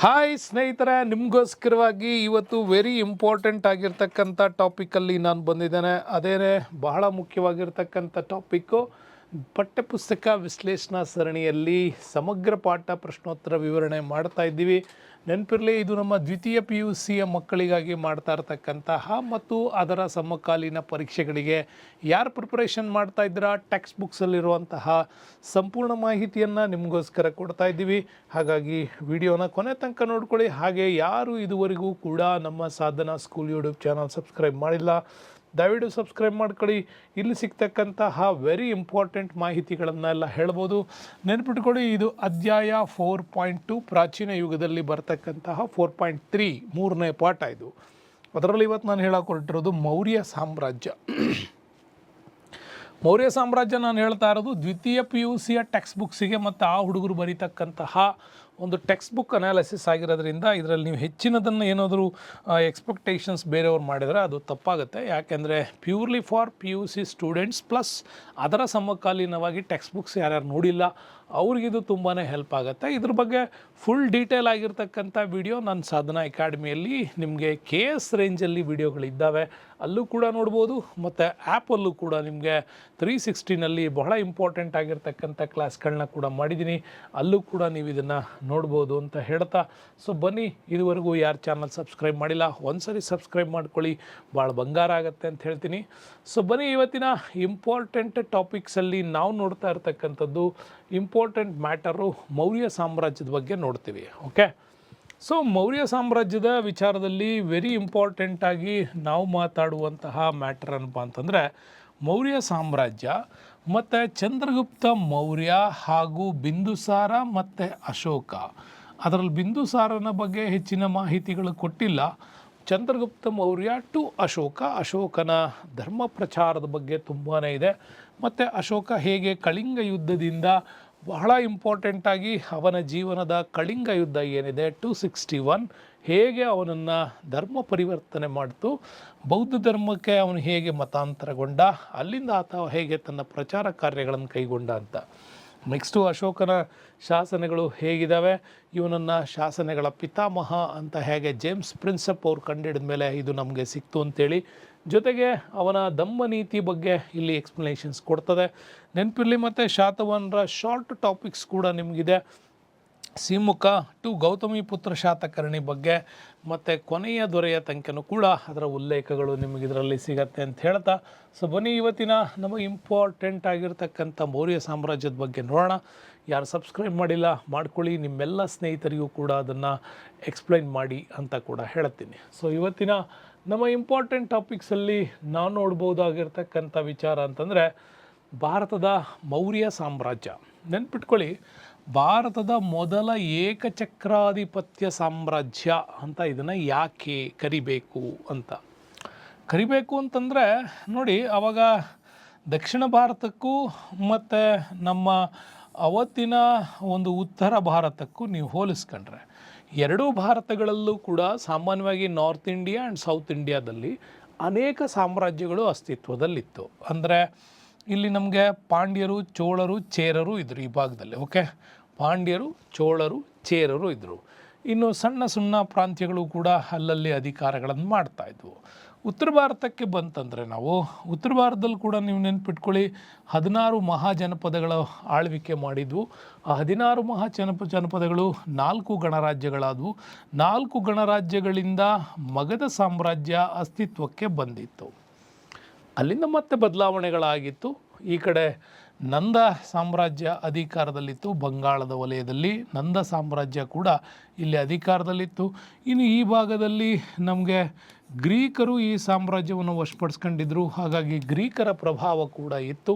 Hi ಸ್ನೇಹಿತರೆ, ನಿಮಗೋಸ್ಕರವಾಗಿ ಇವತ್ತು very important ಆಗಿರ್ತಕ್ಕಂಥ ಟಾಪಿಕಲ್ಲಿ ನಾನು ಬಂದಿದ್ದೇನೆ. ಅದೇನೇ ಬಹಳ ಮುಖ್ಯವಾಗಿರ್ತಕ್ಕಂಥ ಟಾಪಿಕ್ಕು. ಪಠ್ಯಪುಸ್ತಕ ವಿಶ್ಲೇಷಣಾ ಸರಣಿಯಲ್ಲಿ ಸಮಗ್ರ ಪಾಠ ಪ್ರಶ್ನೋತ್ತರ ವಿವರಣೆ ಮಾಡ್ತಾ ಇದ್ದೀವಿ. ನೆನಪಿರಲಿ, ಇದು ನಮ್ಮ ದ್ವಿತೀಯ PUCಯ ಮಕ್ಕಳಿಗಾಗಿ ಮಾಡ್ತಾ ಇರ್ತಕ್ಕಂತಹ ಮತ್ತು ಅದರ ಸಮಕಾಲೀನ ಪರೀಕ್ಷೆಗಳಿಗೆ ಯಾರು ಪ್ರಿಪರೇಷನ್ ಮಾಡ್ತಾ ಇದ್ದೀರಾ, ಟೆಕ್ಸ್ಟ್ ಬುಕ್ಸಲ್ಲಿರುವಂತಹ ಸಂಪೂರ್ಣ ಮಾಹಿತಿಯನ್ನು ನಿಮಗೋಸ್ಕರ ಕೊಡ್ತಾ ಇದ್ದೀವಿ. ಹಾಗಾಗಿ ವಿಡಿಯೋನ ಕೊನೆ ತನಕ ನೋಡ್ಕೊಳ್ಳಿ. ಹಾಗೆ ಯಾರು ಇದುವರೆಗೂ ಕೂಡ ನಮ್ಮ ಸಾಧನಾ ಸ್ಕೂಲ್ ಯೂಟ್ಯೂಬ್ ಚಾನಲ್ ಸಬ್ಸ್ಕ್ರೈಬ್ ಮಾಡಿಲ್ಲ, ದಯವಿಟ್ಟು ಸಬ್ಸ್ಕ್ರೈಬ್ ಮಾಡ್ಕೊಳ್ಳಿ. ಇಲ್ಲಿ ಸಿಗ್ತಕ್ಕಂತಹ ವೆರಿ ಇಂಪಾರ್ಟೆಂಟ್ ಮಾಹಿತಿಗಳನ್ನೆಲ್ಲ ಹೇಳ್ಬೋದು. ನೆನಪಿಟ್ಕೊಳ್ಳಿ, ಇದು ಅಧ್ಯಾಯ 4.2 ಪ್ರಾಚೀನ ಯುಗದಲ್ಲಿ ಬರ್ತಕ್ಕಂತಹ 4.3 ಮೂರನೇ ಪಾಠ ಇದು. ಅದರಲ್ಲಿ ಇವತ್ತು ನಾನು ಹೇಳಕ್ಕೆ ಹೊರಟಿರೋದು ಮೌರ್ಯ ಸಾಮ್ರಾಜ್ಯ. ಮೌರ್ಯ ಸಾಮ್ರಾಜ್ಯ ನಾನು ಹೇಳ್ತಾ ಇರೋದು ದ್ವಿತೀಯ PUCಯ ಟೆಕ್ಸ್ಟ್ ಬುಕ್ಸಿಗೆ ಮತ್ತು ಆ ಹುಡುಗರು ಬರೀತಕ್ಕಂತಹ ಒಂದು ಟೆಕ್ಸ್ಟ್ ಬುಕ್ ಅನಾಲಿಸಿಸ್ ಆಗಿರೋದ್ರಿಂದ ಇದರಲ್ಲಿ ನೀವು ಹೆಚ್ಚಿನದನ್ನು ಏನಾದರೂ ಎಕ್ಸ್ಪೆಕ್ಟೇಷನ್ಸ್ ಬೇರೆಯವ್ರು ಮಾಡಿದರೆ ಅದು ತಪ್ಪಾಗುತ್ತೆ. ಯಾಕೆಂದರೆ purely for PUC students plus ಅದರ ಸಮಕಾಲೀನವಾಗಿ ಟೆಕ್ಸ್ಟ್ ಬುಕ್ಸ್ ಯಾರ್ಯಾರು ನೋಡಿಲ್ಲ ಅವ್ರಿಗಿದು ತುಂಬಾ ಹೆಲ್ಪ್ ಆಗುತ್ತೆ. ಇದ್ರ ಬಗ್ಗೆ ಫುಲ್ ಡೀಟೇಲ್ ಆಗಿರ್ತಕ್ಕಂಥ ವಿಡಿಯೋ ನನ್ನ ಸಾಧನಾ ಅಕಾಡೆಮಿಯಲ್ಲಿ ನಿಮಗೆ KS ರೇಂಜಲ್ಲಿ ವಿಡಿಯೋಗಳಿದ್ದಾವೆ, ಅಲ್ಲೂ ಕೂಡ ನೋಡ್ಬೋದು. ಮತ್ತು ಆ್ಯಪಲ್ಲೂ ಕೂಡ ನಿಮಗೆ 360ನಲ್ಲಿ ಬಹಳ ಇಂಪಾರ್ಟೆಂಟ್ ಆಗಿರ್ತಕ್ಕಂಥ ಕ್ಲಾಸ್ಗಳನ್ನ ಕೂಡ ಮಾಡಿದ್ದೀನಿ, ಅಲ್ಲೂ ಕೂಡ ನೀವು ಇದನ್ನು ನೋಡ್ಬೋದು ಅಂತ ಹೇಳ್ತಾ, ಸೊ ಬನ್ನಿ, ಇದುವರೆಗೂ ಯಾರು ಚಾನಲ್ ಸಬ್ಸ್ಕ್ರೈಬ್ ಮಾಡಿಲ್ಲ ಒಂದ್ಸರಿ ಸಬ್ಸ್ಕ್ರೈಬ್ ಮಾಡ್ಕೊಳ್ಳಿ, ಭಾಳ ಬಂಗಾರ ಆಗುತ್ತೆ ಅಂತ ಹೇಳ್ತೀನಿ. ಸೊ ಬನ್ನಿ, ಇವತ್ತಿನ ಇಂಪಾರ್ಟೆಂಟ್ ಟಾಪಿಕ್ಸಲ್ಲಿ ನಾವು ನೋಡ್ತಾ ಇರ್ತಕ್ಕಂಥದ್ದು ಇಂಪಾರ್ಟೆಂಟ್ ಮ್ಯಾಟರು ಮೌರ್ಯ ಸಾಮ್ರಾಜ್ಯದ ಬಗ್ಗೆ ನೋಡ್ತೀವಿ. ಓಕೆ, ಸೊ ಮೌರ್ಯ ಸಾಮ್ರಾಜ್ಯದ ವಿಚಾರದಲ್ಲಿ ವೆರಿ ಇಂಪಾರ್ಟೆಂಟಾಗಿ ನಾವು ಮಾತಾಡುವಂತಹ ಮ್ಯಾಟರ್ ಏನಪ್ಪ ಅಂತಂದರೆ, ಮೌರ್ಯ ಸಾಮ್ರಾಜ್ಯ ಮತ್ತು ಚಂದ್ರಗುಪ್ತ ಮೌರ್ಯ ಹಾಗೂ ಬಿಂದುಸಾರ ಮತ್ತು ಅಶೋಕ. ಅದರಲ್ಲಿ ಬಿಂದುಸಾರನ ಬಗ್ಗೆ ಹೆಚ್ಚಿನ ಮಾಹಿತಿಗಳು ಕೊಟ್ಟಿಲ್ಲ. ಚಂದ್ರಗುಪ್ತ ಮೌರ್ಯ ಟು ಅಶೋಕನ ಧರ್ಮ ಪ್ರಚಾರದ ಬಗ್ಗೆ ತುಂಬಾ ಇದೆ. ಮತ್ತು ಅಶೋಕ ಹೇಗೆ ಕಳಿಂಗ ಯುದ್ಧದಿಂದ ಬಹಳ ಇಂಪಾರ್ಟೆಂಟಾಗಿ ಅವನ ಜೀವನದ ಕಳಿಂಗ ಯುದ್ಧ ಏನಿದೆ 261 ಹೇಗೆ ಅವನನ್ನು ಧರ್ಮ ಪರಿವರ್ತನೆ ಮಾಡ್ತು, ಬೌದ್ಧ ಧರ್ಮಕ್ಕೆ ಅವನು ಹೇಗೆ ಮತಾಂತರಗೊಂಡ, ಅಲ್ಲಿಂದ ಆತ ಹೇಗೆ ತನ್ನ ಪ್ರಚಾರ ಕಾರ್ಯಗಳನ್ನು ಕೈಗೊಂಡ ಅಂತ. ನೆಕ್ಸ್ಟು ಅಶೋಕನ ಶಾಸನಗಳು ಹೇಗಿದ್ದಾವೆ, ಇವನನ್ನು ಶಾಸನಗಳ ಪಿತಾಮಹ ಅಂತ ಹೇಗೆ ಜೇಮ್ಸ್ ಪ್ರಿನ್ಸಪ್ ಅವ್ರು ಕಂಡಿಡಿದ ಮೇಲೆ ಇದು ನಮಗೆ ಸಿಕ್ತು ಅಂತೇಳಿ, ಜೊತೆಗೆ ಅವನ ದಮ್ಮ ನೀತಿ ಬಗ್ಗೆ ಇಲ್ಲಿ ಎಕ್ಸ್ಪ್ಲನೇಷನ್ಸ್ ಕೊಡ್ತದೆ. ನೆನಪಿರಲಿ, ಮತ್ತು ಶಾತವಾಹನರ ಶಾರ್ಟ್ ಟಾಪಿಕ್ಸ್ ಕೂಡ ನಿಮಗಿದೆ. ಸಿಮುಖ ಟು ಗೌತಮಿ ಪುತ್ರ ಶಾತಕರ್ಣಿ ಬಗ್ಗೆ ಮತ್ತು ಕೊನೆಯ ದೊರೆಯ ತನಕನೂ ಕೂಡ ಅದರ ಉಲ್ಲೇಖಗಳು ನಿಮಗೆ ಇದರಲ್ಲಿ ಸಿಗತ್ತೆ ಅಂತ ಹೇಳ್ತಾ, ಸೊ ಬನ್ನಿ, ಇವತ್ತಿನ ನಮಗೆ ಇಂಪಾರ್ಟೆಂಟ್ ಆಗಿರ್ತಕ್ಕಂಥ ಮೌರ್ಯ ಸಾಮ್ರಾಜ್ಯದ ಬಗ್ಗೆ ನೋಡೋಣ. ಯಾರು ಸಬ್ಸ್ಕ್ರೈಬ್ ಮಾಡಿಲ್ಲ ಮಾಡ್ಕೊಳ್ಳಿ, ನಿಮ್ಮೆಲ್ಲ ಸ್ನೇಹಿತರಿಗೂ ಕೂಡ ಅದನ್ನು ಎಕ್ಸ್ಪ್ಲೈನ್ ಮಾಡಿ ಅಂತ ಕೂಡ ಹೇಳ್ತೀನಿ. ಸೊ ಇವತ್ತಿನ ನಮ್ಮ ಇಂಪಾರ್ಟೆಂಟ್ ಟಾಪಿಕ್ಸಲ್ಲಿ ನಾವು ನೋಡ್ಬೋದಾಗಿರ್ತಕ್ಕಂಥ ವಿಚಾರ ಅಂತಂದರೆ ಭಾರತದ ಮೌರ್ಯ ಸಾಮ್ರಾಜ್ಯ. ನೆನ್ಪಿಟ್ಕೊಳ್ಳಿ, ಭಾರತದ ಮೊದಲ ಏಕಚಕ್ರಾಧಿಪತ್ಯ ಸಾಮ್ರಾಜ್ಯ ಅಂತ ಇದನ್ನು ಯಾಕೆ ಕರಿಬೇಕು ಅಂತಂದರೆ ನೋಡಿ, ಆವಾಗ ದಕ್ಷಿಣ ಭಾರತಕ್ಕೂ ಮತ್ತು ನಮ್ಮ ಅವತ್ತಿನ ಒಂದು ಉತ್ತರ ಭಾರತಕ್ಕೂ ನೀವು ಹೋಲಿಸ್ಕೊಂಡ್ರೆ ಎರಡೂ ಭಾರತಗಳಲ್ಲೂ ಕೂಡ ಸಾಮಾನ್ಯವಾಗಿ ನಾರ್ತ್ ಇಂಡಿಯಾ ಆ್ಯಂಡ್ ಸೌತ್ ಇಂಡಿಯಾದಲ್ಲಿ ಅನೇಕ ಸಾಮ್ರಾಜ್ಯಗಳು ಅಸ್ತಿತ್ವದಲ್ಲಿತ್ತು. ಅಂದರೆ ಇಲ್ಲಿ ನಮಗೆ ಪಾಂಡ್ಯರು, ಚೋಳರು, ಚೇರರು ಇದ್ದರು ಈ ಭಾಗದಲ್ಲಿ. ಓಕೆ, ಪಾಂಡ್ಯರು, ಚೋಳರು, ಚೇರರು ಇದ್ದರು. ಇನ್ನು ಸಣ್ಣ ಸಣ್ಣ ಪ್ರಾಂತ್ಯಗಳು ಕೂಡ ಅಲ್ಲಲ್ಲಿ ಅಧಿಕಾರಗಳನ್ನು ಮಾಡ್ತಾಯಿದ್ವು. ಉತ್ತರ ಭಾರತಕ್ಕೆ ಬಂತಂದರೆ ನಾವು ಉತ್ತರ ಭಾರತದಲ್ಲಿ ಕೂಡ ನೀವು ನೆನ್ಪಿಟ್ಕೊಳ್ಳಿ, 16 ಮಹಾಜನಪದಗಳ ಆಳ್ವಿಕೆ ಮಾಡಿದ್ವು. ಆ 16 ಜನಪದಗಳು 4 ಗಣರಾಜ್ಯಗಳಾದವು. 4 ಗಣರಾಜ್ಯಗಳಿಂದ ಮಗಧ ಸಾಮ್ರಾಜ್ಯ ಅಸ್ತಿತ್ವಕ್ಕೆ ಬಂದಿತ್ತು. ಅಲ್ಲಿಂದ ಮತ್ತೆ ಬದಲಾವಣೆಗಳಾಗಿತ್ತು. ಈ ಕಡೆ ನಂದ ಸಾಮ್ರಾಜ್ಯ ಅಧಿಕಾರದಲ್ಲಿತ್ತು, ಬಂಗಾಳದ ವಲಯದಲ್ಲಿ ನಂದ ಸಾಮ್ರಾಜ್ಯ ಕೂಡ ಇಲ್ಲಿ ಅಧಿಕಾರದಲ್ಲಿತ್ತು. ಇನ್ನು ಈ ಭಾಗದಲ್ಲಿ ನಮಗೆ ಗ್ರೀಕರು ಈ ಸಾಮ್ರಾಜ್ಯವನ್ನು ವಶಪಡಿಸ್ಕೊಂಡಿದ್ರು. ಹಾಗಾಗಿ ಗ್ರೀಕರ ಪ್ರಭಾವ ಕೂಡ ಇತ್ತು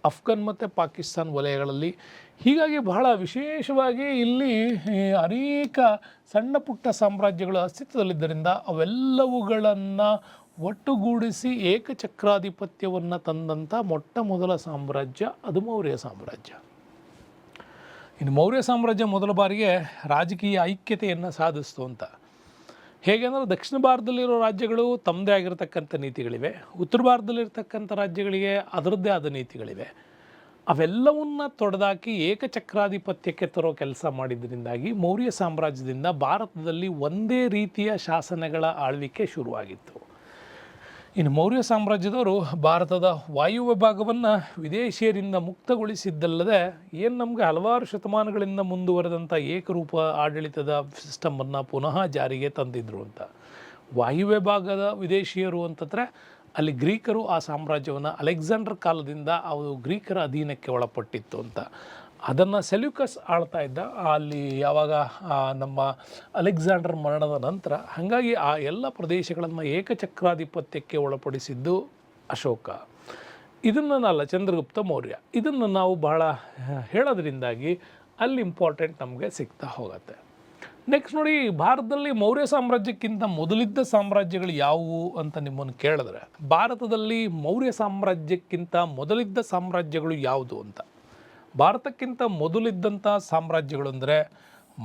ಅಫ್ಘಾನ್ ಮತ್ತು ಪಾಕಿಸ್ತಾನ್ ವಲಯಗಳಲ್ಲಿ. ಹೀಗಾಗಿ ಬಹಳ ವಿಶೇಷವಾಗಿ ಇಲ್ಲಿ ಅನೇಕ ಸಣ್ಣ ಪುಟ್ಟ ಸಾಮ್ರಾಜ್ಯಗಳು ಅಸ್ತಿತ್ವದಲ್ಲಿದ್ದರಿಂದ ಅವೆಲ್ಲವುಗಳನ್ನು ಒಟ್ಟುಗೂಡಿಸಿ ಏಕಚಕ್ರಾಧಿಪತ್ಯವನ್ನು ತಂದಂಥ ಮೊಟ್ಟ ಮೊದಲ ಸಾಮ್ರಾಜ್ಯ ಅದು ಮೌರ್ಯ ಸಾಮ್ರಾಜ್ಯ. ಇನ್ನು ಮೌರ್ಯ ಸಾಮ್ರಾಜ್ಯ ಮೊದಲ ಬಾರಿಗೆ ರಾಜಕೀಯ ಐಕ್ಯತೆಯನ್ನು ಸಾಧಿಸ್ತು ಅಂತ. ಹೇಗೆ ಅಂದರೆ, ದಕ್ಷಿಣ ಭಾರತದಲ್ಲಿರೋ ರಾಜ್ಯಗಳು ತಮ್ಮದೇ ಆಗಿರತಕ್ಕಂಥ ನೀತಿಗಳಿವೆ, ಉತ್ತರ ಭಾರತದಲ್ಲಿರ್ತಕ್ಕಂಥ ರಾಜ್ಯಗಳಿಗೆ ಅದರದ್ದೇ ಆದ ನೀತಿಗಳಿವೆ. ಅವೆಲ್ಲವನ್ನ ತೊಡೆದಾಕಿ ಏಕಚಕ್ರಾಧಿಪತ್ಯಕ್ಕೆ ತರೋ ಕೆಲಸ ಮಾಡಿದ್ರಿಂದಾಗಿ ಮೌರ್ಯ ಸಾಮ್ರಾಜ್ಯದಿಂದ ಭಾರತದಲ್ಲಿ ಒಂದೇ ರೀತಿಯ ಶಾಸನಗಳ ಆಳ್ವಿಕೆ ಶುರುವಾಗಿತ್ತು. ಇನ್ನು ಮೌರ್ಯ ಸಾಮ್ರಾಜ್ಯದವರು ಭಾರತದ ವಾಯುವ್ಯ ಭಾಗವನ್ನು ವಿದೇಶಿಯರಿಂದ ಮುಕ್ತಗೊಳಿಸಿದ್ದಲ್ಲದೆ ಏನು ನಮಗೆ ಹಲವಾರು ಶತಮಾನಗಳಿಂದ ಮುಂದುವರೆದಂಥ ಏಕರೂಪ ಆಡಳಿತದ ಸಿಸ್ಟಮನ್ನು ಪುನಃ ಜಾರಿಗೆ ತಂದಿದ್ರು ಅಂತ. ವಾಯುವ್ಯ ಭಾಗದ ವಿದೇಶಿಯರು ಅಂತಂದರೆ ಅಲ್ಲಿ ಗ್ರೀಕರು ಆ ಸಾಮ್ರಾಜ್ಯವನ್ನು ಅಲೆಕ್ಸಾಂಡರ್ ಕಾಲದಿಂದ ಅದು ಗ್ರೀಕರ ಅಧೀನಕ್ಕೆ ಒಳಪಟ್ಟಿತ್ತು ಅಂತ. ಅದನ್ನು ಸೆಲ್ಯೂಕಸ್ ಆಳ್ತಾ ಇದ್ದ ಅಲ್ಲಿ ಯಾವಾಗ ನಮ್ಮ ಅಲೆಕ್ಸಾಂಡರ್ ಮರಣದ ನಂತರ. ಹಾಗಾಗಿ ಆ ಎಲ್ಲ ಪ್ರದೇಶಗಳನ್ನು ಏಕಚಕ್ರಾಧಿಪತ್ಯಕ್ಕೆ ಒಳಪಡಿಸಿದ್ದು ಅಶೋಕ. ಇದನ್ನಲ್ಲ ಚಂದ್ರಗುಪ್ತ ಮೌರ್ಯ. ಇದನ್ನು ನಾವು ಬಹಳ ಹೇಳೋದ್ರಿಂದಾಗಿ ಅಲ್ಲಿ ಇಂಪಾರ್ಟೆಂಟ್ ನಮಗೆ ಸಿಗ್ತಾ ಹೋಗುತ್ತೆ. ನೆಕ್ಸ್ಟ್ ನೋಡಿ, ಭಾರತದಲ್ಲಿ ಮೌರ್ಯ ಸಾಮ್ರಾಜ್ಯಕ್ಕಿಂತ ಮೊದಲಿದ್ದ ಸಾಮ್ರಾಜ್ಯಗಳು ಯಾವುವು ಅಂತ ನಿಮ್ಮನ್ನು ಕೇಳಿದ್ರೆ, ಭಾರತದಲ್ಲಿ ಮೌರ್ಯ ಸಾಮ್ರಾಜ್ಯಕ್ಕಿಂತ ಮೊದಲಿದ್ದ ಸಾಮ್ರಾಜ್ಯಗಳು ಯಾವುದು ಅಂತ. ಭಾರತಕ್ಕಿಂತ ಮೊದಲಿದ್ದಂಥ ಸಾಮ್ರಾಜ್ಯಗಳು ಅಂದರೆ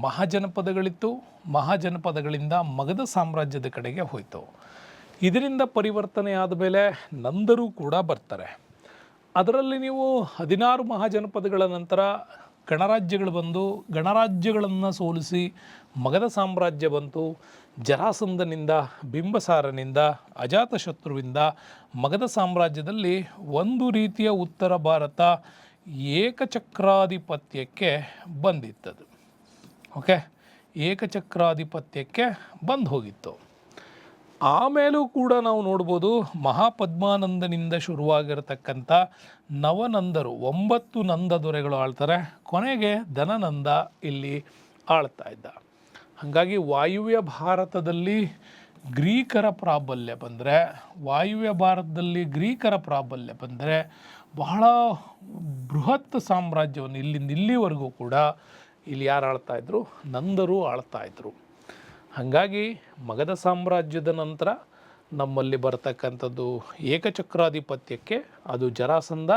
ಮಹಾಜನಪದಗಳಿತ್ತು. ಮಹಾಜನಪದಗಳಿಂದ ಮಗಧ ಸಾಮ್ರಾಜ್ಯದ ಕಡೆಗೆ ಹೋಯಿತು. ಇದರಿಂದ ಪರಿವರ್ತನೆ ಆದ ಮೇಲೆ ನಂದರು ಕೂಡ ಬರ್ತಾರೆ. ಅದರಲ್ಲಿ ನೀವು 16 ಮಹಾಜನಪದಗಳ ನಂತರ ಗಣರಾಜ್ಯಗಳು ಬಂದು ಗಣರಾಜ್ಯಗಳನ್ನು ಸೋಲಿಸಿ ಮಗಧ ಸಾಮ್ರಾಜ್ಯ ಬಂತು. ಜರಾಸಂಧನಿಂದ, ಬಿಂಬಸಾರನಿಂದ, ಅಜಾತಶತ್ರುವಿಂದ ಮಗಧ ಸಾಮ್ರಾಜ್ಯದಲ್ಲಿ ಒಂದು ರೀತಿಯ ಉತ್ತರ ಭಾರತ ಏಕಚಕ್ರಾಧಿಪತ್ಯಕ್ಕೆ ಬಂದಿತ್ತದು. ಓಕೆ, ಏಕಚಕ್ರಾಧಿಪತ್ಯಕ್ಕೆ ಬಂದು ಹೋಗಿತ್ತು. ಆಮೇಲೂ ಕೂಡ ನಾವು ನೋಡ್ಬೋದು ಮಹಾಪದ್ಮಾನಂದನಿಂದ ಶುರುವಾಗಿರತಕ್ಕಂಥ ನವನಂದರು, 9 ನಂದ ದೊರೆಗಳು ಆಳ್ತಾರೆ. ಕೊನೆಗೆ ಧನನಂದ ಇಲ್ಲಿ ಆಳ್ತಾ ಇದ್ದ. ಹಾಗಾಗಿ ವಾಯುವ್ಯ ಭಾರತದಲ್ಲಿ ಗ್ರೀಕರ ಪ್ರಾಬಲ್ಯ ಬಂದರೆ ಬಹಳ ಬೃಹತ್ ಸಾಮ್ರಾಜ್ಯವನ್ನು ಇಲ್ಲಿಂದ ಇಲ್ಲಿವರೆಗೂ ಕೂಡ ಇಲ್ಲಿ ಯಾರು ಆಳ್ತಾ ಇದ್ರು? ನಂದರು ಆಳ್ತಾ ಇದ್ರು. ಹಾಗಾಗಿ ಮಗಧ ಸಾಮ್ರಾಜ್ಯದ ನಂತರ ನಮ್ಮಲ್ಲಿ ಬರತಕ್ಕಂಥದ್ದು ಏಕಚಕ್ರಾಧಿಪತ್ಯಕ್ಕೆ ಅದು ಜರಾಸಂಧ,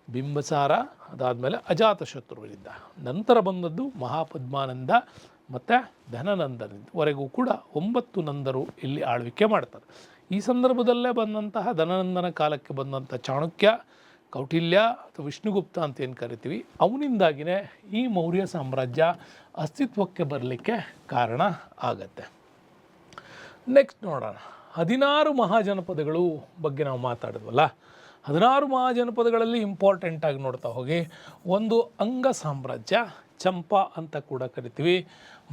ಬಿಂಬಸಾರ, ಅದಾದಮೇಲೆ ಅಜಾತಶತ್ರುವಿನಿಂದ. ನಂತರ ಬಂದದ್ದು ಮಹಾಪದ್ಮಾನಂದ ಮತ್ತು ಧನನಂದನವರೆಗೂ ಕೂಡ 9 ನಂದರು ಇಲ್ಲಿ ಆಳ್ವಿಕೆ ಮಾಡ್ತಾರೆ. ಈ ಸಂದರ್ಭದಲ್ಲೇ ಬಂದಂತಹ ಧನನಂದನ ಕಾಲಕ್ಕೆ ಬಂದಂಥ ಚಾಣಕ್ಯ, ಕೌಟಿಲ್ಯ ಅಥವಾ ವಿಷ್ಣುಗುಪ್ತ ಅಂತ ಏನು ಕರಿತೀವಿ, ಅವನಿಂದಾಗಿಯೇ ಈ ಮೌರ್ಯ ಸಾಮ್ರಾಜ್ಯ ಅಸ್ತಿತ್ವಕ್ಕೆ ಬರಲಿಕ್ಕೆ ಕಾರಣ ಆಗತ್ತೆ. ನೆಕ್ಸ್ಟ್ ನೋಡೋಣ, 16 ಮಹಾಜನಪದಗಳು ಬಗ್ಗೆ ನಾವು ಮಾತಾಡಿದ್ವಲ್ಲ. 16 ಮಹಾಜನಪದಗಳಲ್ಲಿ ಇಂಪಾರ್ಟೆಂಟಾಗಿ ನೋಡ್ತಾ ಹೋಗಿ, ಒಂದು ಅಂಗ ಸಾಮ್ರಾಜ್ಯ, ಚಂಪಾ ಅಂತ ಕೂಡ ಕರಿತೀವಿ.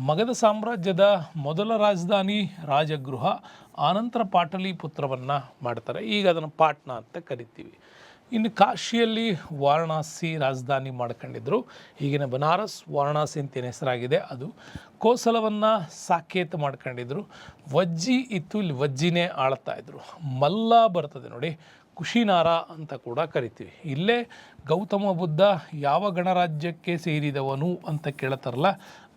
ಮಗಧ ಸಾಮ್ರಾಜ್ಯದ ಮೊದಲ ರಾಜಧಾನಿ ರಾಜಗೃಹ, ಆನಂತರ ಪಾಟಲಿಪುತ್ರವನ್ನು ಮಾಡ್ತಾರೆ. ಈಗ ಅದನ್ನು ಪಾಟ್ನಾ ಅಂತ ಕರಿತೀವಿ. ಇನ್ನು ಕಾಶಿಯಲ್ಲಿ ವಾರಣಾಸಿ ರಾಜಧಾನಿ ಮಾಡ್ಕೊಂಡಿದ್ರು. ಈಗಿನ ಬನಾರಸ್ ವಾರಣಾಸಿ ಅಂತ ಏನು ಹೆಸರಾಗಿದೆ ಅದು. ಕೋಸಲವನ್ನು ಸಾಕೇತ್ ಮಾಡ್ಕೊಂಡಿದ್ರು. ವಜ್ಜಿ ಇತ್ತು, ಇಲ್ಲಿ ವಜ್ಜಿನೇ ಆಳ್ತಾ ಇದ್ರು. ಮಲ್ಲ ಬರ್ತದೆ ನೋಡಿ, ಕುಶಿನಾರ ಅಂತ ಕೂಡ ಕರಿತೀವಿ. ಇಲ್ಲೇ ಗೌತಮ ಬುದ್ಧ ಯಾವ ಗಣರಾಜ್ಯಕ್ಕೆ ಸೇರಿದವನು ಅಂತ ಕೇಳ್ತಾರಲ್ಲ,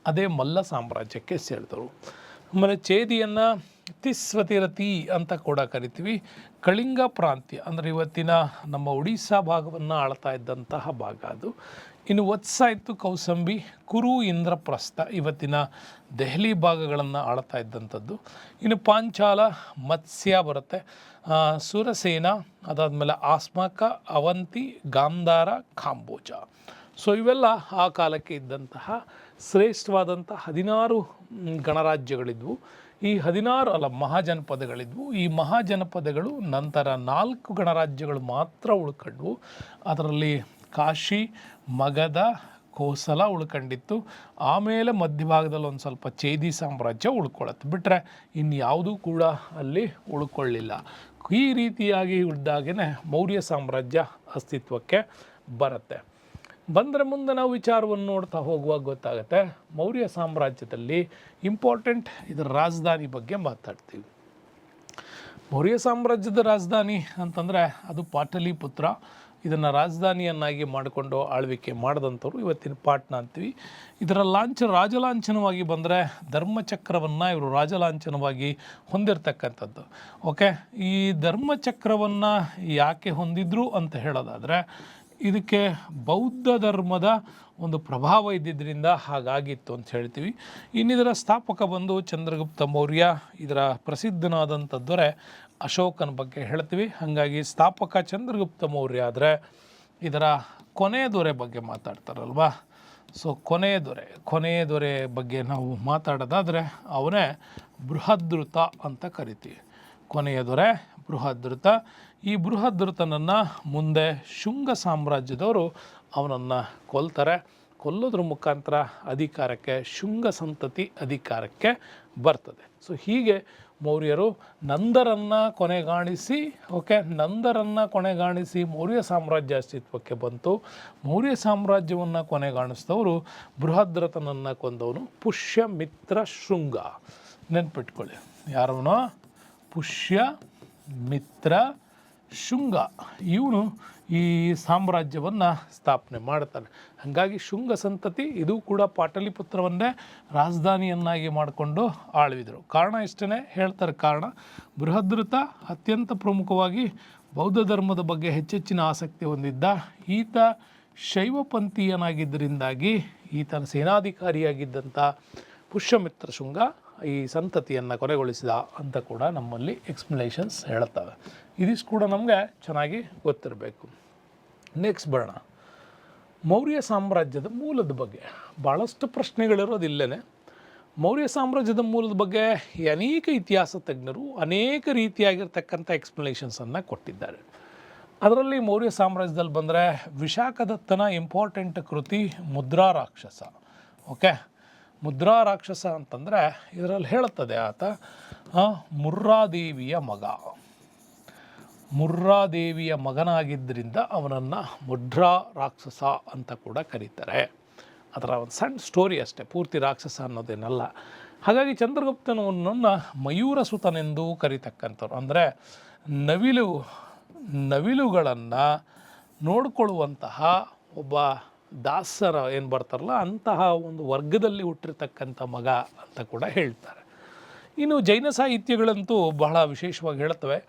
ಅದೇ ಮಲ್ಲ ಸಾಮ್ರಾಜ್ಯಕ್ಕೆ ಸೇರಿದವರು. ಆಮೇಲೆ ಚೇದಿಯನ್ನು ತಿಸ್ವತಿರತಿ ಅಂತ ಕೂಡ ಕರಿತೀವಿ. ಕಳಿಂಗ ಪ್ರಾಂತ್ಯ ಅಂದರೆ ಇವತ್ತಿನ ನಮ್ಮ ಒಡಿಸ್ಸಾ ಭಾಗವನ್ನು ಆಳ್ತಾ ಇದ್ದಂತಹ ಭಾಗ ಅದು. ಇನ್ನು ವತ್ಸ ಇತ್ತು, ಕೌಸಂಬಿ, ಕುರು, ಇಂದ್ರಪ್ರಸ್ಥ ಇವತ್ತಿನ ದೆಹಲಿ ಭಾಗಗಳನ್ನು ಆಳ್ತಾ ಇದ್ದಂಥದ್ದು. ಇನ್ನು ಪಾಂಚಾಲ, ಮತ್ಸ್ಯ ಬರುತ್ತೆ, ಸುರಸೇನ, ಅದಾದಮೇಲೆ ಆಸ್ಮಾಕ, ಅವಂತಿ, ಗಾಂಧಾರ, ಕಾಂಬೋಜ. ಸೊ ಇವೆಲ್ಲ ಆ ಕಾಲಕ್ಕೆ ಇದ್ದಂತಹ ಶ್ರೇಷ್ಠವಾದಂಥ 16 ಗಣರಾಜ್ಯಗಳಿದ್ವು. ಈ 16 ಮಹಾಜನಪದಗಳಿದ್ವು. ಈ ಮಹಾಜನಪದಗಳು ನಂತರ 4 ಗಣರಾಜ್ಯಗಳು ಮಾತ್ರ ಉಳ್ಕೊಂಡ್ವು. ಅದರಲ್ಲಿ ಕಾಶಿ, ಮಗಧ, ಕೋಸಲ ಉಳ್ಕೊಂಡಿತ್ತು. ಆಮೇಲೆ ಮಧ್ಯಭಾಗದಲ್ಲಿ ಒಂದು ಸ್ವಲ್ಪ ಚೇದಿ ಸಾಮ್ರಾಜ್ಯ ಉಳ್ಕೊಳ್ಳುತ್ತೆ. ಬಿಟ್ಟರೆ ಇನ್ಯಾವುದೂ ಕೂಡ ಅಲ್ಲಿ ಉಳ್ಕೊಳ್ಳಿಲ್ಲ. ಈ ರೀತಿಯಾಗಿ ಇದ್ದಾಗೇ ಮೌರ್ಯ ಸಾಮ್ರಾಜ್ಯ ಅಸ್ತಿತ್ವಕ್ಕೆ ಬರುತ್ತೆ. ಬಂದರೆ ಮುಂದೆ ನಾವು ವಿಚಾರವನ್ನು ನೋಡ್ತಾ ಹೋಗುವಾಗ ಗೊತ್ತಾಗುತ್ತೆ, ಮೌರ್ಯ ಸಾಮ್ರಾಜ್ಯದಲ್ಲಿ ಇಂಪಾರ್ಟೆಂಟ್ ಇದರ ರಾಜಧಾನಿ ಬಗ್ಗೆ ಮಾತಾಡ್ತೀವಿ. ಮೌರ್ಯ ಸಾಮ್ರಾಜ್ಯದ ರಾಜಧಾನಿ ಅಂತಂದರೆ ಅದು ಪಾಟಲಿಪುತ್ರ. ಇದನ್ನು ರಾಜಧಾನಿಯನ್ನಾಗಿ ಮಾಡಿಕೊಂಡು ಆಳ್ವಿಕೆ ಮಾಡಿದಂಥವ್ರು ಇವತ್ತಿನ ಪಾಟ್ನಾ ಅಂತೀವಿ. ಇದರ ರಾಜಲಾಂಛನವಾಗಿ ಬಂದರೆ ಧರ್ಮಚಕ್ರವನ್ನು ಇವರು ರಾಜಲಾಂಛನವಾಗಿ ಹೊಂದಿರತಕ್ಕಂಥದ್ದು. ಓಕೆ, ಈ ಧರ್ಮಚಕ್ರವನ್ನು ಯಾಕೆ ಹೊಂದಿದ್ರು ಅಂತ ಹೇಳೋದಾದರೆ, ಇದಕ್ಕೆ ಬೌದ್ಧ ಧರ್ಮದ ಒಂದು ಪ್ರಭಾವ ಇದ್ದಿದ್ದರಿಂದ ಹಾಗಾಗಿತ್ತು ಅಂತ ಹೇಳ್ತೀವಿ. ಇನ್ನಿದರ ಸ್ಥಾಪಕ ಬಂದು ಚಂದ್ರಗುಪ್ತ ಮೌರ್ಯ. ಇದರ ಪ್ರಸಿದ್ಧನಾದಂಥ ದೊರೆ ಅಶೋಕನ ಬಗ್ಗೆ ಹೇಳ್ತೀವಿ. ಹಾಗಾಗಿ ಸ್ಥಾಪಕ ಚಂದ್ರಗುಪ್ತ ಮೌರ್ಯ ಆದರೆ ಇದರ ಕೊನೆಯ ದೊರೆ ಬಗ್ಗೆ ಮಾತಾಡ್ತಾರಲ್ವಾ. ಸೊ ಕೊನೆಯ ದೊರೆ ಬಗ್ಗೆ ನಾವು ಮಾತಾಡೋದಾದರೆ ಅವನೇ ಬೃಹದ್ರುತ ಅಂತ ಕರಿತೀವಿ. ಕೊನೆಯ ದೊರೆ ಬೃಹದ್ರುತ. ಈ ಬೃಹದ್ರುತನನ್ನು ಮುಂದೆ ಶುಂಗ ಸಾಮ್ರಾಜ್ಯದವರು ಅವನನ್ನು ಕೊಲ್ತಾರೆ. ಕೊಲ್ಲೋದ್ರ ಮುಖಾಂತರ ಅಧಿಕಾರಕ್ಕೆ ಶುಂಗ ಸಂತತಿ ಅಧಿಕಾರಕ್ಕೆ ಬರ್ತದೆ. ಸೊ ಹೀಗೆ ಮೌರ್ಯರು ನಂದರನ್ನು ಕೊನೆಗಾಣಿಸಿ ಮೌರ್ಯ ಸಾಮ್ರಾಜ್ಯ ಅಸ್ತಿತ್ವಕ್ಕೆ ಬಂತು. ಮೌರ್ಯ ಸಾಮ್ರಾಜ್ಯವನ್ನು ಕೊನೆಗಾಣಿಸಿದವರು ಬೃಹದ್ರಥನನ್ನು ಕೊಂದವನು ಪುಷ್ಯಮಿತ್ರ ಶೃಂಗ. ನೆನ್ಪಿಟ್ಕೊಳ್ಳಿ, ಯಾರವನು? ಪುಷ್ಯಮಿತ್ರ ಶುಂಗ. ಇವನು ಈ ಸಾಮ್ರಾಜ್ಯವನ್ನು ಸ್ಥಾಪನೆ ಮಾಡ್ತಾನೆ. ಹಾಗಾಗಿ ಶುಂಗ ಸಂತತಿ ಇದು ಕೂಡ ಪಾಟಲಿಪುತ್ರವನ್ನೇ ರಾಜಧಾನಿಯನ್ನಾಗಿ ಮಾಡಿಕೊಂಡು ಆಳ್ವಿದರು. ಕಾರಣ ಇಷ್ಟೇ ಹೇಳ್ತಾರೆ. ಕಾರಣ ಬೃಹದ್ರಥ ಅತ್ಯಂತ ಪ್ರಮುಖವಾಗಿ ಬೌದ್ಧ ಧರ್ಮದ ಬಗ್ಗೆ ಹೆಚ್ಚೆಚ್ಚಿನ ಆಸಕ್ತಿ ಹೊಂದಿದ್ದ. ಈತ ಶೈವಪಂಥೀಯನಾಗಿದ್ದರಿಂದಾಗಿ ಈತನ ಸೇನಾಧಿಕಾರಿಯಾಗಿದ್ದಂಥ ಪುಷ್ಯಮಿತ್ರ ಶುಂಗ ಈ ಸಂತತಿಯನ್ನು ಕೊನೆಗೊಳಿಸಿದ ಅಂತ ಕೂಡ ನಮ್ಮಲ್ಲಿ ಎಕ್ಸ್ಪ್ಲನೇಷನ್ಸ್ ಹೇಳುತ್ತವೆ. ಇದಿಷ್ಟು ಕೂಡ ನಮಗೆ ಚೆನ್ನಾಗಿ ಗೊತ್ತಿರಬೇಕು. ನೆಕ್ಸ್ಟ್ ಬರೋಣ ಮೌರ್ಯ ಸಾಮ್ರಾಜ್ಯದ ಮೂಲದ ಬಗ್ಗೆ. ಭಾಳಷ್ಟು ಪ್ರಶ್ನೆಗಳಿರೋದು ಇಲ್ಲೇ. ಮೌರ್ಯ ಸಾಮ್ರಾಜ್ಯದ ಮೂಲದ ಬಗ್ಗೆ ಅನೇಕ ಇತಿಹಾಸ ತಜ್ಞರು ಅನೇಕ ರೀತಿಯಾಗಿರ್ತಕ್ಕಂಥ ಎಕ್ಸ್ಪ್ಲನೇಷನ್ಸನ್ನು ಕೊಟ್ಟಿದ್ದಾರೆ. ಅದರಲ್ಲಿ ಮೌರ್ಯ ಸಾಮ್ರಾಜ್ಯದಲ್ಲಿ ಬಂದರೆ ವಿಶಾಖದತ್ತನ ಇಂಪಾರ್ಟೆಂಟ್ ಕೃತಿ ಮುದ್ರಾ ರಾಕ್ಷಸ. ಓಕೆ, ಮುದ್ರಾ ರಾಕ್ಷಸ ಅಂತಂದರೆ ಇದರಲ್ಲಿ ಹೇಳುತ್ತದೆ ಆತ ಮುರ್ರಾದೇವಿಯ ಮಗನಾಗಿದ್ದರಿಂದ ಅವನನ್ನು ಮುದ್ರಾ ರಾಕ್ಷಸ ಅಂತ ಕೂಡ ಕರೀತಾರೆ. ಅದರ ಒಂದು ಸಣ್ಣ ಸ್ಟೋರಿ ಅಷ್ಟೇ, ಪೂರ್ತಿ ರಾಕ್ಷಸ ಅನ್ನೋದೇನಲ್ಲ. ಹಾಗಾಗಿ ಚಂದ್ರಗುಪ್ತನವನನ್ನು ಮಯೂರಸುತನೆಂದು ಕರೀತಕ್ಕಂಥವ್ರು. ಅಂದರೆ ನವಿಲುಗಳನ್ನು ನೋಡಿಕೊಳ್ಳುವಂತಹ ಒಬ್ಬ ದಾಸರ ಏನು ಬರ್ತಾರಲ್ಲ ಅಂತಹ ಒಂದು ವರ್ಗದಲ್ಲಿ ಹುಟ್ಟಿರ್ತಕ್ಕಂಥ ಮಗ ಅಂತ ಕೂಡ ಹೇಳ್ತಾರೆ. ಇನ್ನು ಜೈನ ಸಾಹಿತ್ಯಗಳಂತೂ ಬಹಳ ವಿಶೇಷವಾಗಿ ಹೇಳ್ತವೆ.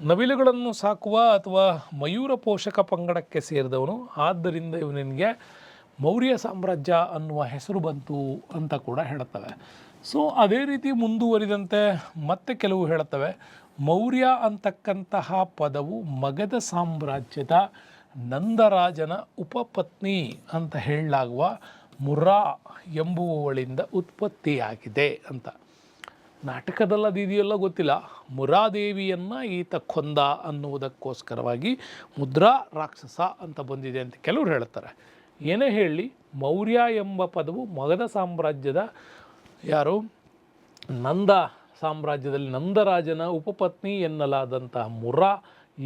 ನವಿಲುಗಳನ್ನು ಸಾಕುವ ಅಥವಾ ಮಯೂರ ಪೋಷಕ ಪಂಗಡಕ್ಕೆ ಸೇರಿದವನು, ಆದ್ದರಿಂದ ಇವನಿಗೆ ಮೌರ್ಯ ಸಾಮ್ರಾಜ್ಯ ಅನ್ನುವ ಹೆಸರು ಬಂತು ಅಂತ ಕೂಡ ಹೇಳುತ್ತವೆ. ಸೊ ಅದೇ ರೀತಿ ಮುಂದುವರಿದಂತೆ ಮತ್ತೆ ಕೆಲವು ಹೇಳುತ್ತವೆ ಮೌರ್ಯ ಅಂತಕ್ಕಂತಹ ಪದವು ಮಗಧ ಸಾಮ್ರಾಜ್ಯದ ನಂದರಾಜನ ಉಪಪತ್ನಿ ಅಂತ ಹೇಳಲಾಗುವ ಮುರ್ರಾ ಎಂಬುವವಳಿಂದ ಉತ್ಪತ್ತಿಯಾಗಿದೆ ಅಂತ. ನಾಟಕದಲ್ಲಿ ಅದು ಇದೆಯಲ್ಲ ಗೊತ್ತಿಲ್ಲ. ಮುರಾದೇವಿಯನ್ನು ಈತ ಕೊಂದ ಅನ್ನುವುದಕ್ಕೋಸ್ಕರವಾಗಿ ಮುದ್ರಾ ರಾಕ್ಷಸ ಅಂತ ಬಂದಿದೆ ಅಂತ ಕೆಲವರು ಹೇಳ್ತಾರೆ. ಏನೇ ಹೇಳಿ ಮೌರ್ಯ ಎಂಬ ಪದವು ಮಗಧ ಸಾಮ್ರಾಜ್ಯದ ನಂದ ಸಾಮ್ರಾಜ್ಯದಲ್ಲಿ ನಂದರಾಜನ ಉಪಪತ್ನಿ ಎನ್ನಲಾದಂತಹ ಮುರ್ರಾ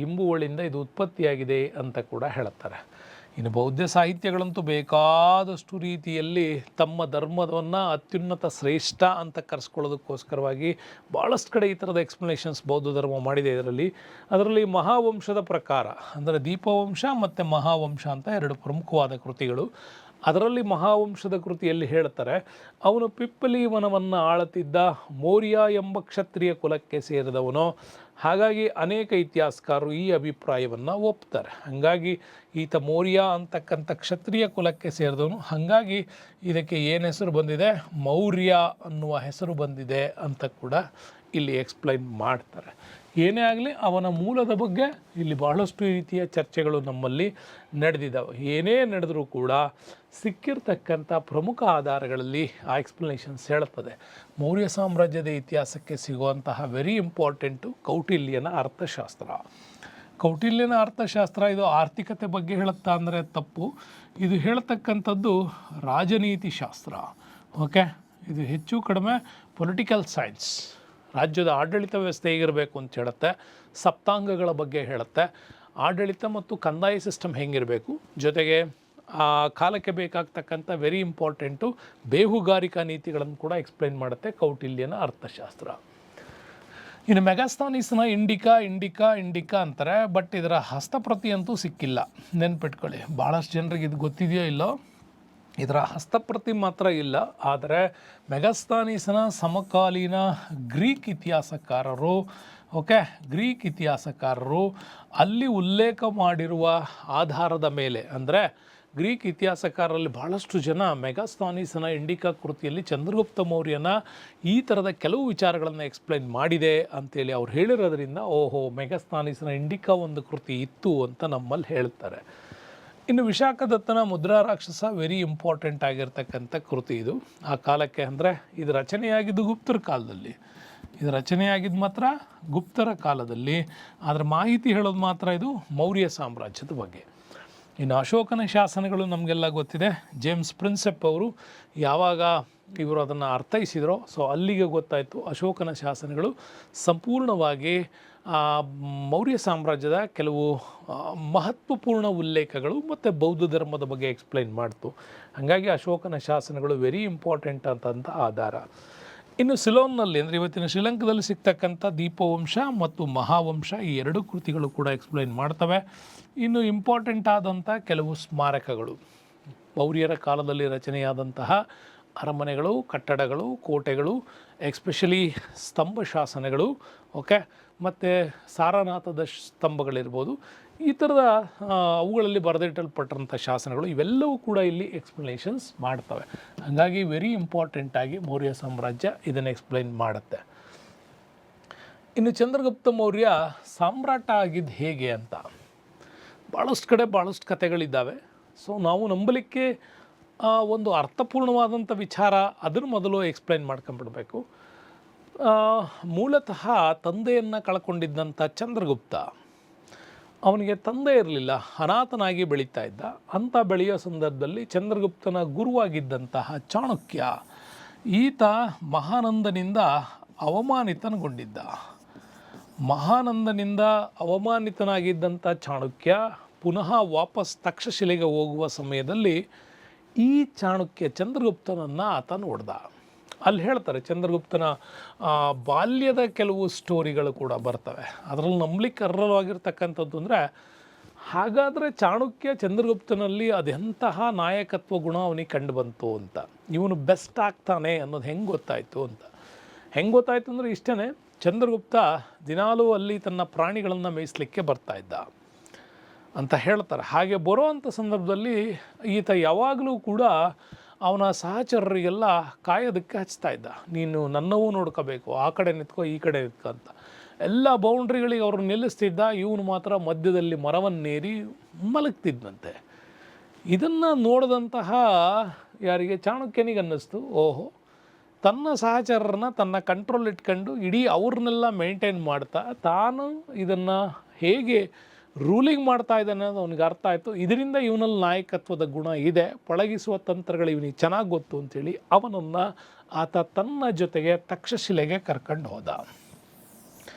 ಎಂಬುವಳಿಂದ ಇದು ಉತ್ಪತ್ತಿಯಾಗಿದೆ ಅಂತ ಕೂಡ ಹೇಳುತ್ತಾರೆ. ಇನ್ನು ಬೌದ್ಧ ಸಾಹಿತ್ಯಗಳಂತೂ ಬೇಕಾದಷ್ಟು ರೀತಿಯಲ್ಲಿ ತಮ್ಮ ಧರ್ಮವನ್ನು ಅತ್ಯುನ್ನತ ಶ್ರೇಷ್ಠ ಅಂತ ಕರೆಸ್ಕೊಳ್ಳೋದಕ್ಕೋಸ್ಕರವಾಗಿ ಭಾಳಷ್ಟು ಕಡೆ ಈ ಥರದ ಎಕ್ಸ್ಪ್ಲನೇಷನ್ಸ್ ಬೌದ್ಧ ಧರ್ಮ ಮಾಡಿದೆ. ಅದರಲ್ಲಿ ಮಹಾವಂಶದ ಪ್ರಕಾರ ಅಂದರೆ ದೀಪವಂಶ ಮತ್ತು ಮಹಾವಂಶ ಅಂತ ಎರಡು ಪ್ರಮುಖವಾದ ಕೃತಿಗಳು. ಅದರಲ್ಲಿ ಮಹಾವಂಶದ ಕೃತಿಯಲ್ಲಿ ಹೇಳ್ತಾರೆ ಅವನು ಪಿಪ್ಪಲಿ ವನವನ್ನು ಆಳುತ್ತಿದ್ದ ಮೌರ್ಯ ಎಂಬ ಕ್ಷತ್ರಿಯ ಕುಲಕ್ಕೆ ಸೇರಿದವನು. ಹಾಗಾಗಿ ಅನೇಕ ಇತಿಹಾಸಕಾರರು ಈ ಅಭಿಪ್ರಾಯವನ್ನು ಒಪ್ತಾರೆ. ಹಾಗಾಗಿ ಈತ ಮೌರ್ಯ ಅಂತಕ್ಕಂಥ ಕ್ಷತ್ರಿಯ ಕುಲಕ್ಕೆ ಸೇರಿದವನು. ಹಾಗಾಗಿ ಇದಕ್ಕೆ ಏನು ಹೆಸರು ಬಂದಿದೆ, ಮೌರ್ಯ ಅನ್ನುವ ಹೆಸರು ಬಂದಿದೆ ಅಂತ ಕೂಡ ಇಲ್ಲಿ ಎಕ್ಸ್ಪ್ಲೈನ್ ಮಾಡ್ತಾರೆ. ಏನೇ ಆಗಲಿ ಅವನ ಮೂಲದ ಬಗ್ಗೆ ಇಲ್ಲಿ ಬಹಳಷ್ಟು ರೀತಿಯ ಚರ್ಚೆಗಳು ನಮ್ಮಲ್ಲಿ ನಡೆದಿದ್ದಾವೆ. ಏನೇ ನಡೆದರೂ ಕೂಡ ಸಿಕ್ಕಿರ್ತಕ್ಕಂಥ ಪ್ರಮುಖ ಆಧಾರಗಳಲ್ಲಿ ಆ ಎಕ್ಸ್ಪ್ಲನೇಷನ್ಸ್ ಹೇಳುತ್ತದೆ. ಮೌರ್ಯ ಸಾಮ್ರಾಜ್ಯದ ಇತಿಹಾಸಕ್ಕೆ ಸಿಗುವಂತಹ ವೆರಿ ಇಂಪಾರ್ಟೆಂಟು ಕೌಟಿಲ್ಯನ ಅರ್ಥಶಾಸ್ತ್ರ. ಕೌಟಿಲ್ಯನ ಅರ್ಥಶಾಸ್ತ್ರ ಇದು ಆರ್ಥಿಕತೆ ಬಗ್ಗೆ ಹೇಳುತ್ತಾ ಅಂದರೆ ತಪ್ಪು. ಇದು ಹೇಳ್ತಕ್ಕಂಥದ್ದು ರಾಜನೀತಿ ಶಾಸ್ತ್ರ. ಓಕೆ, ಇದು ಹೆಚ್ಚು ಕಡಿಮೆ ಪೊಲಿಟಿಕಲ್ ಸೈನ್ಸ್. ರಾಜ್ಯದ ಆಡಳಿತ ವ್ಯವಸ್ಥೆ ಹೇಗಿರಬೇಕು ಅಂತ ಹೇಳುತ್ತೆ, ಸಪ್ತಾಂಗಗಳ ಬಗ್ಗೆ ಹೇಳುತ್ತೆ, ಆಡಳಿತ ಮತ್ತು ಕಂದಾಯ ಸಿಸ್ಟಮ್ ಹೆಂಗಿರಬೇಕು, ಜೊತೆಗೆ ಆ ಕಾಲಕ್ಕೆ ಬೇಕಾಗ್ತಕ್ಕಂಥ ವೆರಿ ಇಂಪಾರ್ಟೆಂಟು ಬೇಹುಗಾರಿಕಾ ನೀತಿಗಳನ್ನು ಕೂಡ ಎಕ್ಸ್ಪ್ಲೈನ್ ಮಾಡುತ್ತೆ ಕೌಟಿಲ್ಯನ ಅರ್ಥಶಾಸ್ತ್ರ. ಇನ್ನು ಮೆಗಾಸ್ತಾನಿಸ್ನ ಇಂಡಿಕಾ ಅಂತಾರೆ, ಬಟ್ ಇದರ ಹಸ್ತಪ್ರತಿ ಅಂತೂ ಸಿಕ್ಕಿಲ್ಲ. ನೆನ್ಪಿಟ್ಕೊಳ್ಳಿ, ಭಾಳಷ್ಟು ಜನರಿಗೆ ಇದು ಗೊತ್ತಿದೆಯೋ ಇಲ್ಲೋ, ಇದರ ಹಸ್ತಪ್ರತಿ ಮಾತ್ರ ಇಲ್ಲ. ಆದರೆ ಮೆಗಾಸ್ತಾನಿಸ್ನ ಸಮಕಾಲೀನ ಗ್ರೀಕ್ ಇತಿಹಾಸಕಾರರು ಅಲ್ಲಿ ಉಲ್ಲೇಖ ಮಾಡಿರುವ ಆಧಾರದ ಮೇಲೆ, ಅಂದರೆ ಗ್ರೀಕ್ ಇತಿಹಾಸಕಾರರಲ್ಲಿ ಬಹಳಷ್ಟು ಜನ ಮೆಗಾಸ್ತಾನಿಸ್ನ ಇಂಡಿಕಾ ಕೃತಿಯಲ್ಲಿ ಚಂದ್ರಗುಪ್ತ ಮೌರ್ಯನ ಈ ಥರದ ಕೆಲವು ವಿಚಾರಗಳನ್ನು ಎಕ್ಸ್ಪ್ಲೈನ್ ಮಾಡಿದೆ ಅಂತೇಳಿ ಅವ್ರು ಹೇಳಿರೋದ್ರಿಂದ ಓಹೋ ಮೆಗಾಸ್ತಾನಿಸ್ನ ಇಂಡಿಕಾ ಒಂದು ಕೃತಿ ಇತ್ತು ಅಂತ ನಮ್ಮಲ್ಲಿ ಹೇಳ್ತಾರೆ. ಇನ್ನು ವಿಶಾಖದತ್ತನ ಮುದ್ರಾ ರಾಕ್ಷಸ ವೆರಿ ಇಂಪಾರ್ಟೆಂಟ್ ಆಗಿರ್ತಕ್ಕಂಥ ಕೃತಿ ಇದು ಆ ಕಾಲಕ್ಕೆ. ಅಂದರೆ ಇದು ರಚನೆಯಾಗಿದ್ದು ಗುಪ್ತರ ಕಾಲದಲ್ಲಿ, ಇದು ರಚನೆಯಾಗಿದ್ದು ಮಾತ್ರ ಗುಪ್ತರ ಕಾಲದಲ್ಲಿ, ಅದರ ಮಾಹಿತಿ ಹೇಳೋದು ಮಾತ್ರ ಇದು ಮೌರ್ಯ ಸಾಮ್ರಾಜ್ಯದ ಬಗ್ಗೆ. ಇನ್ನು ಅಶೋಕನ ಶಾಸನಗಳು ನಮಗೆಲ್ಲ ಗೊತ್ತಿದೆ. ಜೇಮ್ಸ್ ಪ್ರಿನ್ಸೆಪ್ ಅವರು ಯಾವಾಗ ಇವರು ಅದನ್ನು ಅರ್ಥೈಸಿದರೋ ಸೊ ಅಲ್ಲಿಗೆ ಗೊತ್ತಾಯಿತು ಅಶೋಕನ ಶಾಸನಗಳು ಸಂಪೂರ್ಣವಾಗಿ ಮೌರ್ಯ ಸಾಮ್ರಾಜ್ಯದ ಕೆಲವು ಮಹತ್ವಪೂರ್ಣ ಉಲ್ಲೇಖಗಳು ಮತ್ತು ಬೌದ್ಧ ಧರ್ಮದ ಬಗ್ಗೆ ಎಕ್ಸ್ಪ್ಲೈನ್ ಮಾಡ್ತು. ಹಾಗಾಗಿ ಅಶೋಕನ ಶಾಸನಗಳು ವೆರಿ ಇಂಪಾರ್ಟೆಂಟ್ ಅಂತಂತ ಆಧಾರ. ಇನ್ನು ಸಿಲೋನ್ನಲ್ಲಿ ಅಂದರೆ ಇವತ್ತಿನ ಶ್ರೀಲಂಕಾದಲ್ಲಿ ಸಿಗ್ತಕ್ಕಂಥ ದೀಪವಂಶ ಮತ್ತು ಮಹಾವಂಶ ಈ ಎರಡು ಕೃತಿಗಳು ಕೂಡ ಎಕ್ಸ್ಪ್ಲೈನ್ ಮಾಡ್ತವೆ. ಇನ್ನು ಇಂಪಾರ್ಟೆಂಟ್ ಆದಂಥ ಕೆಲವು ಸ್ಮಾರಕಗಳು, ಮೌರ್ಯರ ಕಾಲದಲ್ಲಿ ರಚನೆಯಾದಂತಹ ಅರಮನೆಗಳು, ಕಟ್ಟಡಗಳು, ಕೋಟೆಗಳು, ಎಕ್ಸ್ಪೆಷಲಿ ಸ್ತಂಭ ಶಾಸನಗಳು, ಓಕೆ, ಮತ್ತು ಸಾರನಾಥದ ಸ್ತಂಭಗಳಿರ್ಬೋದು, ಈ ಥರದ ಅವುಗಳಲ್ಲಿ ಬರೆದಿಟ್ಟಲ್ಪಟ್ಟಂಥ ಶಾಸನಗಳು ಇವೆಲ್ಲವೂ ಕೂಡ ಇಲ್ಲಿ ಎಕ್ಸ್ಪ್ಲನೇಷನ್ಸ್ ಮಾಡ್ತವೆ. ಹಾಗಾಗಿ ವೆರಿ ಇಂಪಾರ್ಟೆಂಟಾಗಿ ಮೌರ್ಯ ಸಾಮ್ರಾಜ್ಯ ಇದನ್ನು ಎಕ್ಸ್ಪ್ಲೈನ್ ಮಾಡುತ್ತೆ. ಇನ್ನು ಚಂದ್ರಗುಪ್ತ ಮೌರ್ಯ ಸಾಮ್ರಾಟ ಆಗಿದ್ದು ಹೇಗೆ ಅಂತ ಭಾಳಷ್ಟು ಕಡೆ ಭಾಳಷ್ಟು ಕಥೆಗಳಿದ್ದಾವೆ. ಸೊ ನಾವು ನಂಬಲಿಕ್ಕೆ ಒಂದು ಅರ್ಥಪೂರ್ಣವಾದಂಥ ವಿಚಾರ ಅದನ್ನು ಮೊದಲು ಎಕ್ಸ್ಪ್ಲೈನ್ ಮಾಡ್ಕೊಂಡ್ಬಿಡ್ಬೇಕು. ಮೂಲತಃ ತಂದೆಯನ್ನು ಕಳ್ಕೊಂಡಿದ್ದಂಥ ಚಂದ್ರಗುಪ್ತ, ಅವನಿಗೆ ತಂದೆ ಇರಲಿಲ್ಲ, ಅನಾಥನಾಗಿ ಬೆಳೀತಾ ಇದ್ದ. ಅಂಥ ಬೆಳೆಯೋ ಸಂದರ್ಭದಲ್ಲಿ ಚಂದ್ರಗುಪ್ತನ ಗುರುವಾಗಿದ್ದಂತಹ ಚಾಣಕ್ಯ ಈತ ಮಹಾನಂದನಿಂದ ಅವಮಾನಿತನಗೊಂಡಿದ್ದ. ಮಹಾನಂದನಿಂದ ಅವಮಾನಿತನಾಗಿದ್ದಂಥ ಚಾಣಕ್ಯ ಪುನಃ ವಾಪಸ್ ತಕ್ಷಶಿಲೆಗೆ ಹೋಗುವ ಸಮಯದಲ್ಲಿ ಈ ಚಾಣಕ್ಯ ಚಂದ್ರಗುಪ್ತನನ್ನು ಆತ ನೋಡ್ದ. ಅಲ್ಲಿ ಹೇಳ್ತಾರೆ ಚಂದ್ರಗುಪ್ತನ ಬಾಲ್ಯದ ಕೆಲವು ಸ್ಟೋರಿಗಳು ಕೂಡ ಬರ್ತವೆ. ಅದರಲ್ಲಿ ನಂಬಲಿಕ್ಕೆ ಅರ್ಹವಾಗಿರ್ತಕ್ಕಂಥದ್ದು ಅಂದರೆ, ಹಾಗಾದರೆ ಚಾಣಕ್ಯ ಚಂದ್ರಗುಪ್ತನಲ್ಲಿ ಅದೆಂತಹ ನಾಯಕತ್ವ ಗುಣ ಅವನಿಗೆ ಕಂಡು ಬಂತು ಅಂತ, ಇವನು ಬೆಸ್ಟ್ ಆಗ್ತಾನೆ ಅನ್ನೋದು ಹೆಂಗೆ ಗೊತ್ತಾಯಿತು ಅಂತ. ಹೆಂಗೆ ಗೊತ್ತಾಯಿತು ಅಂದರೆ ಇಷ್ಟೇ, ಚಂದ್ರಗುಪ್ತ ದಿನಾಲೂ ಅಲ್ಲಿ ತನ್ನ ಪ್ರಾಣಿಗಳನ್ನು ಮೇಯಿಸಲಿಕ್ಕೆ ಬರ್ತಾಯಿದ್ದ ಅಂತ ಹೇಳ್ತಾರೆ. ಹಾಗೆ ಬರೋವಂಥ ಸಂದರ್ಭದಲ್ಲಿ ಈತ ಯಾವಾಗಲೂ ಕೂಡ ಅವನ ಸಹಚರರಿಗೆಲ್ಲ ಕಾಯೋದಕ್ಕೆ ಹಚ್ತಾ ಇದ್ದ. ನೀನು ನನ್ನವೂ ನೋಡ್ಕೋಬೇಕು, ಆ ಕಡೆ ನಿಂತ್ಕೋ ಈ ಕಡೆ ನಿಂತ್ಕೋ ಅಂತ. ಎಲ್ಲ ಬೌಂಡ್ರಿಗಳಿಗೆ ಅವ್ರು ನಿಲ್ಲಿಸ್ತಿದ್ದ, ಇವನು ಮಾತ್ರ ಮಧ್ಯದಲ್ಲಿ ಮರವನ್ನೇರಿ ಮಲಗ್ತಿದ್ದಂತೆ. ಇದನ್ನು ನೋಡಿದಂತಹ ಯಾರಿಗೆ ಚಾಣಕ್ಯನಿಗೆ ಅನ್ನಿಸ್ತು, ಓಹೋ, ತನ್ನ ಸಹಚರರನ್ನ ತನ್ನ ಕಂಟ್ರೋಲ್ ಇಟ್ಕೊಂಡು ಇಡೀ ಅವ್ರನ್ನೆಲ್ಲ ಮೇಂಟೈನ್ ಮಾಡ್ತಾ ತಾನು ಇದನ್ನು ಹೇಗೆ ರೂಲಿಂಗ್ ಮಾಡ್ತಾ ಇದ್ದಾನೆ ಅನ್ನೋದು ಅವನಿಗೆ ಅರ್ಥ ಆಯಿತು. ಇದರಿಂದ ಇವನಲ್ಲಿ ನಾಯಕತ್ವದ ಗುಣ ಇದೆ, ಪಳಗಿಸುವ ತಂತ್ರಗಳು ಇವನಿಗೆ ಚೆನ್ನಾಗಿ ಗೊತ್ತು ಅಂಥೇಳಿ ಅವನನ್ನು ಆತ ತನ್ನ ಜೊತೆಗೆ ತಕ್ಷಶಿಲೆಗೆ ಕರ್ಕೊಂಡು ಹೋದ.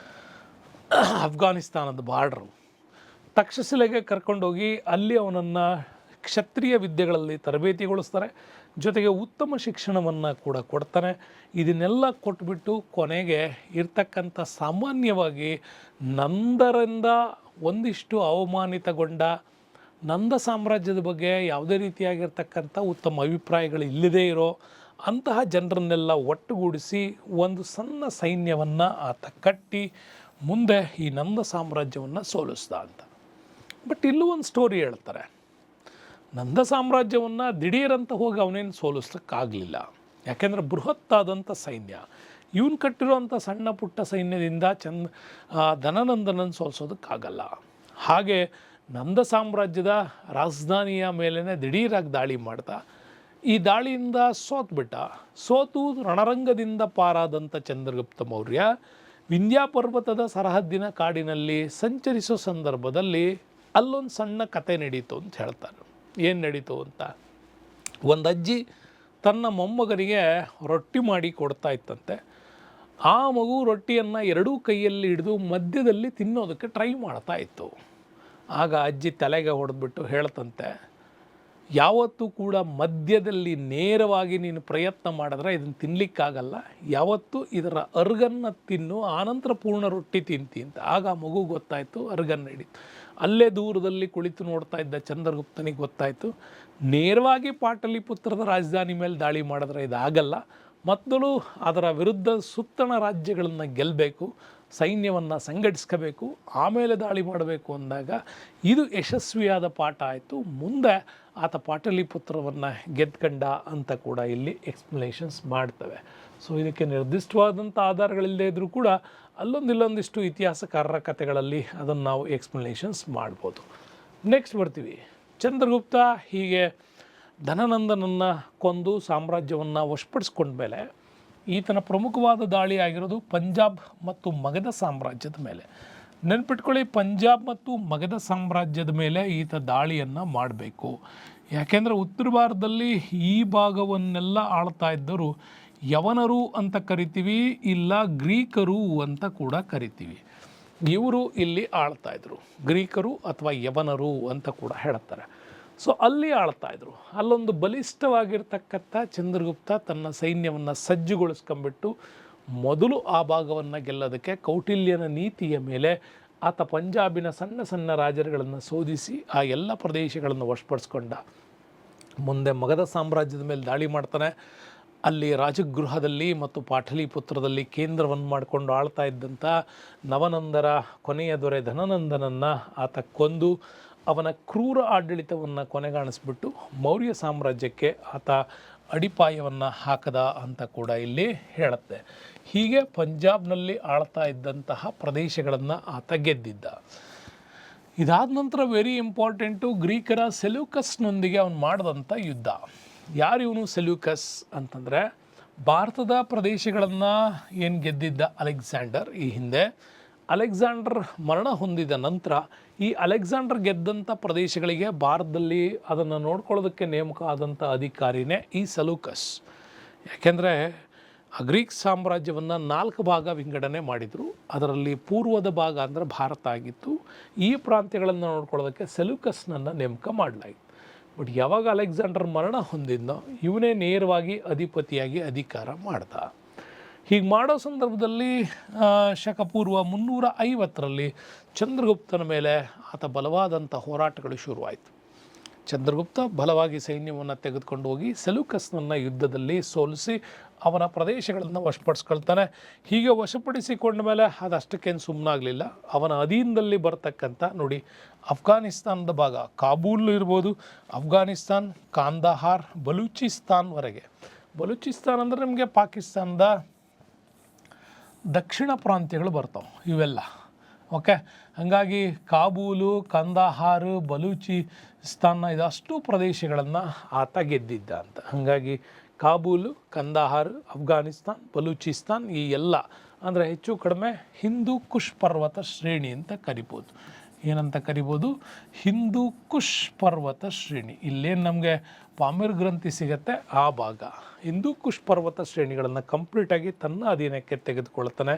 ಅಫ್ಘಾನಿಸ್ತಾನದ ಬಾರ್ಡ್ರು ತಕ್ಷಶಿಲೆಗೆ ಕರ್ಕೊಂಡೋಗಿ ಅಲ್ಲಿ ಅವನನ್ನು ಕ್ಷತ್ರಿಯ ವಿದ್ಯೆಗಳಲ್ಲಿ ತರಬೇತಿಗೊಳಿಸ್ತಾರೆ, ಜೊತೆಗೆ ಉತ್ತಮ ಶಿಕ್ಷಣವನ್ನು ಕೂಡ ಕೊಡ್ತಾನೆ. ಇದನ್ನೆಲ್ಲ ಕೊಟ್ಬಿಟ್ಟು ಕೊನೆಗೆ ಇರ್ತಕ್ಕಂಥ ಸಾಮಾನ್ಯವಾಗಿ ನಂದರಿಂದ ಒಂದಿಷ್ಟು ಅವಮಾನಿತಗೊಂಡ, ನಂದ ಸಾಮ್ರಾಜ್ಯದ ಬಗ್ಗೆ ಯಾವುದೇ ರೀತಿಯಾಗಿರ್ತಕ್ಕಂಥ ಉತ್ತಮ ಅಭಿಪ್ರಾಯಗಳು ಇಲ್ಲದೇ ಇರೋ ಅಂತಹ ಜನರನ್ನೆಲ್ಲ ಒಟ್ಟುಗೂಡಿಸಿ ಒಂದು ಸಣ್ಣ ಸೈನ್ಯವನ್ನು ಆತ ಕಟ್ಟಿ ಮುಂದೆ ಈ ನಂದ ಸಾಮ್ರಾಜ್ಯವನ್ನು ಸೋಲಿಸ್ದ ಅಂತ. ಬಟ್ ಇಲ್ಲೂ ಒಂದು ಸ್ಟೋರಿ ಹೇಳ್ತಾರೆ, ನಂದ ಸಾಮ್ರಾಜ್ಯವನ್ನು ದಿಢೀರಂತ ಹೋಗಿ ಅವನೇನು ಸೋಲಿಸ್ಲಿಕ್ಕಾಗಲಿಲ್ಲ. ಯಾಕೆಂದರೆ ಬೃಹತ್ತಾದಂಥ ಸೈನ್ಯ, ಇವನು ಕಟ್ಟಿರುವಂಥ ಸಣ್ಣ ಪುಟ್ಟ ಸೈನ್ಯದಿಂದ ಧನನಂದನನ್ನು ಸೋಲಿಸೋದಕ್ಕಾಗಲ್ಲ. ಹಾಗೆ ನಂದ ಸಾಮ್ರಾಜ್ಯದ ರಾಜಧಾನಿಯ ಮೇಲೇ ದಿಢೀರಾಗಿ ದಾಳಿ ಮಾಡ್ತಾ ಈ ದಾಳಿಯಿಂದ ಸೋತು ರಣರಂಗದಿಂದ ಪಾರಾದಂಥ ಚಂದ್ರಗುಪ್ತ ಮೌರ್ಯ ವಿಂಧ್ಯ ಪರ್ವತದ ಸರಹದ್ದಿನ ಕಾಡಿನಲ್ಲಿ ಸಂಚರಿಸೋ ಸಂದರ್ಭದಲ್ಲಿ ಅಲ್ಲೊಂದು ಸಣ್ಣ ಕತೆ ನಡೀತು ಅಂತ ಹೇಳ್ತಾರೆ. ಏನು ನಡೀತು ಅಂತ, ಒಂದು ಅಜ್ಜಿ ತನ್ನ ಮೊಮ್ಮಗನಿಗೆ ರೊಟ್ಟಿ ಮಾಡಿ ಕೊಡ್ತಾ ಇತ್ತಂತೆ. ಆ ಮಗು ರೊಟ್ಟಿಯನ್ನು ಎರಡೂ ಕೈಯಲ್ಲಿ ಹಿಡಿದು ಮಧ್ಯದಲ್ಲಿ ತಿನ್ನೋದಕ್ಕೆ ಟ್ರೈ ಮಾಡ್ತಾ ಇತ್ತು. ಆಗ ಅಜ್ಜಿ ತಲೆಗೆ ಹೊಡೆದ್ಬಿಟ್ಟು ಹೇಳ್ತಂತೆ, ಯಾವತ್ತೂ ಕೂಡ ಮಧ್ಯದಲ್ಲಿ ನೇರವಾಗಿ ನೀನು ಪ್ರಯತ್ನ ಮಾಡಿದ್ರೆ ಇದನ್ನು ತಿನ್ನಲಿಕ್ಕಾಗಲ್ಲ, ಯಾವತ್ತೂ ಇದರ ಅರ್ಗನ್ನು ತಿನ್ನು, ಆನಂತರ ಪೂರ್ಣ ರೊಟ್ಟಿ ತಿಂತಿ ಅಂತ. ಆಗ ಆ ಮಗು ಗೊತ್ತಾಯಿತು, ಅರ್ಗನ್ನು ಹಿಡಿತು. ಅಲ್ಲೇ ದೂರದಲ್ಲಿ ಕುಳಿತು ನೋಡ್ತಾ ಇದ್ದ ಚಂದ್ರಗುಪ್ತನಿಗೆ ಗೊತ್ತಾಯಿತು, ನೇರವಾಗಿ ಪಾಟಲಿಪುತ್ರದ ರಾಜಧಾನಿ ಮೇಲೆ ದಾಳಿ ಮಾಡಿದ್ರೆ ಇದಾಗಲ್ಲ, ಮೊದಲು ಅದರ ವಿರುದ್ಧ ಸುತ್ತಣ ರಾಜ್ಯಗಳನ್ನು ಗೆಲ್ಲಬೇಕು, ಸೈನ್ಯವನ್ನು ಸಂಘಟಿಸ್ಕೋಬೇಕು, ಆಮೇಲೆ ದಾಳಿ ಮಾಡಬೇಕು ಅಂದಾಗ ಇದು ಯಶಸ್ವಿಯಾದ ಪಾಠ ಆಯಿತು. ಮುಂದೆ ಆತ ಪಾಟಲಿಪುತ್ರವನ್ನು ಗೆದ್ಕಂಡ ಅಂತ ಕೂಡ ಇಲ್ಲಿ ಎಕ್ಸ್ಪ್ಲನೇಷನ್ಸ್ ಮಾಡ್ತವೆ. ಸೊ ಇದಕ್ಕೆ ನಿರ್ದಿಷ್ಟವಾದಂಥ ಆಧಾರಗಳಿಲ್ಲದೆ ಇದ್ದರೂ ಕೂಡ ಅಲ್ಲೊಂದಿಲ್ಲೊಂದಿಷ್ಟು ಇತಿಹಾಸಕಾರರ ಕಥೆಗಳಲ್ಲಿ ಅದನ್ನು ನಾವು ಎಕ್ಸ್ಪ್ಲನೇಷನ್ಸ್ ಮಾಡ್ಬೋದು. ನೆಕ್ಸ್ಟ್ ಬರ್ತೀವಿ, ಚಂದ್ರಗುಪ್ತ ಹೀಗೆ ಧನನಂದನನ್ನು ಕೊಂದು ಸಾಮ್ರಾಜ್ಯವನ್ನು ವಶಪಡಿಸ್ಕೊಂಡ ಮೇಲೆ ಈತನ ಪ್ರಮುಖವಾದ ದಾಳಿ ಆಗಿರೋದು ಪಂಜಾಬ್ ಮತ್ತು ಮಗಧ ಸಾಮ್ರಾಜ್ಯದ ಮೇಲೆ. ನೆನ್ಪಿಟ್ಕೊಳ್ಳಿ, ಪಂಜಾಬ್ ಮತ್ತು ಮಗಧ ಸಾಮ್ರಾಜ್ಯದ ಮೇಲೆ ಈತ ದಾಳಿಯನ್ನು ಮಾಡಬೇಕು. ಯಾಕೆಂದರೆ ಉತ್ತರ ಭಾರತದಲ್ಲಿ ಈ ಭಾಗವನ್ನೆಲ್ಲ ಆಳ್ತಾ ಇದ್ದರು ಯವನರು ಅಂತ ಕರಿತೀವಿ, ಇಲ್ಲ ಗ್ರೀಕರು ಅಂತ ಕೂಡ ಕರಿತೀವಿ. ಇವರು ಇಲ್ಲಿ ಆಳ್ತಾಯಿದ್ರು, ಗ್ರೀಕರು ಅಥವಾ ಯವನರು ಅಂತ ಕೂಡ ಹೇಳ್ತಾರೆ. ಸೊ ಅಲ್ಲಿ ಆಳ್ತಾಯಿದ್ರು. ಅಲ್ಲೊಂದು ಬಲಿಷ್ಠವಾಗಿರ್ತಕ್ಕಂಥ ಚಂದ್ರಗುಪ್ತ ತನ್ನ ಸೈನ್ಯವನ್ನು ಸಜ್ಜುಗೊಳಿಸ್ಕೊಂಬಿಟ್ಟು ಮೊದಲು ಆ ಭಾಗವನ್ನು ಗೆಲ್ಲೋದಕ್ಕೆ ಕೌಟಿಲ್ಯನ ನೀತಿಯ ಮೇಲೆ ಆತ ಪಂಜಾಬಿನ ಸಣ್ಣ ಸಣ್ಣ ರಾಜರುಗಳನ್ನು ಸೋಲಿಸಿ ಆ ಎಲ್ಲ ಪ್ರದೇಶಗಳನ್ನು ವಶಪಡಿಸ್ಕೊಂಡ. ಮುಂದೆ ಮಗಧ ಸಾಮ್ರಾಜ್ಯದ ಮೇಲೆ ದಾಳಿ ಮಾಡ್ತಾನೆ. ಅಲ್ಲಿ ರಾಜಗೃಹದಲ್ಲಿ ಮತ್ತು ಪಾಟಲಿಪುತ್ರದಲ್ಲಿ ಕೇಂದ್ರವನ್ನು ಮಾಡಿಕೊಂಡು ಆಳ್ತಾ ಇದ್ದಂಥ ನವನಂದರ ಕೊನೆಯ ದೊರೆ ಧನನಂದನನ್ನು ಆತ ಕೊಂದು ಅವನ ಕ್ರೂರ ಆಡಳಿತವನ್ನು ಕೊನೆಗಾಣಿಸ್ಬಿಟ್ಟು ಮೌರ್ಯ ಸಾಮ್ರಾಜ್ಯಕ್ಕೆ ಆತ ಅಡಿಪಾಯವನ್ನು ಹಾಕದ ಅಂತ ಕೂಡ ಇಲ್ಲಿ ಹೇಳುತ್ತೆ. ಹೀಗೆ ಪಂಜಾಬ್ನಲ್ಲಿ ಆಳ್ತಾ ಇದ್ದಂತಹ ಪ್ರದೇಶಗಳನ್ನು ಆತ ಗೆದ್ದಿದ್ದ. ಇದಾದ ನಂತರ ವೆರಿ ಇಂಪಾರ್ಟೆಂಟು, ಗ್ರೀಕರ ಸೆಲ್ಯೂಕಸ್ನೊಂದಿಗೆ ಅವನು ಮಾಡಿದಂಥ ಯುದ್ಧ. ಯಾರು ಇವನು ಸೆಲ್ಯೂಕಸ್ ಅಂತಂದರೆ, ಭಾರತದ ಪ್ರದೇಶಗಳನ್ನು ಏನು ಗೆದ್ದಿದ್ದ ಅಲೆಕ್ಸಾಂಡರ್ ಈ ಹಿಂದೆ, ಅಲೆಕ್ಸಾಂಡರ್ ಮರಣ ಹೊಂದಿದ ನಂತರ ಈ ಅಲೆಕ್ಸಾಂಡರ್ ಗೆದ್ದಂಥ ಪ್ರದೇಶಗಳಿಗೆ ಭಾರತದಲ್ಲಿ ಅದನ್ನು ನೋಡ್ಕೊಳ್ಳೋದಕ್ಕೆ ನೇಮಕ ಆದಂಥ ಅಧಿಕಾರಿನೇ ಈ ಸೆಲ್ಯೂಕಸ್. ಯಾಕೆಂದರೆ ಆ ಗ್ರೀಕ್ ಸಾಮ್ರಾಜ್ಯವನ್ನು 4 ಭಾಗ ವಿಂಗಡಣೆ ಮಾಡಿದರು. ಅದರಲ್ಲಿ ಪೂರ್ವದ ಭಾಗ ಅಂದರೆ ಭಾರತ ಆಗಿತ್ತು. ಈ ಪ್ರಾಂತ್ಯಗಳನ್ನು ನೋಡ್ಕೊಳ್ಳೋದಕ್ಕೆ ಸೆಲ್ಯೂಕಸ್ನನ್ನು ನೇಮಕ ಮಾಡಲಾಯಿತು. ಬಟ್ ಯಾವಾಗ ಅಲೆಕ್ಸಾಂಡರ್ ಮರಣ ಹೊಂದಿದ್ನೋ ಇವನೇ ನೇರವಾಗಿ ಅಧಿಪತಿಯಾಗಿ ಅಧಿಕಾರ ಮಾಡ್ದ. ಹೀಗೆ ಮಾಡೋ ಸಂದರ್ಭದಲ್ಲಿ ಶಕಪೂರ್ವ 350ರಲ್ಲಿ ಚಂದ್ರಗುಪ್ತನ ಮೇಲೆ ಆತ ಬಲವಾದಂಥ ಹೋರಾಟಗಳು ಶುರುವಾಯಿತು. ಚಂದ್ರಗುಪ್ತ ಬಲವಾಗಿ ಸೈನ್ಯವನ್ನು ತೆಗೆದುಕೊಂಡು ಹೋಗಿ ಸೆಲ್ಯೂಕಸ್ನನ್ನು ಯುದ್ಧದಲ್ಲಿ ಸೋಲಿಸಿ ಅವನ ಪ್ರದೇಶಗಳನ್ನು ವಶಪಡಿಸ್ಕೊಳ್ತಾನೆ. ಹೀಗೆ ವಶಪಡಿಸಿಕೊಂಡ ಮೇಲೆ ಅದಷ್ಟಕ್ಕೇನು ಸುಮ್ಮನಾಗಲಿಲ್ಲ. ಅವನ ಅಧೀನದಲ್ಲಿ ಬರ್ತಕ್ಕಂಥ ನೋಡಿ, ಅಫ್ಘಾನಿಸ್ತಾನದ ಭಾಗ ಕಾಬೂಲ್ ಇರ್ಬೋದು, ಅಫ್ಘಾನಿಸ್ತಾನ್, ಕಾಂದಹಾರ್, ಬಲೂಚಿಸ್ತಾನ್ವರೆಗೆ. ಬಲೂಚಿಸ್ತಾನ್ ಅಂದರೆ ನಿಮಗೆ ಪಾಕಿಸ್ತಾನದ ದಕ್ಷಿಣ ಪ್ರಾಂತ್ಯಗಳು ಬರ್ತಾವೆ ಇವೆಲ್ಲ. ಓಕೆ, ಹಾಗಾಗಿ ಕಾಬೂಲು, ಕಂದಹಾರ್, ಬಲೂಚಿಸ್ತಾನ ಇದಷ್ಟು ಪ್ರದೇಶಗಳನ್ನು ಆತ ಗೆದ್ದಿದ್ದ ಅಂತ. ಹಾಗಾಗಿ ಕಾಬೂಲು, ಕಂದಹಾರ್, ಅಫ್ಘಾನಿಸ್ತಾನ್, ಬಲೂಚಿಸ್ತಾನ್ ಈ ಎಲ್ಲ ಅಂದರೆ ಹೆಚ್ಚು ಕಡಿಮೆ ಹಿಂದೂ ಕುಶ್ ಪರ್ವತ ಶ್ರೇಣಿ ಅಂತ ಕರಿಬೋದು. ಏನಂತ ಕರಿಬೋದು? ಹಿಂದೂ ಕುಶ್ ಪರ್ವತ ಶ್ರೇಣಿ. ಇಲ್ಲೇನು ನಮಗೆ ಪಾಮಿರ್ ಗ್ರಂಥಿ ಸಿಗುತ್ತೆ ಆ ಭಾಗ. ಹಿಂದೂ ಕುಶ್ ಪರ್ವತ ಶ್ರೇಣಿಗಳನ್ನು ಕಂಪ್ಲೀಟಾಗಿ ತನ್ನ ಅಧೀನಕ್ಕೆ ತೆಗೆದುಕೊಳ್ತಾನೆ.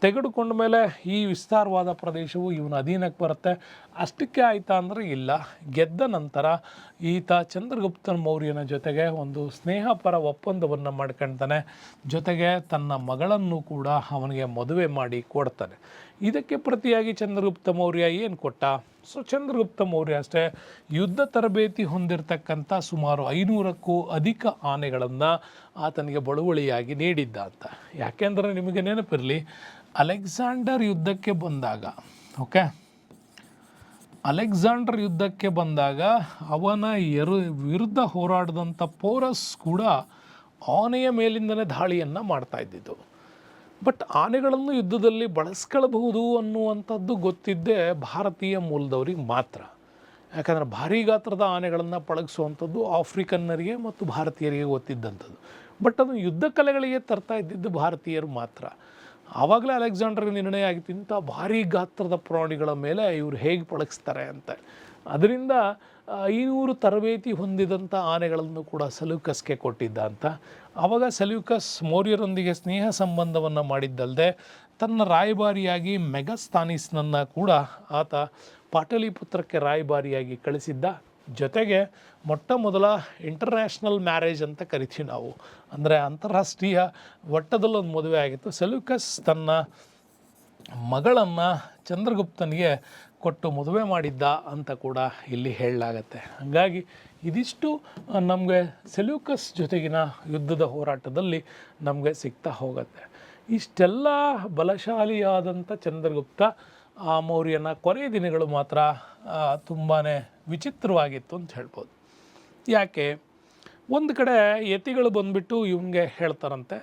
ತೆಗೆದುಕೊಂಡ ಮೇಲೆ ಈ ವಿಸ್ತಾರವಾದ ಪ್ರದೇಶವು ಇವನ ಅಧೀನಕ್ಕೆ ಬರುತ್ತೆ. ಅಷ್ಟಕ್ಕೆ ಆಯಿತಾ ಅಂದರೆ ಇಲ್ಲ. ಗೆದ್ದ ನಂತರ ಈತ ಚಂದ್ರಗುಪ್ತ ಮೌರ್ಯನ ಜೊತೆಗೆ ಒಂದು ಸ್ನೇಹಪರ ಒಪ್ಪಂದವನ್ನು ಮಾಡ್ಕೊಳ್ತಾನೆ. ಜೊತೆಗೆ ತನ್ನ ಮಗಳನ್ನು ಕೂಡ ಅವನಿಗೆ ಮದುವೆ ಮಾಡಿ ಕೊಡ್ತಾನೆ. ಇದಕ್ಕೆ ಪ್ರತಿಯಾಗಿ ಚಂದ್ರಗುಪ್ತ ಮೌರ್ಯ ಏನು ಕೊಟ್ಟ? ಸೊ ಚಂದ್ರಗುಪ್ತ ಮೌರ್ಯ ಅಷ್ಟೇ ಯುದ್ಧ ತರಬೇತಿ ಹೊಂದಿರತಕ್ಕಂಥ ಸುಮಾರು 500ಕ್ಕೂ ಅಧಿಕ ಆನೆಗಳನ್ನು ಆತನಿಗೆ ಬಳುವಳಿಯಾಗಿ ನೀಡಿದ್ದ ಅಂತ. ಯಾಕೆಂದರೆ ನಿಮಗೆ ನೆನಪಿರಲಿ, ಅಲೆಕ್ಸಾಂಡರ್ ಯುದ್ಧಕ್ಕೆ ಬಂದಾಗ, ಓಕೆ, ಅಲೆಕ್ಸಾಂಡರ್ ಯುದ್ಧಕ್ಕೆ ಬಂದಾಗ ಅವನ ವಿರುದ್ಧ ಹೋರಾಡಿದಂಥ ಪೋರಸ್ ಕೂಡ ಆನೆಯ ಮೇಲಿಂದಲೇ ದಾಳಿಯನ್ನು ಮಾಡ್ತಾ ಇದ್ದಿದ್ದು. ಬಟ್ ಆನೆಗಳನ್ನು ಯುದ್ಧದಲ್ಲಿ ಬಳಸ್ಕೊಳ್ಬಹುದು ಅನ್ನುವಂಥದ್ದು ಗೊತ್ತಿದ್ದೇ ಭಾರತೀಯ ಮೂಲದವ್ರಿಗೆ ಮಾತ್ರ. ಯಾಕಂದರೆ ಭಾರೀ ಗಾತ್ರದ ಆನೆಗಳನ್ನು ಪಳಗಿಸುವಂಥದ್ದು ಆಫ್ರಿಕನ್ನರಿಗೆ ಮತ್ತು ಭಾರತೀಯರಿಗೆ ಗೊತ್ತಿದ್ದಂಥದ್ದು. ಬಟ್ ಅದು ಯುದ್ಧ ಕಲೆಗಳಿಗೆ ತರ್ತಾ ಇದ್ದಿದ್ದು ಭಾರತೀಯರು ಮಾತ್ರ. ಆವಾಗಲೇ ಅಲೆಕ್ಸಾಂಡರ್ಗೆ ನಿರ್ಣಯ ಆಗಿತ್ತು ಇಂಥ ಭಾರೀ ಗಾತ್ರದ ಪ್ರಾಣಿಗಳ ಮೇಲೆ ಇವರು ಹೇಗೆ ಪಳಗಿಸ್ತಾರೆ ಅಂತ. ಅದರಿಂದ 500 ತರಬೇತಿ ಹೊಂದಿದಂಥ ಆನೆಗಳನ್ನು ಕೂಡ ಸೆಲ್ಯೂಕಸ್ಗೆ ಕೊಟ್ಟಿದ್ದ ಅಂತ. ಆವಾಗ ಸೆಲ್ಯೂಕಸ್ ಮೌರ್ಯರೊಂದಿಗೆ ಸ್ನೇಹ ಸಂಬಂಧವನ್ನು ಮಾಡಿದ್ದಲ್ಲದೆ ತನ್ನ ರಾಯಭಾರಿಯಾಗಿ ಮೆಗಸ್ತಾನಿಸ್ನನ್ನು ಕೂಡ ಆತ ಪಾಟಲಿಪುತ್ರಕ್ಕೆ ರಾಯಭಾರಿಯಾಗಿ ಕಳಿಸಿದ್ದ. ಜೊತೆಗೆ ಮೊಟ್ಟ ಮೊದಲ ಇಂಟರ್ನ್ಯಾಷನಲ್ ಮ್ಯಾರೇಜ್ ಅಂತ ಕರಿತೀವಿ ನಾವು, ಅಂದರೆ ಅಂತಾರಾಷ್ಟ್ರೀಯ ಮಟ್ಟದಲ್ಲೊಂದು ಮದುವೆ ಆಗಿತ್ತು. ಸೆಲ್ಯೂಕಸ್ ತನ್ನ ಮಗಳನ್ನು ಚಂದ್ರಗುಪ್ತನಿಗೆ ಕೊಟ್ಟು ಮದುವೆ ಮಾಡಿದ್ದ ಅಂತ ಕೂಡ ಇಲ್ಲಿ ಹೇಳಲಾಗತ್ತೆ. ಹಾಗಾಗಿ ಇದಿಷ್ಟು ನಮಗೆ ಸೆಲ್ಯೂಕಸ್ ಜೊತೆಗಿನ ಯುದ್ಧದ ಹೋರಾಟದಲ್ಲಿ ನಮಗೆ ಸಿಗ್ತಾ ಹೋಗುತ್ತೆ. ಇಷ್ಟೆಲ್ಲ ಬಲಶಾಲಿಯಾದಂಥ ಚಂದ್ರಗುಪ್ತ ಮೌರ್ಯನ ಕೊನೆಯ ದಿನಗಳು ಮಾತ್ರ ತುಂಬಾ ವಿಚಿತ್ರವಾಗಿತ್ತು ಅಂತ ಹೇಳ್ಬೋದು. ಯಾಕೆ? ಒಂದು ಕಡೆ ಯತಿಗಳು ಬಂದುಬಿಟ್ಟು ಇವನಿಗೆ ಹೇಳ್ತಾರಂತೆ,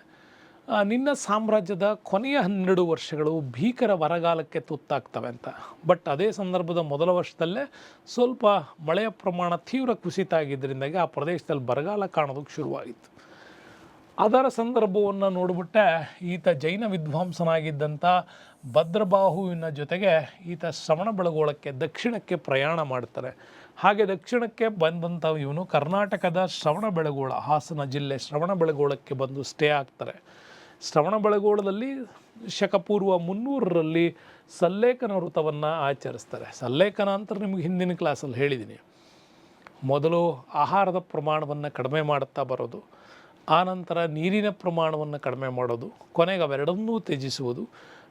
ನಿನ್ನ ಸಾಮ್ರಾಜ್ಯದ ಕೊನೆಯ 12 ವರ್ಷಗಳು ಭೀಕರ ಬರಗಾಲಕ್ಕೆ ತುತ್ತಾಗ್ತವೆ ಅಂತ. ಬಟ್ ಅದೇ ಸಂದರ್ಭದ ಮೊದಲ ವರ್ಷದಲ್ಲೇ ಸ್ವಲ್ಪ ಮಳೆಯ ಪ್ರಮಾಣ ತೀವ್ರ ಕುಸಿತ ಆಗಿದ್ದರಿಂದಾಗಿ ಆ ಪ್ರದೇಶದಲ್ಲಿ ಬರಗಾಲ ಕಾಣೋದಕ್ಕೆ ಶುರುವಾಯಿತು. ಅದರ ಸಂದರ್ಭವನ್ನು ನೋಡಿಬಿಟ್ಟೆ ಈತ ಜೈನ ವಿದ್ವಾಂಸನಾಗಿದ್ದಂಥ ಭದ್ರಬಾಹುವಿನ ಜೊತೆಗೆ ಈತ ಶ್ರವಣಬೆಳಗೊಳಕ್ಕೆ ದಕ್ಷಿಣಕ್ಕೆ ಪ್ರಯಾಣ ಮಾಡ್ತಾರೆ. ಹಾಗೆ ದಕ್ಷಿಣಕ್ಕೆ ಬಂದಂಥ ಇವನು ಕರ್ನಾಟಕದ ಶ್ರವಣಬೆಳಗೊಳ, ಹಾಸನ ಜಿಲ್ಲೆ ಶ್ರವಣಬೆಳಗೊಳಕ್ಕೆ ಬಂದು ಸ್ಟೇ ಆಗ್ತಾರೆ. ಶ್ರವಣಬೆಳಗೊಳದಲ್ಲಿ ಶಕಪೂರ್ವ 300ರಲ್ಲಿ ಸಲ್ಲೇಖನ ವೃತವನ್ನು ಆಚರಿಸ್ತಾರೆ. ಸಲ್ಲೇಖನ ಅಂತ ನಿಮಗೆ ಹಿಂದಿನ ಕ್ಲಾಸಲ್ಲಿ ಹೇಳಿದ್ದೀನಿ. ಮೊದಲು ಆಹಾರದ ಪ್ರಮಾಣವನ್ನು ಕಡಿಮೆ ಮಾಡುತ್ತಾ ಬರೋದು, ಆನಂತರ ನೀರಿನ ಪ್ರಮಾಣವನ್ನು ಕಡಿಮೆ ಮಾಡೋದು, ಕೊನೆಗೆ ಅವೆರಡನ್ನೂ ತ್ಯಜಿಸುವುದು,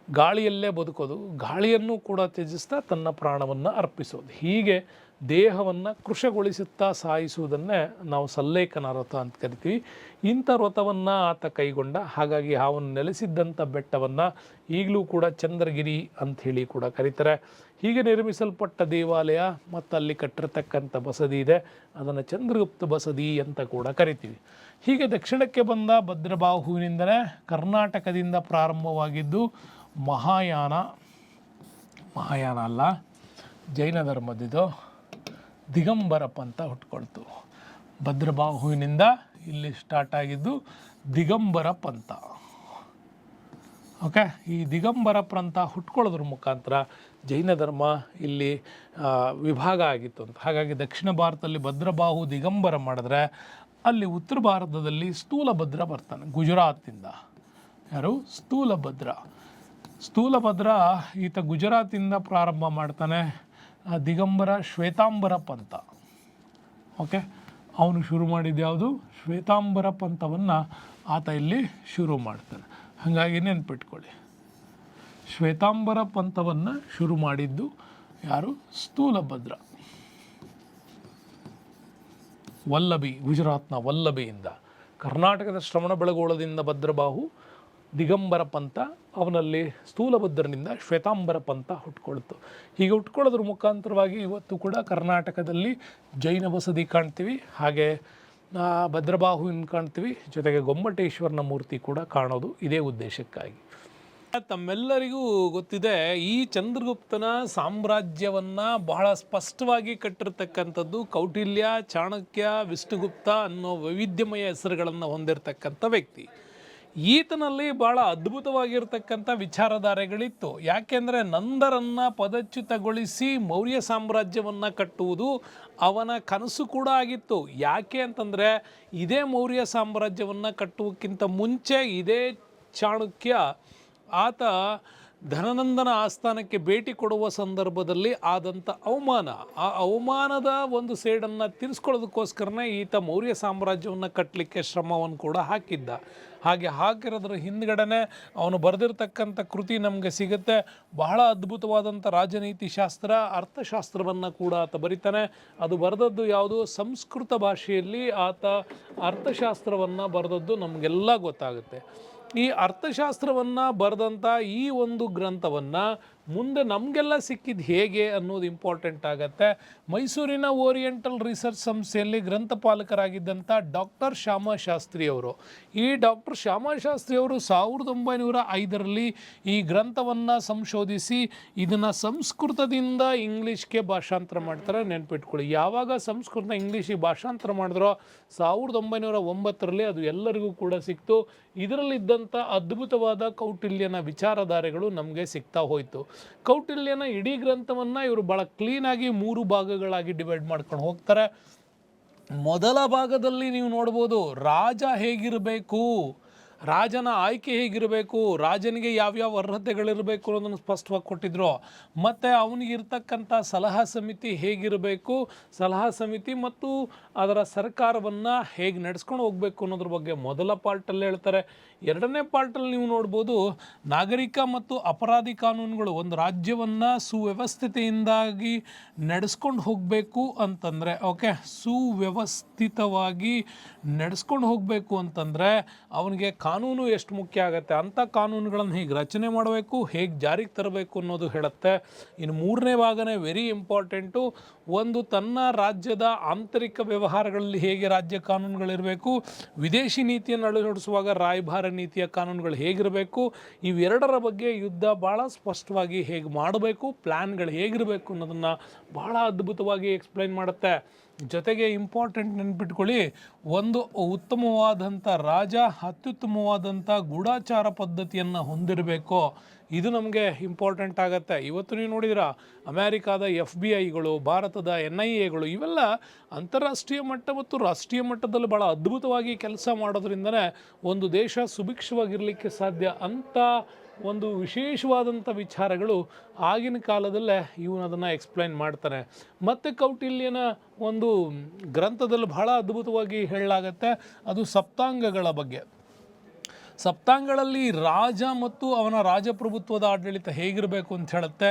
ಗಾಳಿಯಲ್ಲೇ ಬದುಕೋದು, ಗಾಳಿಯನ್ನು ಕೂಡ ತ್ಯಜಿಸ್ತಾ ತನ್ನ ಪ್ರಾಣವನ್ನು ಅರ್ಪಿಸೋದು. ಹೀಗೆ ದೇಹವನ್ನು ಕೃಶಗೊಳಿಸುತ್ತಾ ಸಾಯಿಸುವುದನ್ನೇ ನಾವು ಸಲ್ಲೇಖನ ವ್ರತ ಅಂತ ಕರಿತೀವಿ. ಇಂಥ ವ್ರತವನ್ನು ಆತ ಕೈಗೊಂಡ. ಹಾಗಾಗಿ ಅವನು ನೆಲೆಸಿದ್ದಂಥ ಬೆಟ್ಟವನ್ನು ಈಗಲೂ ಕೂಡ ಚಂದ್ರಗಿರಿ ಅಂಥೇಳಿ ಕೂಡ ಕರೀತಾರೆ. ಹೀಗೆ ನಿರ್ಮಿಸಲ್ಪಟ್ಟ ದೇವಾಲಯ ಮತ್ತು ಅಲ್ಲಿ ಕಟ್ಟಿರ್ತಕ್ಕಂಥ ಬಸದಿ ಇದೆ, ಅದನ್ನು ಚಂದ್ರಗುಪ್ತ ಬಸದಿ ಅಂತ ಕೂಡ ಕರಿತೀವಿ. ಹೀಗೆ ದಕ್ಷಿಣಕ್ಕೆ ಬಂದ ಭದ್ರಬಾಹುವಿನಿಂದಲೇ ಕರ್ನಾಟಕದಿಂದ ಪ್ರಾರಂಭವಾಗಿದ್ದು ಮಹಾಯಾನ ಅಲ್ಲ, ಜೈನ ಧರ್ಮದಿದು ದಿಗಂಬರ ಪಂಥ ಹುಟ್ಕೊಳ್ತು. ಭದ್ರಬಾಹುವಿನಿಂದ ಇಲ್ಲಿ ಸ್ಟಾರ್ಟ್ ಆಗಿದ್ದು ದಿಗಂಬರ ಪಂಥ. ಓಕೆ, ಈ ದಿಗಂಬರ ಪಂಥ ಹುಟ್ಕೊಳ್ಳೋದ್ರ ಮುಖಾಂತರ ಜೈನ ಧರ್ಮ ಇಲ್ಲಿ ವಿಭಾಗ ಆಗಿತ್ತು ಅಂತ. ಹಾಗಾಗಿ ದಕ್ಷಿಣ ಭಾರತದಲ್ಲಿ ಭದ್ರಬಾಹು ದಿಗಂಬರ ಮಾಡಿದ್ರೆ ಅಲ್ಲಿ ಉತ್ತರ ಭಾರತದಲ್ಲಿ ಸ್ಥೂಲಭದ್ರ ಬರ್ತಾನೆ ಗುಜರಾತಿಂದ. ಯಾರು? ಸ್ಥೂಲಭದ್ರ ಈತ ಗುಜರಾತಿಂದ ಪ್ರಾರಂಭ ಮಾಡ್ತಾನೆ. ದಿಗಂಬರ ಶ್ವೇತಾಂಬರ ಪಂಥ. ಓಕೆ, ಅವನು ಶುರು ಮಾಡಿದ್ದು ಯಾವುದು? ಶ್ವೇತಾಂಬರ ಪಂಥವನ್ನು ಆತ ಇಲ್ಲಿ ಶುರು ಮಾಡ್ತಾನೆ. ಹಾಗಾಗಿ ನೆನ್ಪಿಟ್ಕೊಳ್ಳಿ, ಶ್ವೇತಾಂಬರ ಪಂಥವನ್ನು ಶುರು ಮಾಡಿದ್ದು ಯಾರು? ಸ್ಥೂಲಭದ್ರ, ವಲ್ಲಭಿ, ಗುಜರಾತ್ನ ವಲ್ಲಭಿಯಿಂದ. ಕರ್ನಾಟಕದ ಶ್ರವಣಬೆಳಗೊಳದಿಂದ ಭದ್ರಬಾಹು ದಿಗಂಬರ ಪಂಥ, ಅವನಲ್ಲಿ ಸ್ಥೂಲಭದ್ರನಿಂದ ಶ್ವೇತಾಂಬರ ಪಂಥ ಹುಟ್ಕೊಳ್ತು. ಹೀಗೆ ಹುಟ್ಕೊಳ್ಳೋದ್ರ ಮುಖಾಂತರವಾಗಿ ಇವತ್ತು ಕೂಡ ಕರ್ನಾಟಕದಲ್ಲಿ ಜೈನ ಬಸದಿ ಕಾಣ್ತೀವಿ, ಹಾಗೆ ಭದ್ರಬಾಹುವಿನ ಕಾಣ್ತೀವಿ, ಜೊತೆಗೆ ಗೊಮ್ಮಟೇಶ್ವರನ ಮೂರ್ತಿ ಕೂಡ ಕಾಣೋದು ಇದೇ ಉದ್ದೇಶಕ್ಕಾಗಿ. ತಮ್ಮೆಲ್ಲರಿಗೂ ಗೊತ್ತಿದೆ, ಈ ಚಂದ್ರಗುಪ್ತನ ಸಾಮ್ರಾಜ್ಯವನ್ನು ಬಹಳ ಸ್ಪಷ್ಟವಾಗಿ ಕಟ್ಟಿರ್ತಕ್ಕಂಥದ್ದು ಕೌಟಿಲ್ಯ, ಚಾಣಕ್ಯ, ವಿಷ್ಣುಗುಪ್ತ ಅನ್ನೋ ವೈವಿಧ್ಯಮಯ ಹೆಸರುಗಳನ್ನು ಹೊಂದಿರತಕ್ಕಂಥ ವ್ಯಕ್ತಿ. ಈತನಲ್ಲಿ ಭಾಳ ಅದ್ಭುತವಾಗಿರ್ತಕ್ಕಂಥ ವಿಚಾರಧಾರೆಗಳಿತ್ತು. ಯಾಕೆಂದರೆ ನಂದರನ್ನು ಪದಚ್ಯುತಗೊಳಿಸಿ ಮೌರ್ಯ ಸಾಮ್ರಾಜ್ಯವನ್ನು ಕಟ್ಟುವುದು ಅವನ ಕನಸು ಕೂಡ ಆಗಿತ್ತು. ಯಾಕೆ ಅಂತಂದರೆ ಇದೇ ಮೌರ್ಯ ಸಾಮ್ರಾಜ್ಯವನ್ನು ಕಟ್ಟುವುದಕ್ಕಿಂತ ಮುಂಚೆ ಇದೇ ಚಾಣಕ್ಯ ಆತ ಧನನಂದನ ಆಸ್ಥಾನಕ್ಕೆ ಭೇಟಿ ಕೊಡುವ ಸಂದರ್ಭದಲ್ಲಿ ಆದಂಥ ಅವಮಾನ, ಆ ಅವಮಾನದ ಒಂದು ಸೇಡನ್ನು ತೀರಿಸ್ಕೊಳ್ಳೋದಕ್ಕೋಸ್ಕರನೇ ಈತ ಮೌರ್ಯ ಸಾಮ್ರಾಜ್ಯವನ್ನು ಕಟ್ಟಲಿಕ್ಕೆ ಶ್ರಮವನ್ನು ಕೂಡ ಹಾಕಿದ್ದ. ಹಾಗೆ ಹಾಕಿರೋದ್ರ ಹಿಂದ್ಗಡೆನೆ ಅವನು ಬರೆದಿರ್ತಕ್ಕಂಥ ಕೃತಿ ನಮಗೆ ಸಿಗುತ್ತೆ. ಬಹಳ ಅದ್ಭುತವಾದಂಥ ರಾಜನೀತಿ ಶಾಸ್ತ್ರ, ಅರ್ಥಶಾಸ್ತ್ರವನ್ನು ಕೂಡ ಆತ ಬರೀತಾನೆ. ಅದು ಬರೆದದ್ದು ಯಾವುದು? ಸಂಸ್ಕೃತ ಭಾಷೆಯಲ್ಲಿ ಆತ ಅರ್ಥಶಾಸ್ತ್ರವನ್ನು ಬರೆದದ್ದು ನಮಗೆಲ್ಲ ಗೊತ್ತಾಗುತ್ತೆ. ಈ ಅರ್ಥಶಾಸ್ತ್ರವನ್ನು ಬರೆದಂಥ ಈ ಒಂದು ಗ್ರಂಥವನ್ನು ಮುಂದೆ ನಮಗೆಲ್ಲ ಸಿಕ್ಕಿದ್ದು ಹೇಗೆ ಅನ್ನೋದು ಇಂಪಾರ್ಟೆಂಟ್ ಆಗುತ್ತೆ. ಮೈಸೂರಿನ ಓರಿಯೆಂಟಲ್ ರಿಸರ್ಚ್ ಸಂಸ್ಥೆಯಲ್ಲಿ ಗ್ರಂಥಪಾಲಕರಾಗಿದ್ದಂಥ ಡಾಕ್ಟರ್ ಶ್ಯಾಮಶಾಸ್ತ್ರಿಯವರು, ಈ ಡಾಕ್ಟರ್ ಶ್ಯಾಮಶಾಸ್ತ್ರಿಯವರು 1905ರಲ್ಲಿ ಈ ಗ್ರಂಥವನ್ನು ಸಂಶೋಧಿಸಿ ಇದನ್ನು ಸಂಸ್ಕೃತದಿಂದ ಇಂಗ್ಲೀಷ್ಗೆ ಭಾಷಾಂತರ ಮಾಡ್ತಾರೆ. ನೆನ್ಪಿಟ್ಕೊಳ್ಳಿ, ಯಾವಾಗ ಸಂಸ್ಕೃತ ಇಂಗ್ಲೀಷಿಗೆ ಭಾಷಾಂತರ ಮಾಡಿದ್ರೋ 1909ರಲ್ಲಿ ಅದು ಎಲ್ಲರಿಗೂ ಕೂಡ ಸಿಕ್ತು. ಇದರಲ್ಲಿದ್ದಂಥ ಅದ್ಭುತವಾದ ಕೌಟಿಲ್ಯನ ವಿಚಾರಧಾರೆಗಳು ನಮಗೆ ಸಿಗ್ತಾ ಹೋಯಿತು. ಕೌಟಿಲ್ಯನ ಇಡೀ ಗ್ರಂಥವನ್ನು ಇವರು ಭಾಳ ಕ್ಲೀನಾಗಿ 3 ಭಾಗಗಳಾಗಿ ಡಿವೈಡ್ ಮಾಡ್ಕೊಂಡು ಹೋಗ್ತಾರೆ. ಮೊದಲ ಭಾಗದಲ್ಲಿ ನೀವು ನೋಡ್ಬೋದು ರಾಜ ಹೇಗಿರಬೇಕು, ರಾಜನ ಆಯ್ಕೆ ಹೇಗಿರಬೇಕು, ರಾಜನಿಗೆ ಯಾವ್ಯಾವ ಅರ್ಹತೆಗಳಿರಬೇಕು ಅನ್ನೋದನ್ನು ಸ್ಪಷ್ಟವಾಗಿ ಕೊಟ್ಟಿದ್ರು. ಮತ್ತು ಅವನಿಗಿರ್ತಕ್ಕಂಥ ಸಲಹಾ ಸಮಿತಿ ಹೇಗಿರಬೇಕು, ಸಲಹಾ ಸಮಿತಿ ಮತ್ತು ಅದರ ಸರ್ಕಾರವನ್ನು ಹೇಗೆ ನಡೆಸ್ಕೊಂಡು ಹೋಗಬೇಕು ಅನ್ನೋದ್ರ ಬಗ್ಗೆ ಮೊದಲ ಪಾರ್ಟಲ್ಲಿ ಹೇಳ್ತಾರೆ. ಎರಡನೇ ಪಾರ್ಟಲ್ಲಿ ನೀವು ನೋಡ್ಬೋದು ನಾಗರಿಕ ಮತ್ತು ಅಪರಾಧಿ ಕಾನೂನುಗಳು. ಒಂದು ರಾಜ್ಯವನ್ನು ಸುವ್ಯವಸ್ಥಿತೆಯಿಂದಾಗಿ ನಡೆಸ್ಕೊಂಡು ಹೋಗಬೇಕು ಅಂತಂದರೆ, ಸುವ್ಯವಸ್ಥಿತವಾಗಿ ನಡೆಸ್ಕೊಂಡು ಹೋಗಬೇಕು ಅಂತಂದರೆ ಅವನಿಗೆ ಕಾನೂನು ಎಷ್ಟು ಮುಖ್ಯ ಆಗುತ್ತೆ, ಅಂಥ ಕಾನೂನುಗಳನ್ನು ಹೇಗೆ ರಚನೆ ಮಾಡಬೇಕು, ಹೇಗೆ ಜಾರಿಗೆ ತರಬೇಕು ಅನ್ನೋದು ಹೇಳುತ್ತೆ. ಇನ್ನು ಮೂರನೇ ಭಾಗನೇ ವೆರಿ ಇಂಪಾರ್ಟೆಂಟು. ಒಂದು ತನ್ನ ರಾಜ್ಯದ ಆಂತರಿಕ ವ್ಯವಹಾರಗಳಲ್ಲಿ ಹೇಗೆ ರಾಜ್ಯ ಕಾನೂನುಗಳಿರಬೇಕು, ವಿದೇಶಿ ನೀತಿಯನ್ನು ಅಳವಡಿಸುವಾಗ ರಾಯಭಾರ ನೀತಿಯ ಕಾನೂನುಗಳು ಹೇಗಿರಬೇಕು, ಇವೆರಡರ ಬಗ್ಗೆ ಯುದ್ಧ ಭಾಳ ಸ್ಪಷ್ಟವಾಗಿ ಹೇಗೆ ಮಾಡಬೇಕು, ಪ್ಲ್ಯಾನ್ಗಳು ಹೇಗಿರಬೇಕು ಅನ್ನೋದನ್ನು ಭಾಳ ಅದ್ಭುತವಾಗಿ ಎಕ್ಸ್ಪ್ಲೈನ್ ಮಾಡುತ್ತೆ. ಜೊತೆಗೆ ಇಂಪಾರ್ಟೆಂಟ್ ನೆನ್ಪಿಟ್ಕೊಳ್ಳಿ, ಒಂದು ಉತ್ತಮವಾದಂಥ ರಾಜ ಅತ್ಯುತ್ತಮವಾದಂಥ ಗೂಢಾಚಾರ ಪದ್ಧತಿಯನ್ನು ಹೊಂದಿರಬೇಕು. ಇದು ನಮಗೆ ಇಂಪಾರ್ಟೆಂಟ್ ಆಗುತ್ತೆ. ಇವತ್ತು ನೀವು ನೋಡಿದಿರ ಅಮೇರಿಕಾದ FBI ಗಳು, ಭಾರತದ NIAಗಳು ಇವೆಲ್ಲ ಅಂತಾರಾಷ್ಟ್ರೀಯ ಮಟ್ಟ ಮತ್ತು ರಾಷ್ಟ್ರೀಯ ಮಟ್ಟದಲ್ಲಿ ಭಾಳ ಅದ್ಭುತವಾಗಿ ಕೆಲಸ ಮಾಡೋದ್ರಿಂದನೇ ಒಂದು ದೇಶ ಸುಭಿಕ್ಷವಾಗಿರಲಿಕ್ಕೆ ಸಾಧ್ಯ. ಅಂಥ ಒಂದು ವಿಶೇಷವಾದಂಥ ವಿಚಾರಗಳು ಆಗಿನ ಕಾಲದಲ್ಲೇ ಇವನು ಅದನ್ನು ಎಕ್ಸ್ಪ್ಲೈನ್ ಮಾಡ್ತಾನೆ. ಮತ್ತು ಕೌಟಿಲ್ಯನ ಒಂದು ಗ್ರಂಥದಲ್ಲಿ ಬಹಳ ಅದ್ಭುತವಾಗಿ ಹೇಳಲಾಗತ್ತೆ, ಅದು ಸಪ್ತಾಂಗಗಳ ಬಗ್ಗೆ. ಸಪ್ತಾಂಗಗಳಲ್ಲಿ ರಾಜ ಮತ್ತು ಅವನ ರಾಜಪ್ರಭುತ್ವದ ಆಡಳಿತ ಹೇಗಿರಬೇಕು ಅಂತ ಹೇಳುತ್ತೆ.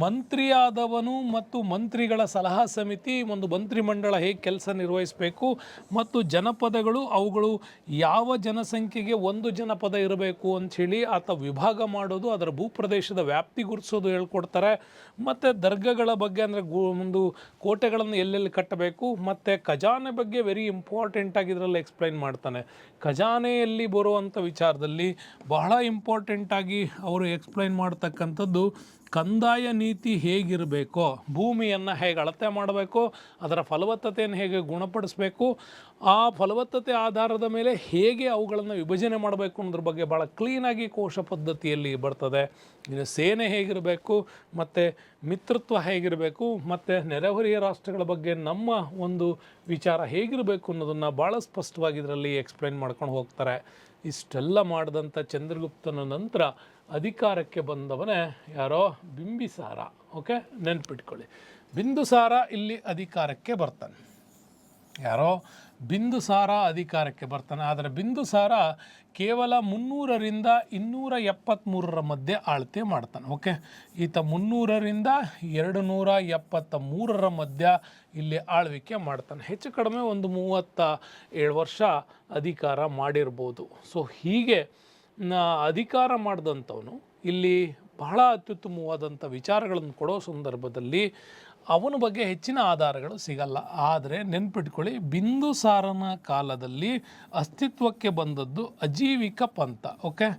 ಮಂತ್ರಿಯಾದವನು ಮತ್ತು ಮಂತ್ರಿಗಳ ಸಲಹಾ ಸಮಿತಿ, ಒಂದು ಮಂತ್ರಿಮಂಡಲ ಹೇಗೆ ಕೆಲಸ ನಿರ್ವಹಿಸಬೇಕು, ಮತ್ತು ಜನಪದಗಳು ಅವುಗಳು ಯಾವ ಜನಸಂಖ್ಯೆಗೆ ಒಂದು ಜನಪದ ಇರಬೇಕು ಅಂಥೇಳಿ ಆತ ವಿಭಾಗ ಮಾಡೋದು, ಅದರ ಭೂಪ್ರದೇಶದ ವ್ಯಾಪ್ತಿ ಗುರುತಿಸೋದು ಹೇಳ್ಕೊಡ್ತಾರೆ. ಮತ್ತು ದರ್ಗಗಳ ಬಗ್ಗೆ ಅಂದರೆ ಒಂದು ಕೋಟೆಗಳನ್ನು ಎಲ್ಲೆಲ್ಲಿ ಕಟ್ಟಬೇಕು, ಮತ್ತು ಖಜಾನೆ ಬಗ್ಗೆ ವೆರಿ ಇಂಪಾರ್ಟೆಂಟಾಗಿ ಇದರಲ್ಲಿ ಎಕ್ಸ್ಪ್ಲೈನ್ ಮಾಡ್ತಾನೆ. ಖಜಾನೆಯಲ್ಲಿ ಬರುವಂಥ ವಿಚಾರದಲ್ಲಿ ಬಹಳ ಇಂಪಾರ್ಟೆಂಟಾಗಿ ಅವರು ಎಕ್ಸ್ಪ್ಲೈನ್ ಮಾಡ್ತಕ್ಕಂಥದ್ದು ಕಂದಾಯ ನೀತಿ ಹೇಗಿರಬೇಕು, ಭೂಮಿಯನ್ನು ಹೇಗೆ ಅಳತೆ ಮಾಡಬೇಕು, ಅದರ ಫಲವತ್ತತೆಯನ್ನು ಹೇಗೆ ಗುಣಪಡಿಸಬೇಕು, ಆ ಫಲವತ್ತತೆ ಆಧಾರದ ಮೇಲೆ ಹೇಗೆ ಅವುಗಳನ್ನು ವಿಭಜನೆ ಮಾಡಬೇಕು ಅನ್ನೋದ್ರ ಬಗ್ಗೆ ಭಾಳ ಕ್ಲೀನಾಗಿ ಕೋಶ ಪದ್ಧತಿಯಲ್ಲಿ ಬರ್ತದೆ. ಇನ್ನು ಸೇನೆ ಹೇಗಿರಬೇಕು, ಮತ್ತು ಮಿತ್ರತ್ವ ಹೇಗಿರಬೇಕು, ಮತ್ತು ನೆರೆಹೊರೆಯ ರಾಷ್ಟ್ರಗಳ ಬಗ್ಗೆ ನಮ್ಮ ಒಂದು ವಿಚಾರ ಹೇಗಿರಬೇಕು ಅನ್ನೋದನ್ನು ಭಾಳ ಸ್ಪಷ್ಟವಾಗಿ ಇದರಲ್ಲಿ ಎಕ್ಸ್ಪ್ಲೈನ್ ಮಾಡ್ಕೊಂಡು ಹೋಗ್ತಾರೆ. ಇಷ್ಟೆಲ್ಲ ಮಾಡಿದಂಥ ಚಂದ್ರಗುಪ್ತನ ನಂತರ ಅಧಿಕಾರಕ್ಕೆ ಬಂದವನೇ ಯಾರೋ ಬಿಂಬಿಸಾರ. ಓಕೆ, ನೆನ್ಪಿಟ್ಕೊಳ್ಳಿ, ಬಿಂದುಸಾರ ಇಲ್ಲಿ ಅಧಿಕಾರಕ್ಕೆ ಬರ್ತಾನೆ. ಯಾರೋ ಬಿಂದುಸಾರ ಅಧಿಕಾರಕ್ಕೆ ಬರ್ತಾನೆ. ಆದರೆ ಬಿಂದುಸಾರ ಕೇವಲ 300ರಿಂದ 273 ಮಧ್ಯೆ ಆಳ್ತೆ ಮಾಡ್ತಾನೆ. ಓಕೆ, ಈತ 300ರಿಂದ 273 ಮಧ್ಯ ಇಲ್ಲಿ ಆಳ್ವಿಕೆ ಮಾಡ್ತಾನೆ. ಹೆಚ್ಚು ಕಡಿಮೆ ಒಂದು 37 ವರ್ಷ ಅಧಿಕಾರ ಮಾಡಿರ್ಬೋದು. ಸೊ ಹೀಗೆ ಅಧಿಕಾರ ಮಾಡಿದಂಥವನು ಇಲ್ಲಿ ಬಹಳ ಅತ್ಯುತ್ತಮವಾದಂಥ ವಿಚಾರಗಳನ್ನು ಕೊಡೋ ಸಂದರ್ಭದಲ್ಲಿ ಅವನ ಬಗ್ಗೆ ಹೆಚ್ಚಿನ ಆಧಾರಗಳು ಸಿಗಲ್ಲ. ಆದರೆ ನೆನ್ಪಿಟ್ಕೊಳ್ಳಿ, ಬಿಂದುಸಾರನ ಕಾಲದಲ್ಲಿ ಅಸ್ತಿತ್ವಕ್ಕೆ ಬಂದದ್ದು ಅಜೀವಿಕ ಪಂಥ. ಓಕೆ,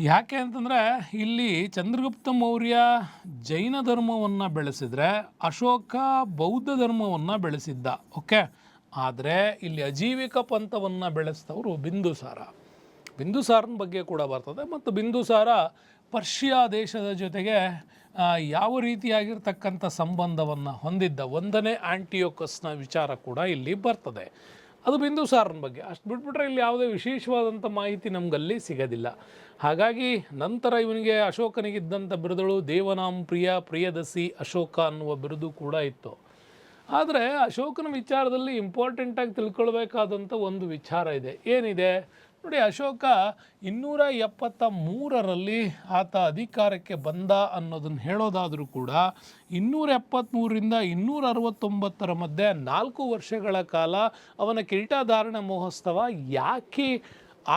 ಯಾಕೆ ಅಂತಂದರೆ ಇಲ್ಲಿ ಚಂದ್ರಗುಪ್ತ ಮೌರ್ಯ ಜೈನ ಧರ್ಮವನ್ನು ಬೆಳೆಸಿದರೆ ಅಶೋಕ ಬೌದ್ಧ ಧರ್ಮವನ್ನು ಬೆಳೆಸಿದ್ದ. ಓಕೆ, ಆದರೆ ಇಲ್ಲಿ ಅಜೀವಿಕ ಪಂಥವನ್ನು ಬೆಳೆಸಿದವರು ಬಿಂದುಸಾರ. ಬಿಂದುಸಾರನ ಬಗ್ಗೆ ಕೂಡ ಬರ್ತದೆ. ಮತ್ತು ಬಿಂದುಸಾರ ಪರ್ಷಿಯಾ ದೇಶದ ಜೊತೆಗೆ ಯಾವ ರೀತಿಯಾಗಿರ್ತಕ್ಕಂಥ ಸಂಬಂಧವನ್ನು ಹೊಂದಿದ್ದ, 1ನೇ ಆಂಟಿಯೋಕಸ್ನ ವಿಚಾರ ಕೂಡ ಇಲ್ಲಿ ಬರ್ತದೆ. ಅದು ಬಿಂದುಸಾರನ ಬಗ್ಗೆ. ಅಷ್ಟು ಬಿಟ್ಬಿಟ್ರೆ ಇಲ್ಲಿ ಯಾವುದೇ ವಿಶೇಷವಾದಂಥ ಮಾಹಿತಿ ನಮಗಲ್ಲಿ ಸಿಗೋದಿಲ್ಲ. ಹಾಗಾಗಿ ನಂತರ ಇವನಿಗೆ ಅಶೋಕನಿಗಿದ್ದಂಥ ಬಿರುದುಗಳು ದೇವನಾಂ ಪ್ರಿಯದಸಿ ಅಶೋಕ ಅನ್ನುವ ಬಿರುದು ಕೂಡ ಇತ್ತು. ಆದರೆ ಅಶೋಕನ ವಿಚಾರದಲ್ಲಿ ಇಂಪಾರ್ಟೆಂಟಾಗಿ ತಿಳ್ಕೊಳ್ಬೇಕಾದಂಥ ಒಂದು ವಿಚಾರ ಇದೆ. ಏನಿದೆ ನೋಡಿ, ಅಶೋಕ 273ರಲ್ಲಿ ಆತ ಅಧಿಕಾರಕ್ಕೆ ಬಂದ ಅನ್ನೋದನ್ನು ಹೇಳೋದಾದರೂ ಕೂಡ 273ರಿಂದ 269 ಮಧ್ಯೆ 4 ವರ್ಷಗಳ ಕಾಲ ಅವನ ಕಿರೀಟಧಾರಣ ಮಹೋತ್ಸವ ಯಾಕೆ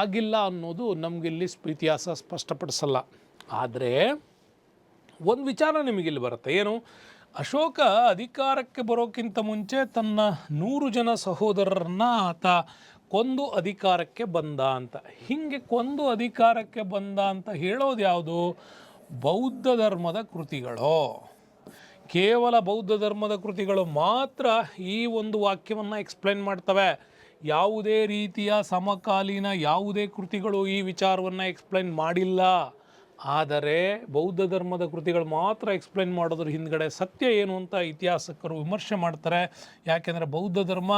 ಆಗಿಲ್ಲ ಅನ್ನೋದು ನಮಗಿಲ್ಲಿ ಇತಿಹಾಸ ಸ್ಪಷ್ಟಪಡಿಸಲ್ಲ. ಆದರೆ ಒಂದು ವಿಚಾರ ನಿಮಗಿಲ್ಲಿ ಬರುತ್ತೆ. ಏನು? ಅಶೋಕ ಅಧಿಕಾರಕ್ಕೆ ಬರೋಕ್ಕಿಂತ ಮುಂಚೆ ತನ್ನ 100 ಜನ ಸಹೋದರರನ್ನು ಆತ ಕೊಂದು ಅಧಿಕಾರಕ್ಕೆ ಬಂದ ಅಂತ. ಹೀಗೆ ಕೊಂದು ಅಧಿಕಾರಕ್ಕೆ ಬಂದ ಅಂತ ಹೇಳೋದು ಯಾವುದು? ಬೌದ್ಧ ಧರ್ಮದ ಕೃತಿಗಳು. ಕೇವಲ ಬೌದ್ಧ ಧರ್ಮದ ಕೃತಿಗಳು ಮಾತ್ರ ಈ ಒಂದು ವಾಕ್ಯವನ್ನು ಎಕ್ಸ್ಪ್ಲೈನ್ ಮಾಡ್ತವೆ. ಯಾವುದೇ ರೀತಿಯ ಸಮಕಾಲೀನ ಯಾವುದೇ ಕೃತಿಗಳು ಈ ವಿಚಾರವನ್ನು ಎಕ್ಸ್ಪ್ಲೈನ್ ಮಾಡಿಲ್ಲ. ಆದರೆ ಬೌದ್ಧ ಧರ್ಮದ ಕೃತಿಗಳು ಮಾತ್ರ ಎಕ್ಸ್ಪ್ಲೈನ್ ಮಾಡೋದ್ರ ಹಿಂದ್ಗಡೆ ಸತ್ಯ ಏನು ಅಂತ ಇತಿಹಾಸಕರು ವಿಮರ್ಶೆ ಮಾಡ್ತಾರೆ. ಯಾಕೆಂದರೆ ಬೌದ್ಧ ಧರ್ಮ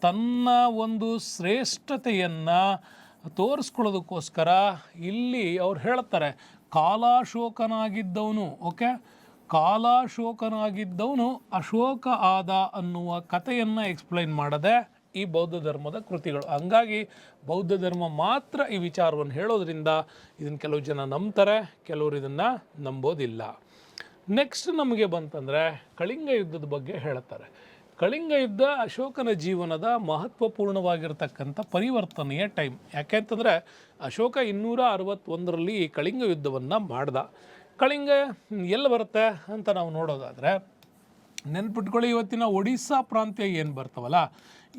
ತನ್ನ ಒಂದು ಶ್ರೇಷ್ಠತೆಯನ್ನು ತೋರಿಸ್ಕೊಳ್ಳೋದಕ್ಕೋಸ್ಕರ ಇಲ್ಲಿ ಅವ್ರು ಹೇಳ್ತಾರೆ, ಕಾಲಾಶೋಕನಾಗಿದ್ದವನು ಕಾಲಾಶೋಕನಾಗಿದ್ದವನು ಅಶೋಕ ಆದ ಅನ್ನುವ ಕಥೆಯನ್ನು ಎಕ್ಸ್ಪ್ಲೈನ್ ಮಾಡದೆ ಈ ಬೌದ್ಧ ಧರ್ಮದ ಕೃತಿಗಳು. ಹಂಗಾಗಿ ಬೌದ್ಧ ಧರ್ಮ ಮಾತ್ರ ಈ ವಿಚಾರವನ್ನು ಹೇಳೋದ್ರಿಂದ ಇದನ್ನು ಕೆಲವು ಜನ ನಂಬ್ತಾರೆ, ಕೆಲವರು ಇದನ್ನು ನಂಬೋದಿಲ್ಲ. ನೆಕ್ಸ್ಟ್ ನಮಗೆ ಬಂತಂದರೆ ಕಳಿಂಗ ಯುದ್ಧದ ಬಗ್ಗೆ ಹೇಳ್ತಾರೆ. ಕಳಿಂಗ ಯುದ್ಧ ಅಶೋಕನ ಜೀವನದ ಮಹತ್ವಪೂರ್ಣವಾಗಿರ್ತಕ್ಕಂಥ ಪರಿವರ್ತನೆಯ ಟೈಮ್. ಯಾಕೆಂತಂದರೆ ಅಶೋಕ 261ರಲ್ಲಿ ಈ ಕಳಿಂಗ ಯುದ್ಧವನ್ನು ಮಾಡ್ದ. ಕಳಿಂಗ ಎಲ್ಲಿ ಬರುತ್ತೆ ಅಂತ ನಾವು ನೋಡೋದಾದರೆ, ನೆನ್ಪಿಟ್ಕೊಳ್ಳಿ, ಇವತ್ತಿನ ಒಡಿಸ್ಸಾ ಪ್ರಾಂತ್ಯ ಏನು ಬರ್ತಾವಲ್ಲ,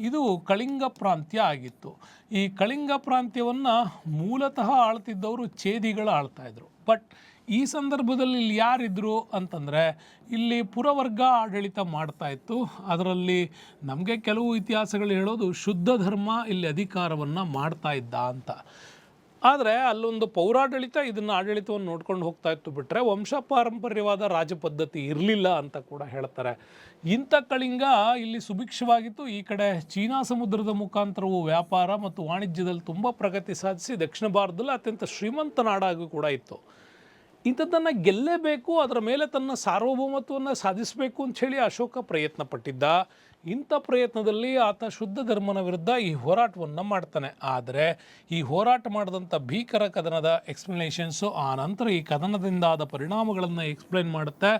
ಇದು ಕಳಿಂಗ ಪ್ರಾಂತ್ಯ ಆಗಿತ್ತು. ಈ ಕಳಿಂಗ ಪ್ರಾಂತ್ಯವನ್ನು ಮೂಲತಃ ಆಳ್ತಿದ್ದವರು ಚೇದಿಗಳು ಆಳ್ತಾಯಿದ್ರು. ಬಟ್ ಈ ಸಂದರ್ಭದಲ್ಲಿ ಇಲ್ಲಿ ಯಾರಿದ್ರು ಅಂತಂದರೆ, ಇಲ್ಲಿ ಪುರವರ್ಗ ಆಡಳಿತ ಮಾಡ್ತಾಯಿತ್ತು. ಅದರಲ್ಲಿ ನಮಗೆ ಕೆಲವು ಇತಿಹಾಸಗಳು ಹೇಳೋದು ಶುದ್ಧ ಧರ್ಮ ಇಲ್ಲಿ ಅಧಿಕಾರವನ್ನು ಮಾಡ್ತಾ ಇದ್ದ ಅಂತ. ಆದರೆ ಅಲ್ಲೊಂದು ಪೌರಾಡಳಿತ ಇದನ್ನು ಆಡಳಿತವನ್ನು ನೋಡ್ಕೊಂಡು ಹೋಗ್ತಾ ಇತ್ತು, ಬಿಟ್ಟರೆ ವಂಶ ಪಾರಂಪರ್ಯವಾದ ರಾಜಪದ್ಧತಿ ಇರಲಿಲ್ಲ ಅಂತ ಕೂಡ ಹೇಳ್ತಾರೆ. ಇಂಥ ಕಳಿಂಗ ಇಲ್ಲಿ ಸುಭಿಕ್ಷವಾಗಿತ್ತು. ಈ ಕಡೆ ಚೀನಾ ಸಮುದ್ರದ ಮುಖಾಂತರವೂ ವ್ಯಾಪಾರ ಮತ್ತು ವಾಣಿಜ್ಯದಲ್ಲಿ ತುಂಬ ಪ್ರಗತಿ ಸಾಧಿಸಿ ದಕ್ಷಿಣ ಭಾರತದಲ್ಲಿ ಅತ್ಯಂತ ಶ್ರೀಮಂತ ನಾಡಾಗಿ ಕೂಡ ಇತ್ತು. ಇಂಥದ್ದನ್ನು ಗೆಲ್ಲೇಬೇಕು, ಅದರ ಮೇಲೆ ತನ್ನ ಸಾರ್ವಭೌಮತ್ವವನ್ನು ಸಾಧಿಸಬೇಕು ಅಂಥೇಳಿ ಅಶೋಕ ಪ್ರಯತ್ನ ಪಟ್ಟಿದ್ದ. ಇಂಥ ಪ್ರಯತ್ನದಲ್ಲಿ ಆತ ಶುದ್ಧ ಧರ್ಮನ ವಿರುದ್ಧ ಈ ಹೋರಾಟವನ್ನು ಮಾಡ್ತಾನೆ. ಆದರೆ ಈ ಹೋರಾಟ ಮಾಡಿದಂಥ ಭೀಕರ ಕದನದ ಎಕ್ಸ್ಪ್ಲನೇಷನ್ಸು, ಆ ನಂತರ ಈ ಕದನದಿಂದಾದ ಪರಿಣಾಮಗಳನ್ನು ಎಕ್ಸ್ಪ್ಲೇನ್ ಮಾಡುತ್ತೆ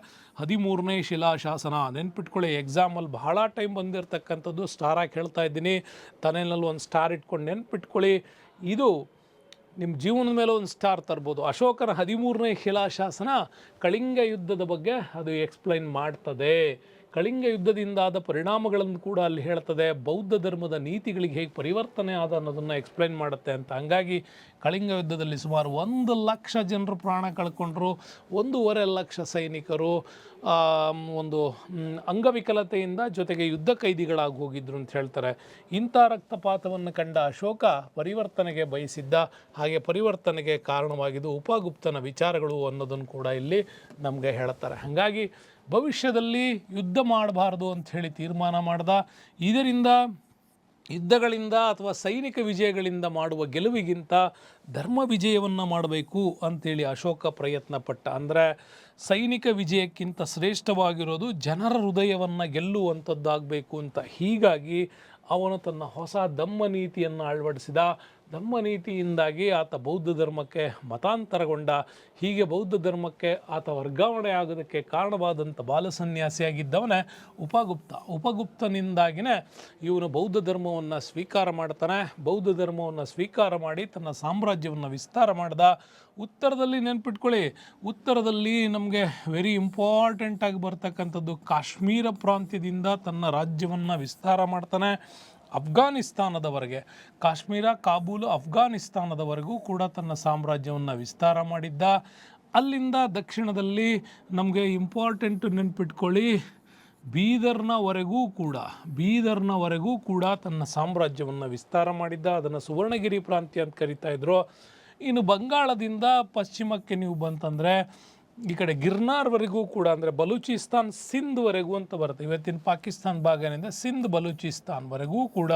13ನೇ ಶಿಲಾಶಾಸನ. ನೆನ್ಪಿಟ್ಕೊಳ್ಳಿ, ಎಕ್ಸಾಮಲ್ಲಿ ಬಹಳ ಟೈಮ್ ಬಂದಿರತಕ್ಕಂಥದ್ದು. ಸ್ಟಾರ್ ಹಾಕಿ ಹೇಳ್ತಾ ಇದ್ದೀನಿ, ತಲೆಯಲ್ಲಿ ಒಂದು ಸ್ಟಾರ್ ಇಟ್ಕೊಂಡು ನೆನ್ಪಿಟ್ಕೊಳ್ಳಿ. ಇದು ನಿಮ್ಮ ಜೀವನದ ಮೇಲೆ ಒಂದು ಸ್ಟಾರ್ ತರ್ಬೋದು. ಅಶೋಕನ 13ನೇ ಶಿಲಾಶಾಸನ ಕಳಿಂಗ ಯುದ್ಧದ ಬಗ್ಗೆ ಅದು ಎಕ್ಸ್ಪ್ಲೈನ್ ಮಾಡ್ತದೆ. ಕಳಿಂಗ ಯುದ್ಧದಿಂದಾದ ಪರಿಣಾಮಗಳನ್ನು ಕೂಡ ಅಲ್ಲಿ ಹೇಳ್ತದೆ. ಬೌದ್ಧ ಧರ್ಮದ ನೀತಿಗಳಿಗೆ ಹೇಗೆ ಪರಿವರ್ತನೆ ಆದ ಅನ್ನೋದನ್ನು ಎಕ್ಸ್ಪ್ಲೈನ್ ಮಾಡುತ್ತೆ ಅಂತ. ಹಂಗಾಗಿ ಕಳಿಂಗ ಯುದ್ಧದಲ್ಲಿ ಸುಮಾರು 1,00,000 ಜನರು ಪ್ರಾಣ ಕಳ್ಕೊಂಡ್ರು. 1.5 ಲಕ್ಷ ಸೈನಿಕರು ಒಂದು ಅಂಗವಿಕಲತೆಯಿಂದ ಜೊತೆಗೆ ಯುದ್ಧ ಕೈದಿಗಳಾಗಿ ಹೋಗಿದ್ರು ಅಂತ ಹೇಳ್ತಾರೆ. ಇಂಥ ರಕ್ತಪಾತವನ್ನು ಕಂಡ ಅಶೋಕ ಪರಿವರ್ತನೆಗೆ ಬಯಸಿದ್ದ. ಹಾಗೆ ಪರಿವರ್ತನೆಗೆ ಕಾರಣವಾಗಿದ್ದು ಉಪಗುಪ್ತನ ವಿಚಾರಗಳು ಅನ್ನೋದನ್ನು ಕೂಡ ಇಲ್ಲಿ ನಮಗೆ ಹೇಳ್ತಾರೆ. ಹಾಗಾಗಿ ಭವಿಷ್ಯದಲ್ಲಿ ಯುದ್ಧ ಮಾಡಬಾರ್ದು ಅಂಥೇಳಿ ತೀರ್ಮಾನ ಮಾಡ್ದ. ಇದರಿಂದ ಯುದ್ಧಗಳಿಂದ ಅಥವಾ ಸೈನಿಕ ವಿಜಯಗಳಿಂದ ಮಾಡುವ ಗೆಲುವಿಗಿಂತ ಧರ್ಮ ವಿಜಯವನ್ನು ಮಾಡಬೇಕು ಅಂಥೇಳಿ ಅಶೋಕ ಪ್ರಯತ್ನ ಪಟ್ಟ. ಅಂದರೆ ಸೈನಿಕ ವಿಜಯಕ್ಕಿಂತ ಶ್ರೇಷ್ಠವಾಗಿರೋದು ಜನರ ಹೃದಯವನ್ನು ಗೆಲ್ಲುವಂಥದ್ದಾಗಬೇಕು ಅಂತ. ಹೀಗಾಗಿ ಅವನು ತನ್ನ ಹೊಸ ಧಮ್ಮ ನೀತಿಯನ್ನು ಅಳವಡಿಸಿದ. ಧಮ್ಮ ನೀತಿಯಿಂದಾಗಿ ಆತ ಬೌದ್ಧ ಧರ್ಮಕ್ಕೆ ಮತಾಂತರಗೊಂಡ. ಹೀಗೆ ಬೌದ್ಧ ಧರ್ಮಕ್ಕೆ ಆತ ವರ್ಗಾವಣೆ ಆಗೋದಕ್ಕೆ ಕಾರಣವಾದಂಥ ಬಾಲಸನ್ಯಾಸಿಯಾಗಿದ್ದವನೇ ಉಪಗುಪ್ತ. ಉಪಗುಪ್ತನಿಂದಾಗಿಯೇ ಇವನು ಬೌದ್ಧ ಧರ್ಮವನ್ನು ಸ್ವೀಕಾರ ಮಾಡ್ತಾನೆ. ಬೌದ್ಧ ಧರ್ಮವನ್ನು ಸ್ವೀಕಾರ ಮಾಡಿ ತನ್ನ ಸಾಮ್ರಾಜ್ಯವನ್ನು ವಿಸ್ತಾರ ಮಾಡ್ದ. ಉತ್ತರದಲ್ಲಿ ನೆನ್ಪಿಟ್ಕೊಳ್ಳಿ, ಉತ್ತರದಲ್ಲಿ ನಮಗೆ ವೆರಿ ಇಂಪಾರ್ಟೆಂಟಾಗಿ ಬರ್ತಕ್ಕಂಥದ್ದು ಕಾಶ್ಮೀರ ಪ್ರಾಂತ್ಯದಿಂದ ತನ್ನ ರಾಜ್ಯವನ್ನು ವಿಸ್ತಾರ ಮಾಡ್ತಾನೆ. ಅಫ್ಘಾನಿಸ್ತಾನದವರೆಗೆ, ಕಾಶ್ಮೀರ, ಕಾಬೂಲು, ಅಫ್ಘಾನಿಸ್ತಾನದವರೆಗೂ ಕೂಡ ತನ್ನ ಸಾಮ್ರಾಜ್ಯವನ್ನು ವಿಸ್ತಾರ ಮಾಡಿದ್ದ. ಅಲ್ಲಿಂದ ದಕ್ಷಿಣದಲ್ಲಿ ನಮಗೆ ಇಂಪಾರ್ಟೆಂಟು ನೆನ್ಪಿಟ್ಕೊಳ್ಳಿ, ಬೀದರ್ನವರೆಗೂ ಕೂಡ ತನ್ನ ಸಾಮ್ರಾಜ್ಯವನ್ನು ವಿಸ್ತಾರ ಮಾಡಿದ್ದ. ಅದನ್ನು ಸುವರ್ಣಗಿರಿ ಪ್ರಾಂತ್ಯ ಅಂತ ಕರಿತಾ ಇದ್ರು. ಇನ್ನು ಬಂಗಾಳದಿಂದ ಪಶ್ಚಿಮಕ್ಕೆ ನೀವು ಬಂತಂದರೆ ಈ ಕಡೆ ಗಿರ್ನಾರ್ವರೆಗೂ ಕೂಡ, ಅಂದರೆ ಬಲೂಚಿಸ್ತಾನ್ ಸಿಂಧ್ವರೆಗೂ ಅಂತ ಬರುತ್ತೆ. ಇವತ್ತಿನ ಪಾಕಿಸ್ತಾನ ಭಾಗದಿಂದ ಸಿಂಧ್ ಬಲೂಚಿಸ್ತಾನ್ವರೆಗೂ ಕೂಡ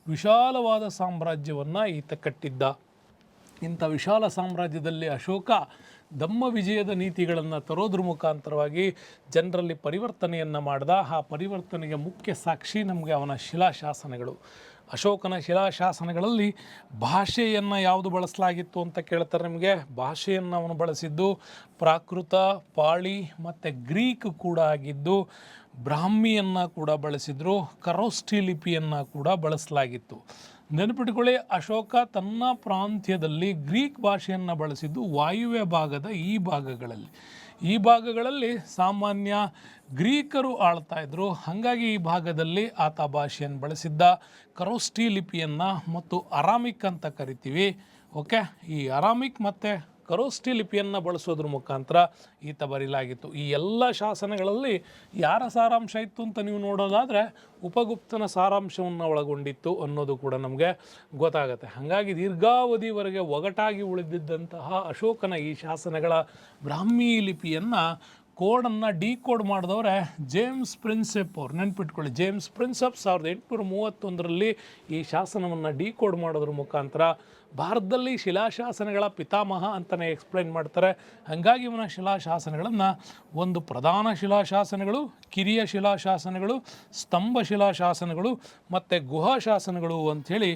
ವಿಶಾಲವಾದ ಸಾಮ್ರಾಜ್ಯವನ್ನು ಈತ ಕಟ್ಟಿದ್ದ. ಇಂಥ ವಿಶಾಲ ಸಾಮ್ರಾಜ್ಯದಲ್ಲಿ ಅಶೋಕ ಧಮ್ಮ ವಿಜಯದ ನೀತಿಗಳನ್ನು ತರೋದ್ರ ಮುಖಾಂತರವಾಗಿ ಜನರಲ್ಲಿ ಪರಿವರ್ತನೆಯನ್ನು ಮಾಡ್ದ. ಆ ಪರಿವರ್ತನೆಗೆ ಮುಖ್ಯ ಸಾಕ್ಷಿ ನಮಗೆ ಅವನ ಶಿಲಾಶಾಸನಗಳು. ಅಶೋಕನ ಶಿಲಾಶಾಸನಗಳಲ್ಲಿ ಭಾಷೆಯನ್ನು ಯಾವುದು ಬಳಸಲಾಗಿತ್ತು ಅಂತ ಕೇಳ್ತಾರೆ ನಿಮಗೆ. ಭಾಷೆಯನ್ನು ಅವನು ಬಳಸಿದ್ದು ಪ್ರಾಕೃತ, ಪಾಳಿ ಮತ್ತು ಗ್ರೀಕ್ ಕೂಡ ಆಗಿದ್ದು. ಬ್ರಾಹ್ಮಿಯನ್ನು ಕೂಡ ಬಳಸಿದ್ರು. ಖರೋಷ್ಠಿ ಲಿಪಿಯನ್ನು ಕೂಡ ಬಳಸಲಾಗಿತ್ತು. ನೆನಪಿಟ್ಕೊಳ್ಳಿ, ಅಶೋಕ ತನ್ನ ಪ್ರಾಂತ್ಯದಲ್ಲಿ ಗ್ರೀಕ್ ಭಾಷೆಯನ್ನು ಬಳಸಿದ್ದು ವಾಯುವ್ಯ ಭಾಗದ ಈ ಭಾಗಗಳಲ್ಲಿ ಸಾಮಾನ್ಯ ಗ್ರೀಕರು ಆಳ್ತಾ ಇದ್ರು. ಹಾಗಾಗಿ ಈ ಭಾಗದಲ್ಲಿ ಆತ ಭಾಷೆಯನ್ನು ಬಳಸಿದ್ದ. ಖರೋಷ್ಠಿ ಲಿಪಿಯನ್ನು ಮತ್ತು ಅರಾಮಿಕ್ ಅಂತ ಕರಿತೀವಿ. ಓಕೆ, ಈ ಅರಾಮಿಕ್ ಮತ್ತು ಖರೋಷ್ಠಿ ಲಿಪಿಯನ್ನು ಬಳಸೋದ್ರ ಮುಖಾಂತರ ಈತ ಬರೀಲಾಗಿತ್ತು. ಈ ಎಲ್ಲ ಶಾಸನಗಳಲ್ಲಿ ಯಾರ ಸಾರಾಂಶ ಇತ್ತು ಅಂತ ನೀವು ನೋಡೋದಾದರೆ ಉಪಗುಪ್ತನ ಸಾರಾಂಶವನ್ನು ಒಳಗೊಂಡಿತ್ತು ಅನ್ನೋದು ಕೂಡ ನಮಗೆ ಗೊತ್ತಾಗುತ್ತೆ. ಹಾಗಾಗಿ ದೀರ್ಘಾವಧಿವರೆಗೆ ಒಗಟಾಗಿ ಉಳಿದಿದ್ದಂತಹ ಅಶೋಕನ ಈ ಶಾಸನಗಳ ಬ್ರಾಹ್ಮಿ ಲಿಪಿಯನ್ನು ಕೋಡನ್ನು ಡಿಕೋಡ್ ಮಾಡಿದವರೇ ಜೇಮ್ಸ್ ಪ್ರಿನ್ಸೆಪ್ ಅವ್ರು. ನೆನ್ಪಿಟ್ಕೊಳ್ಳಿ, ಜೇಮ್ಸ್ ಪ್ರಿನ್ಸೆಪ್ 1831ರಲ್ಲಿ ಈ ಶಾಸನವನ್ನು ಡಿಕೋಡ್ ಮಾಡೋದ್ರ ಮುಖಾಂತರ ಭಾರತದಲ್ಲಿ ಶಿಲಾಶಾಸನಗಳ ಪಿತಾಮಹ ಅಂತಲೇ ಎಕ್ಸ್ಪ್ಲೈನ್ ಮಾಡ್ತಾರೆ. ಹಾಗಾಗಿ ಇವನ ಶಿಲಾಶಾಸನಗಳನ್ನು ಒಂದು ಪ್ರಧಾನ ಶಿಲಾಶಾಸನಗಳು, ಕಿರಿಯ ಶಿಲಾಶಾಸನಗಳು, ಸ್ತಂಭ ಶಿಲಾಶಾಸನಗಳು ಮತ್ತು ಗುಹಾಶಾಸನಗಳು ಅಂಥೇಳಿ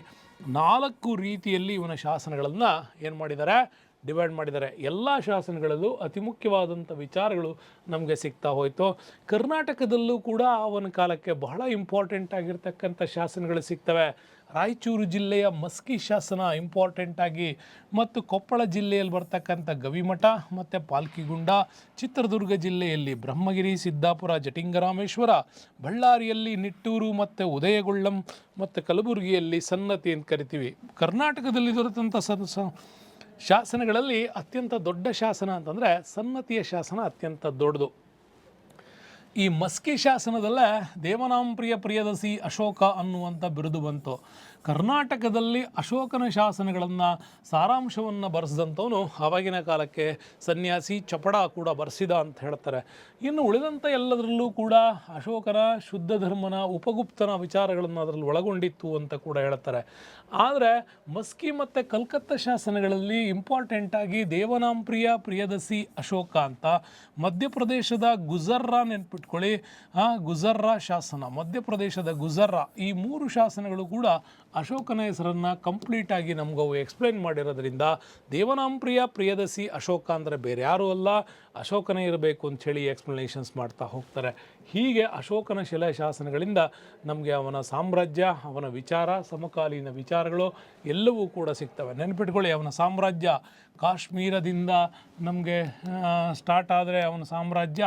4 ರೀತಿಯಲ್ಲಿ ಇವನ ಶಾಸನಗಳನ್ನು ಏನು ಮಾಡಿದ್ದಾರೆ, ಡಿವೈಡ್ ಮಾಡಿದ್ದಾರೆ. ಎಲ್ಲ ಶಾಸನಗಳಲ್ಲೂ ಅತಿ ಮುಖ್ಯವಾದಂಥ ವಿಚಾರಗಳು ನಮಗೆ ಸಿಗ್ತಾ ಹೋಯಿತು. ಕರ್ನಾಟಕದಲ್ಲೂ ಕೂಡ ಅವನ ಕಾಲಕ್ಕೆ ಬಹಳ ಇಂಪಾರ್ಟೆಂಟ್ ಆಗಿರ್ತಕ್ಕಂಥ ಶಾಸನಗಳು ಸಿಗ್ತವೆ. ರಾಯಚೂರು ಜಿಲ್ಲೆಯ ಮಸ್ಕಿ ಶಾಸನ ಇಂಪಾರ್ಟೆಂಟ್ ಆಗಿ, ಮತ್ತು ಕೊಪ್ಪಳ ಜಿಲ್ಲೆಯಲ್ಲಿ ಬರ್ತಕ್ಕಂಥ ಗವಿಮಠ ಮತ್ತು ಪಾಲ್ಕಿಗುಂಡ, ಚಿತ್ರದುರ್ಗ ಜಿಲ್ಲೆಯಲ್ಲಿ ಬ್ರಹ್ಮಗಿರಿ, ಸಿದ್ದಾಪುರ, ಜಟಿಂಗರಾಮೇಶ್ವರ, ಬಳ್ಳಾರಿಯಲ್ಲಿ ನಿಟ್ಟೂರು ಮತ್ತು ಉದಯಗೊಳ್ಳಂ, ಮತ್ತು ಕಲಬುರಗಿಯಲ್ಲಿ ಸನ್ನತಿ ಅಂತ ಕರಿತೀವಿ. ಕರ್ನಾಟಕದಲ್ಲಿ ದೊರೆತಂಥ ಶಾಸನಗಳಲ್ಲಿ ಅತ್ಯಂತ ದೊಡ್ಡ ಶಾಸನ ಅಂತಂದರೆ ಸನ್ನತಿಯ ಶಾಸನ ಅತ್ಯಂತ ದೊಡ್ಡದು. ಈ ಮಸ್ಕಿ ಶಾಸನದಲ್ಲೇ ದೇವನಾಂಪ್ರಿಯ ಪ್ರಿಯದಸಿ ಅಶೋಕ ಅನ್ನುವಂಥ ಬಿರುದು ಬಂತು. ಕರ್ನಾಟಕದಲ್ಲಿ ಅಶೋಕನ ಶಾಸನಗಳನ್ನು ಸಾರಾಂಶವನ್ನು ಬರೆಸಿದಂಥವನು ಆವಾಗಿನ ಕಾಲಕ್ಕೆ ಸನ್ಯಾಸಿ ಚಪಡ ಕೂಡ ಬರೆಸಿದ ಅಂತ ಹೇಳ್ತಾರೆ. ಇನ್ನು ಉಳಿದಂಥ ಎಲ್ಲದರಲ್ಲೂ ಕೂಡ ಅಶೋಕನ ಶುದ್ಧ ಧರ್ಮನ ಉಪಗುಪ್ತನ ವಿಚಾರಗಳನ್ನು ಅದರಲ್ಲಿ ಒಳಗೊಂಡಿತ್ತು ಅಂತ ಕೂಡ ಹೇಳ್ತಾರೆ. ಆದರೆ ಮಸ್ಕಿ ಮತ್ತು ಕಲ್ಕತ್ತಾ ಶಾಸನಗಳಲ್ಲಿ ಇಂಪಾರ್ಟೆಂಟಾಗಿ ದೇವನಾಂಪ್ರಿಯ ಪ್ರಿಯದಸಿ ಅಶೋಕ ಅಂತ ಮಧ್ಯಪ್ರದೇಶದ ಗುಜರ್ರಾ ನೆನ್ಪಿಟ್ಕೊಳ್ಳಿ, ಗುಜರ್ರಾ ಶಾಸನ, ಮಧ್ಯಪ್ರದೇಶದ ಗುಜರ್ರಾ, ಈ 3 ಶಾಸನಗಳು ಕೂಡ ಅಶೋಕನ ಹೆಸರನ್ನು ಕಂಪ್ಲೀಟಾಗಿ ನಮಗವು ಎಕ್ಸ್ಪ್ಲೈನ್ ಮಾಡಿರೋದ್ರಿಂದ ದೇವನಾಂಪ್ರಿಯ ಪ್ರಿಯದಸಿ ಅಶೋಕ ಅಂದರೆ ಬೇರೆ ಯಾರೂ ಅಲ್ಲ, ಅಶೋಕನೇ ಇರಬೇಕು ಅಂಥೇಳಿ ಎಕ್ಸ್ಪ್ಲನೇಷನ್ಸ್ ಮಾಡ್ತಾ ಹೋಗ್ತಾರೆ. ಹೀಗೆ ಅಶೋಕನ ಶಿಲಾಶಾಸನಗಳಿಂದ ನಮಗೆ ಅವನ ಸಾಮ್ರಾಜ್ಯ, ಅವನ ವಿಚಾರ, ಸಮಕಾಲೀನ ವಿಚಾರಗಳು ಎಲ್ಲವೂ ಕೂಡ ಸಿಗ್ತವೆ. ನೆನ್ಪಿಟ್ಕೊಳ್ಳಿ, ಅವನ ಸಾಮ್ರಾಜ್ಯ ಕಾಶ್ಮೀರದಿಂದ ನಮಗೆ ಸ್ಟಾರ್ಟ್ ಆದರೆ, ಅವನ ಸಾಮ್ರಾಜ್ಯ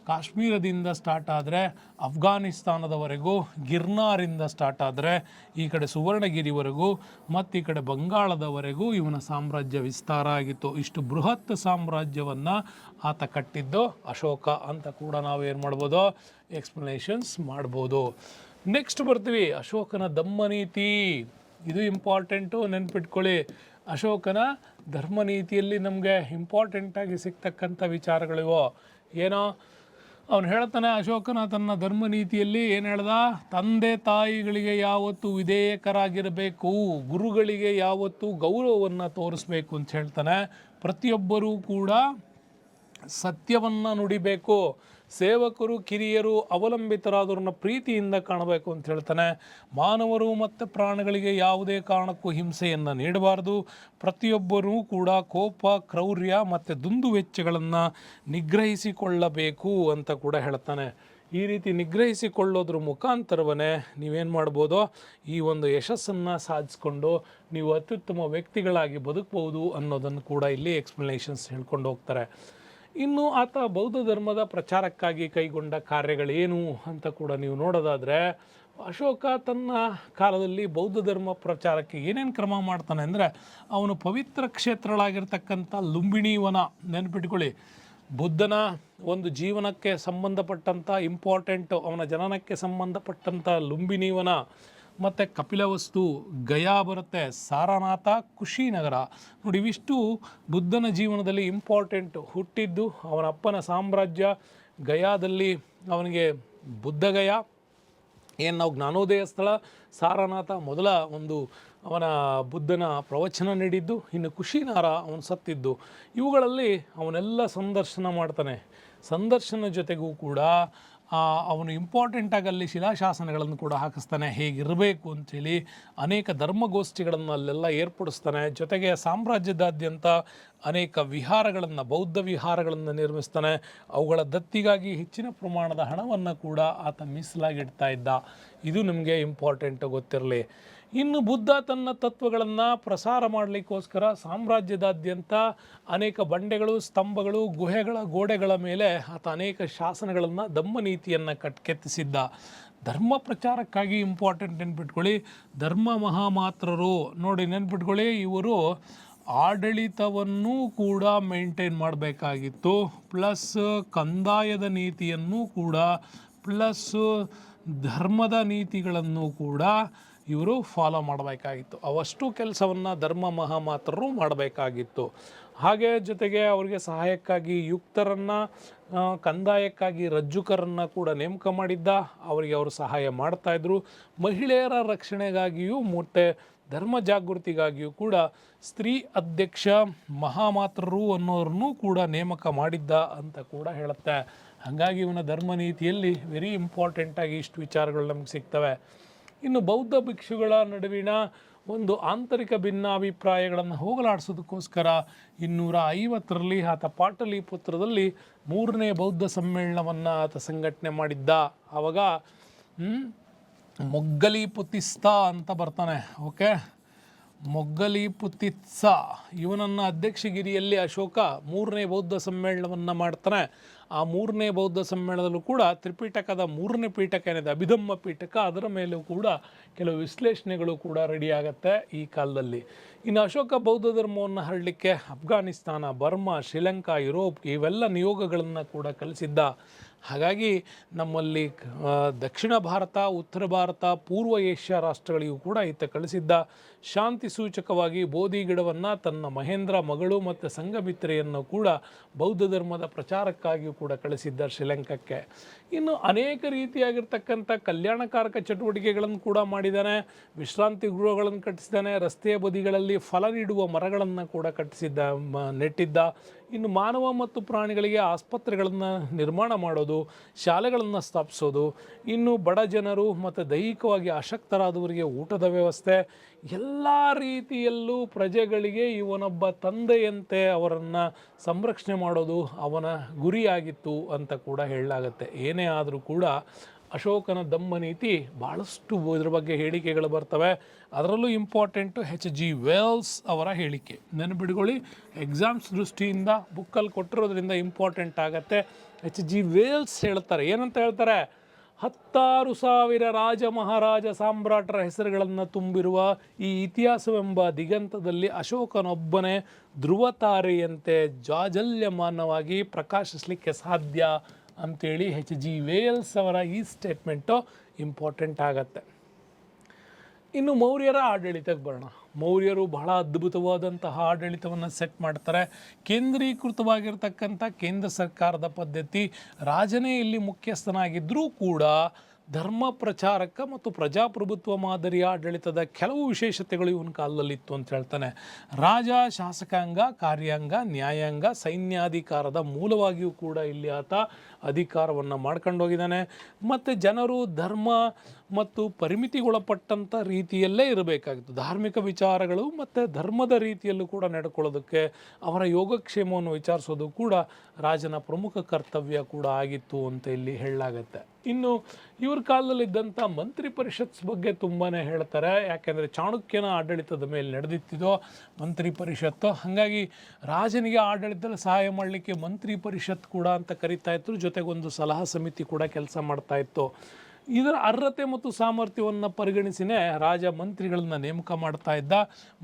ಕಾಶ್ಮೀರದಿಂದ ಸ್ಟಾರ್ಟ್ ಆದರೆ ಅಫ್ಘಾನಿಸ್ತಾನದವರೆಗೂ, ಗಿರ್ನಾರಿಂದ ಸ್ಟಾರ್ಟ್ ಆದರೆ ಈ ಕಡೆ ಸುವರ್ಣಗಿರಿವರೆಗೂ, ಮತ್ತು ಈ ಕಡೆ ಬಂಗಾಳದವರೆಗೂ ಇವನ ಸಾಮ್ರಾಜ್ಯ ವಿಸ್ತಾರ ಆಗಿತ್ತು. ಇಷ್ಟು ಬೃಹತ್ ಸಾಮ್ರಾಜ್ಯವನ್ನು ಆತ ಕಟ್ಟಿದ್ದು ಅಶೋಕ ಅಂತ ಕೂಡ ನಾವೇನು ಮಾಡ್ಬೋದು, ಎಕ್ಸ್ಪ್ಲನೇಷನ್ಸ್ ಮಾಡ್ಬೋದು. ನೆಕ್ಸ್ಟ್ ಬರ್ತೀವಿ ಅಶೋಕನ ಧಮ್ಮನೀತಿ. ಇದು ಇಂಪಾರ್ಟೆಂಟು, ನೆನ್ಪಿಟ್ಕೊಳ್ಳಿ. ಅಶೋಕನ ಧರ್ಮನೀತಿಯಲ್ಲಿ ನಮಗೆ ಇಂಪಾರ್ಟೆಂಟಾಗಿ ಸಿಗ್ತಕ್ಕಂಥ ವಿಚಾರಗಳಿವು. ಏನೋ ಅವನು ಹೇಳ್ತಾನೆ, ಅಶೋಕನ ತನ್ನ ಧರ್ಮನೀತಿಯಲ್ಲಿ ಏನು ಹೇಳ್ದ, ತಂದೆ ತಾಯಿಗಳಿಗೆ ಯಾವತ್ತೂ ವಿಧೇಯಕರಾಗಿರಬೇಕು, ಗುರುಗಳಿಗೆ ಯಾವತ್ತೂ ಗೌರವವನ್ನು ತೋರಿಸ್ಬೇಕು ಅಂತ ಹೇಳ್ತಾನೆ. ಪ್ರತಿಯೊಬ್ಬರೂ ಕೂಡ ಸತ್ಯವನ್ನು ನುಡಿಬೇಕು, ಸೇವಕರು ಕಿರಿಯರು ಅವಲಂಬಿತರಾದವ್ರನ್ನ ಪ್ರೀತಿಯಿಂದ ಕಾಣಬೇಕು ಅಂತ ಹೇಳ್ತಾನೆ. ಮಾನವರು ಮತ್ತು ಪ್ರಾಣಿಗಳಿಗೆ ಯಾವುದೇ ಕಾರಣಕ್ಕೂ ಹಿಂಸೆಯನ್ನು ನೀಡಬಾರ್ದು. ಪ್ರತಿಯೊಬ್ಬರೂ ಕೂಡ ಕೋಪ, ಕ್ರೌರ್ಯ ಮತ್ತು ದುಂದುವೆಚ್ಚಗಳನ್ನು ನಿಗ್ರಹಿಸಿಕೊಳ್ಳಬೇಕು ಅಂತ ಕೂಡ ಹೇಳ್ತಾನೆ. ಈ ರೀತಿ ನಿಗ್ರಹಿಸಿಕೊಳ್ಳೋದ್ರ ಮುಖಾಂತರವೇ ನೀವೇನು ಮಾಡ್ಬೋದು, ಈ ಒಂದು ಯಶಸ್ಸನ್ನು ಸಾಧಿಸ್ಕೊಂಡು ನೀವು ಅತ್ಯುತ್ತಮ ವ್ಯಕ್ತಿಗಳಾಗಿ ಬದುಕ್ಬೋದು ಅನ್ನೋದನ್ನು ಕೂಡ ಇಲ್ಲಿ ಎಕ್ಸ್ಪ್ಲನೇಷನ್ಸ್ ಹೇಳ್ಕೊಂಡು ಹೋಗ್ತಾರೆ. ಇನ್ನು ಆತ ಬೌದ್ಧ ಧರ್ಮದ ಪ್ರಚಾರಕ್ಕಾಗಿ ಕೈಗೊಂಡ ಕಾರ್ಯಗಳೇನು ಅಂತ ಕೂಡ ನೀವು ನೋಡೋದಾದರೆ, ಅಶೋಕ ತನ್ನ ಕಾಲದಲ್ಲಿ ಬೌದ್ಧ ಧರ್ಮ ಪ್ರಚಾರಕ್ಕೆ ಏನೇನು ಕ್ರಮ ಮಾಡ್ತಾನೆ ಅಂದರೆ, ಅವನು ಪವಿತ್ರ ಕ್ಷೇತ್ರಗಳಾಗಿರ್ತಕ್ಕಂಥ ಲುಂಬಿನಿ ವನ, ನೆನ್ಪಿಟ್ಕೊಳ್ಳಿ, ಬುದ್ಧನ ಒಂದು ಜೀವನಕ್ಕೆ ಸಂಬಂಧಪಟ್ಟಂಥ ಇಂಪಾರ್ಟೆಂಟು, ಅವನ ಜನನಕ್ಕೆ ಸಂಬಂಧಪಟ್ಟಂಥ ಲುಂಬಿನಿ ವನ, ಮತ್ತು ಕಪಿಲವಸ್ತು, ಗಯಾ ಬರುತ್ತೆ, ಸಾರನಾಥ, ಕುಶಿನಗರ. ನೋಡಿ, ಇವಿಷ್ಟು ಬುದ್ಧನ ಜೀವನದಲ್ಲಿ ಇಂಪಾರ್ಟೆಂಟು. ಹುಟ್ಟಿದ್ದು ಅವನ ಅಪ್ಪನ ಸಾಮ್ರಾಜ್ಯ ಗಯಾದಲ್ಲಿ, ಅವನಿಗೆ ಬುದ್ಧಗಯ ಏನು ನಾವು ಜ್ಞಾನೋದಯ ಸ್ಥಳ, ಸಾರನಾಥ ಮೊದಲ ಒಂದು ಅವನ ಬುದ್ಧನ ಪ್ರವಚನ ನೀಡಿದ್ದು, ಇನ್ನು ಕುಶಿನಾರ ಅವನು ಸತ್ತಿದ್ದು. ಇವುಗಳಲ್ಲಿ ಅವನೆಲ್ಲ ಸಂದರ್ಶನ ಮಾಡ್ತಾನೆ. ಸಂದರ್ಶನ ಜೊತೆಗೂ ಕೂಡ ಅವನು ಇಂಪಾರ್ಟೆಂಟಾಗಿ ಅಲ್ಲಿ ಶಿಲಾಶಾಸನಗಳನ್ನು ಕೂಡ ಹಾಕಿಸ್ತಾನೆ, ಹೇಗಿರಬೇಕು ಅಂಥೇಳಿ ಅನೇಕ ಧರ್ಮಗೋಷ್ಠಿಗಳನ್ನು ಅಲ್ಲೆಲ್ಲ ಏರ್ಪಡಿಸ್ತಾನೆ. ಜೊತೆಗೆ ಸಾಮ್ರಾಜ್ಯದಾದ್ಯಂತ ಅನೇಕ ವಿಹಾರಗಳನ್ನು, ಬೌದ್ಧ ವಿಹಾರಗಳನ್ನು ನಿರ್ಮಿಸ್ತಾನೆ. ಅವುಗಳ ದತ್ತಿಗಾಗಿ ಹೆಚ್ಚಿನ ಪ್ರಮಾಣದ ಹಣವನ್ನು ಕೂಡ ಆತ ಮೀಸಲಾಗಿಡ್ತಾ ಇದ್ದ. ಇದು ನಿಮಗೆ ಇಂಪಾರ್ಟೆಂಟು ಗೊತ್ತಿರಲಿ. ಇನ್ನು ಬುದ್ಧ ತನ್ನ ತತ್ವಗಳನ್ನು ಪ್ರಸಾರ ಮಾಡಲಿಕ್ಕೋಸ್ಕರ ಸಾಮ್ರಾಜ್ಯದಾದ್ಯಂತ ಅನೇಕ ಬಂಡೆಗಳು, ಸ್ತಂಭಗಳು, ಗುಹೆಗಳ ಗೋಡೆಗಳ ಮೇಲೆ ಆತ ಅನೇಕ ಶಾಸನಗಳನ್ನು, ಧಮ್ಮನೀತಿಯನ್ನು ಕೆತ್ತಿಸಿದ್ದ. ಧರ್ಮ ಪ್ರಚಾರಕ್ಕಾಗಿ ಇಂಪಾರ್ಟೆಂಟ್ ನೆನ್ಪಿಟ್ಕೊಳ್ಳಿ, ಧರ್ಮ ಮಹಾಮಾತ್ರರು. ನೋಡಿ, ನೆನ್ಪಿಟ್ಕೊಳ್ಳಿ, ಇವರು ಆಡಳಿತವನ್ನು ಕೂಡ ಮೇಂಟೈನ್ ಮಾಡಬೇಕಾಗಿತ್ತು, ಪ್ಲಸ್ ಕಂದಾಯದ ನೀತಿಯನ್ನು ಕೂಡ, ಪ್ಲಸ್ ಧರ್ಮದ ನೀತಿಗಳನ್ನು ಕೂಡ ಇವರು ಫಾಲೋ ಮಾಡಬೇಕಾಗಿತ್ತು. ಅವಷ್ಟು ಕೆಲಸವನ್ನು ಧರ್ಮ ಮಹಾಮಾತ್ರರು ಮಾಡಬೇಕಾಗಿತ್ತು. ಹಾಗೆ ಜೊತೆಗೆ ಅವರಿಗೆ ಸಹಾಯಕ್ಕಾಗಿ ಯುಕ್ತರನ್ನು, ಕಂದಾಯಕ್ಕಾಗಿ ರಜ್ಜುಕರನ್ನು ಕೂಡ ನೇಮಕ ಮಾಡಿದ್ದ. ಅವರಿಗೆ ಅವರು ಸಹಾಯ ಮಾಡ್ತಾಯಿದ್ರು. ಮಹಿಳೆಯರ ರಕ್ಷಣೆಗಾಗಿಯೂ ಮತ್ತು ಧರ್ಮ ಜಾಗೃತಿಗಾಗಿಯೂ ಕೂಡ ಸ್ತ್ರೀ ಅಧ್ಯಕ್ಷ ಮಹಾಮಾತ್ರರು ಅನ್ನೋರನ್ನೂ ಕೂಡ ನೇಮಕ ಮಾಡಿದ್ದ ಅಂತ ಕೂಡ ಹೇಳುತ್ತೆ. ಹಾಗಾಗಿ ಇವನ ಧರ್ಮ ನೀತಿಯಲ್ಲಿ ವೆರಿ ಇಂಪಾರ್ಟೆಂಟಾಗಿ ಇಷ್ಟು ವಿಚಾರಗಳು ನಮಗೆ ಸಿಗ್ತವೆ. ಇನ್ನು ಬೌದ್ಧ ಭಿಕ್ಷುಗಳ ನಡುವಿನ ಒಂದು ಆಂತರಿಕ ಭಿನ್ನಾಭಿಪ್ರಾಯಗಳನ್ನು ಹೋಗಲಾಡಿಸೋದಕ್ಕೋಸ್ಕರ 250ರಲ್ಲಿ ಆತ ಪಾಟಲಿಪುತ್ರದಲ್ಲಿ 3ನೇ ಬೌದ್ಧ ಸಮ್ಮೇಳನವನ್ನು ಆತ ಸಂಘಟನೆ ಮಾಡಿದ್ದ. ಆವಾಗ ಮೊಗ್ಗಲಿಪುತಿಸ್ತ ಅಂತ ಬರ್ತಾನೆ. ಓಕೆ, ಮೊಗ್ಗಲಿಪುತಿತ್ಸ ಇವನನ್ನು ಅಧ್ಯಕ್ಷಗಿರಿಯಲ್ಲಿ ಅಶೋಕ 3ನೇ ಬೌದ್ಧ ಸಮ್ಮೇಳನವನ್ನು ಮಾಡ್ತಾನೆ. ಆ 3ನೇ ಬೌದ್ಧ ಸಮ್ಮೇಳನದಲ್ಲೂ ಕೂಡ ತ್ರಿಪೀಠಕದ 3ನೇ ಪೀಠಕ ಏನಿದೆ ಅಭಿಧಮ್ಮ ಪೀಠಕ, ಅದರ ಮೇಲೂ ಕೂಡ ಕೆಲವು ವಿಶ್ಲೇಷಣೆಗಳು ಕೂಡ ರೆಡಿ ಆಗುತ್ತೆ ಈ ಕಾಲದಲ್ಲಿ. ಇನ್ನು ಅಶೋಕ ಬೌದ್ಧ ಧರ್ಮವನ್ನು ಹರಡಲಿಕ್ಕೆ ಅಫ್ಘಾನಿಸ್ತಾನ, ಬರ್ಮಾ, ಶ್ರೀಲಂಕಾ, ಯುರೋಪ್ ಇವೆಲ್ಲ ನಿಯೋಗಗಳನ್ನು ಕೂಡ ಕಳಿಸಿದ್ದ. ಹಾಗಾಗಿ ನಮ್ಮಲ್ಲಿ ದಕ್ಷಿಣ ಭಾರತ, ಉತ್ತರ ಭಾರತ, ಪೂರ್ವ ಏಷ್ಯಾ ರಾಷ್ಟ್ರಗಳಿಗೂ ಕೂಡ ಈತ ಕಳಿಸಿದ್ದ. ಶಾಂತಿ ಸೂಚಕವಾಗಿ ಬೋಧಿ ಗಿಡವನ್ನು ತನ್ನ ಮಹೇಂದ್ರ ಮಗಳು ಮತ್ತು ಸಂಘಮಿತ್ರೆಯನ್ನು ಕೂಡ ಬೌದ್ಧ ಧರ್ಮದ ಪ್ರಚಾರಕ್ಕಾಗಿಯೂ ಕೂಡ ಕಳಿಸಿದ್ದ ಶ್ರೀಲಂಕಾಕ್ಕೆ. ಇನ್ನು ಅನೇಕ ರೀತಿಯಾಗಿರ್ತಕ್ಕಂಥ ಕಲ್ಯಾಣಕಾರಕ ಚಟುವಟಿಕೆಗಳನ್ನು ಕೂಡ ಮಾಡಿದ್ದಾನೆ. ವಿಶ್ರಾಂತಿ ಗೃಹಗಳನ್ನು ಕಟ್ಟಿಸಿದ್ದಾನೆ. ರಸ್ತೆಯ ಬದಿಗಳಲ್ಲಿ ಫಲ ನೀಡುವ ಮರಗಳನ್ನು ಕೂಡ ನೆಟ್ಟಿದ್ದ. ಇನ್ನು ಮಾನವ ಮತ್ತು ಪ್ರಾಣಿಗಳಿಗೆ ಆಸ್ಪತ್ರೆಗಳನ್ನು ನಿರ್ಮಾಣ ಮಾಡೋದು, ಶಾಲೆಗಳನ್ನು ಸ್ಥಾಪಿಸೋದು, ಇನ್ನು ಬಡ ಜನರು ಮತ್ತು ದೈಹಿಕವಾಗಿ ಅಶಕ್ತರಾದವರಿಗೆ ಊಟದ ವ್ಯವಸ್ಥೆ, ಎಲ್ಲ ರೀತಿಯಲ್ಲೂ ಪ್ರಜೆಗಳಿಗೆ ಇವನೊಬ್ಬ ತಂದೆಯಂತೆ ಅವರನ್ನು ಸಂರಕ್ಷಣೆ ಮಾಡೋದು ಅವನ ಗುರಿಯಾಗಿತ್ತು ಅಂತ ಕೂಡ ಹೇಳಲಾಗತ್ತೆ. ಏನೇ ಆದರೂ ಕೂಡ ಅಶೋಕನ ಧಮ್ಮ ನೀತಿ ಭಾಳಷ್ಟು ಇದ್ರ ಬಗ್ಗೆ ಹೇಳಿಕೆಗಳು ಬರ್ತವೆ. ಅದರಲ್ಲೂ ಇಂಪಾರ್ಟೆಂಟು H.G. ವೆಲ್ಸ್ ಅವರ ಹೇಳಿಕೆ. ನೆನಪಿಟ್ಕೊಳ್ಳಿ, ಎಕ್ಸಾಮ್ಸ್ ದೃಷ್ಟಿಯಿಂದ ಬುಕ್ಕಲ್ಲಿ ಕೊಟ್ಟಿರೋದ್ರಿಂದ ಇಂಪಾರ್ಟೆಂಟ್ ಆಗುತ್ತೆ. H.G. ವೆಲ್ಸ್ ಹೇಳ್ತಾರೆ, ಏನಂತ ಹೇಳ್ತಾರೆ, 16,000 ರಾಜ ಮಹಾರಾಜ ಸಾಮ್ರಾಟರ ಹೆಸರುಗಳನ್ನು ತುಂಬಿರುವ ಈ ಇತಿಹಾಸವೆಂಬ ದಿಗಂತದಲ್ಲಿ ಅಶೋಕನೊಬ್ಬನೇ ಧ್ರುವತಾರೆಯಂತೆ ಜಾಜಲ್ಯಮಾನವಾಗಿ ಪ್ರಕಾಶಿಸಲಿಕ್ಕೆ ಸಾಧ್ಯ ಅಂಥೇಳಿ H.G. ವೆಲ್ಸ್ ಅವರ ಈ ಸ್ಟೇಟ್ಮೆಂಟು ಇಂಪಾರ್ಟೆಂಟ್ ಆಗತ್ತೆ. ಇನ್ನು ಮೌರ್ಯರ ಆಡಳಿತಕ್ಕೆ ಬರೋಣ. ಮೌರ್ಯರು ಬಹಳ ಅದ್ಭುತವಾದಂತಹ ಆಡಳಿತವನ್ನು ಸೆಟ್ ಮಾಡ್ತಾರೆ. ಕೇಂದ್ರೀಕೃತವಾಗಿರ್ತಕ್ಕಂಥ ಕೇಂದ್ರ ಸರ್ಕಾರದ ಪದ್ಧತಿ, ರಾಜನೇ ಇಲ್ಲಿ ಮುಖ್ಯಸ್ಥನಾಗಿದ್ದರೂ ಕೂಡ ಧರ್ಮ ಪ್ರಚಾರಕ ಮತ್ತು ಪ್ರಜಾಪ್ರಭುತ್ವ ಮಾದರಿಯ ಆಡಳಿತದ ಕೆಲವು ವಿಶೇಷತೆಗಳು ಇವನ ಕಾಲದಲ್ಲಿತ್ತು ಅಂತ ಹೇಳ್ತಾನೆ. ರಾಜ ಶಾಸಕಾಂಗ, ಕಾರ್ಯಾಂಗ, ನ್ಯಾಯಾಂಗ, ಸೈನ್ಯಾಧಿಕಾರದ ಮೂಲವಾಗಿಯೂ ಕೂಡ ಇಲ್ಲಿ ಆತ ಅಧಿಕಾರವನ್ನು ಮಾಡ್ಕೊಂಡು ಹೋಗಿದ್ದಾನೆ. ಮತ್ತು ಜನರು ಧರ್ಮ ಮತ್ತು ಪರಿಮಿತಿಗೊಳಪಟ್ಟಂಥ ರೀತಿಯಲ್ಲೇ ಇರಬೇಕಾಗಿತ್ತು. ಧಾರ್ಮಿಕ ವಿಚಾರಗಳು ಮತ್ತು ಧರ್ಮದ ರೀತಿಯಲ್ಲೂ ಕೂಡ ನಡ್ಕೊಳ್ಳೋದಕ್ಕೆ, ಅವರ ಯೋಗಕ್ಷೇಮವನ್ನು ವಿಚಾರಿಸೋದು ಕೂಡ ರಾಜನ ಪ್ರಮುಖ ಕರ್ತವ್ಯ ಕೂಡ ಆಗಿತ್ತು ಅಂತ ಇಲ್ಲಿ ಹೇಳಲಾಗತ್ತೆ. ಇನ್ನು ಇವ್ರ ಕಾಲದಲ್ಲಿದ್ದಂಥ ಮಂತ್ರಿ ಪರಿಷತ್ ಬಗ್ಗೆ ತುಂಬಾ ಹೇಳ್ತಾರೆ. ಯಾಕೆಂದರೆ ಚಾಣಕ್ಯನ ಆಡಳಿತದ ಮೇಲೆ ನಡೆದಿತ್ತಿದೋ ಮಂತ್ರಿ ಪರಿಷತ್ತು. ಹಾಗಾಗಿ ರಾಜನಿಗೆ ಆಡಳಿತದಲ್ಲಿ ಸಹಾಯ ಮಾಡಲಿಕ್ಕೆ ಮಂತ್ರಿ ಪರಿಷತ್ ಕೂಡ ಅಂತ ಕರಿತಾ ಇದ್ರು. ಜೊತೆಗೊಂದು ಸಲಹಾ ಸಮಿತಿ ಕೂಡ ಕೆಲಸ ಮಾಡ್ತಾ ಇತ್ತು. ಇದರ ಅರ್ಹತೆ ಮತ್ತು ಸಾಮರ್ಥ್ಯವನ್ನು ಪರಿಗಣಿಸಿನೇ ರಾಜ ಮಂತ್ರಿಗಳನ್ನು ನೇಮಕ ಮಾಡ್ತಾ ಇದ್ದ.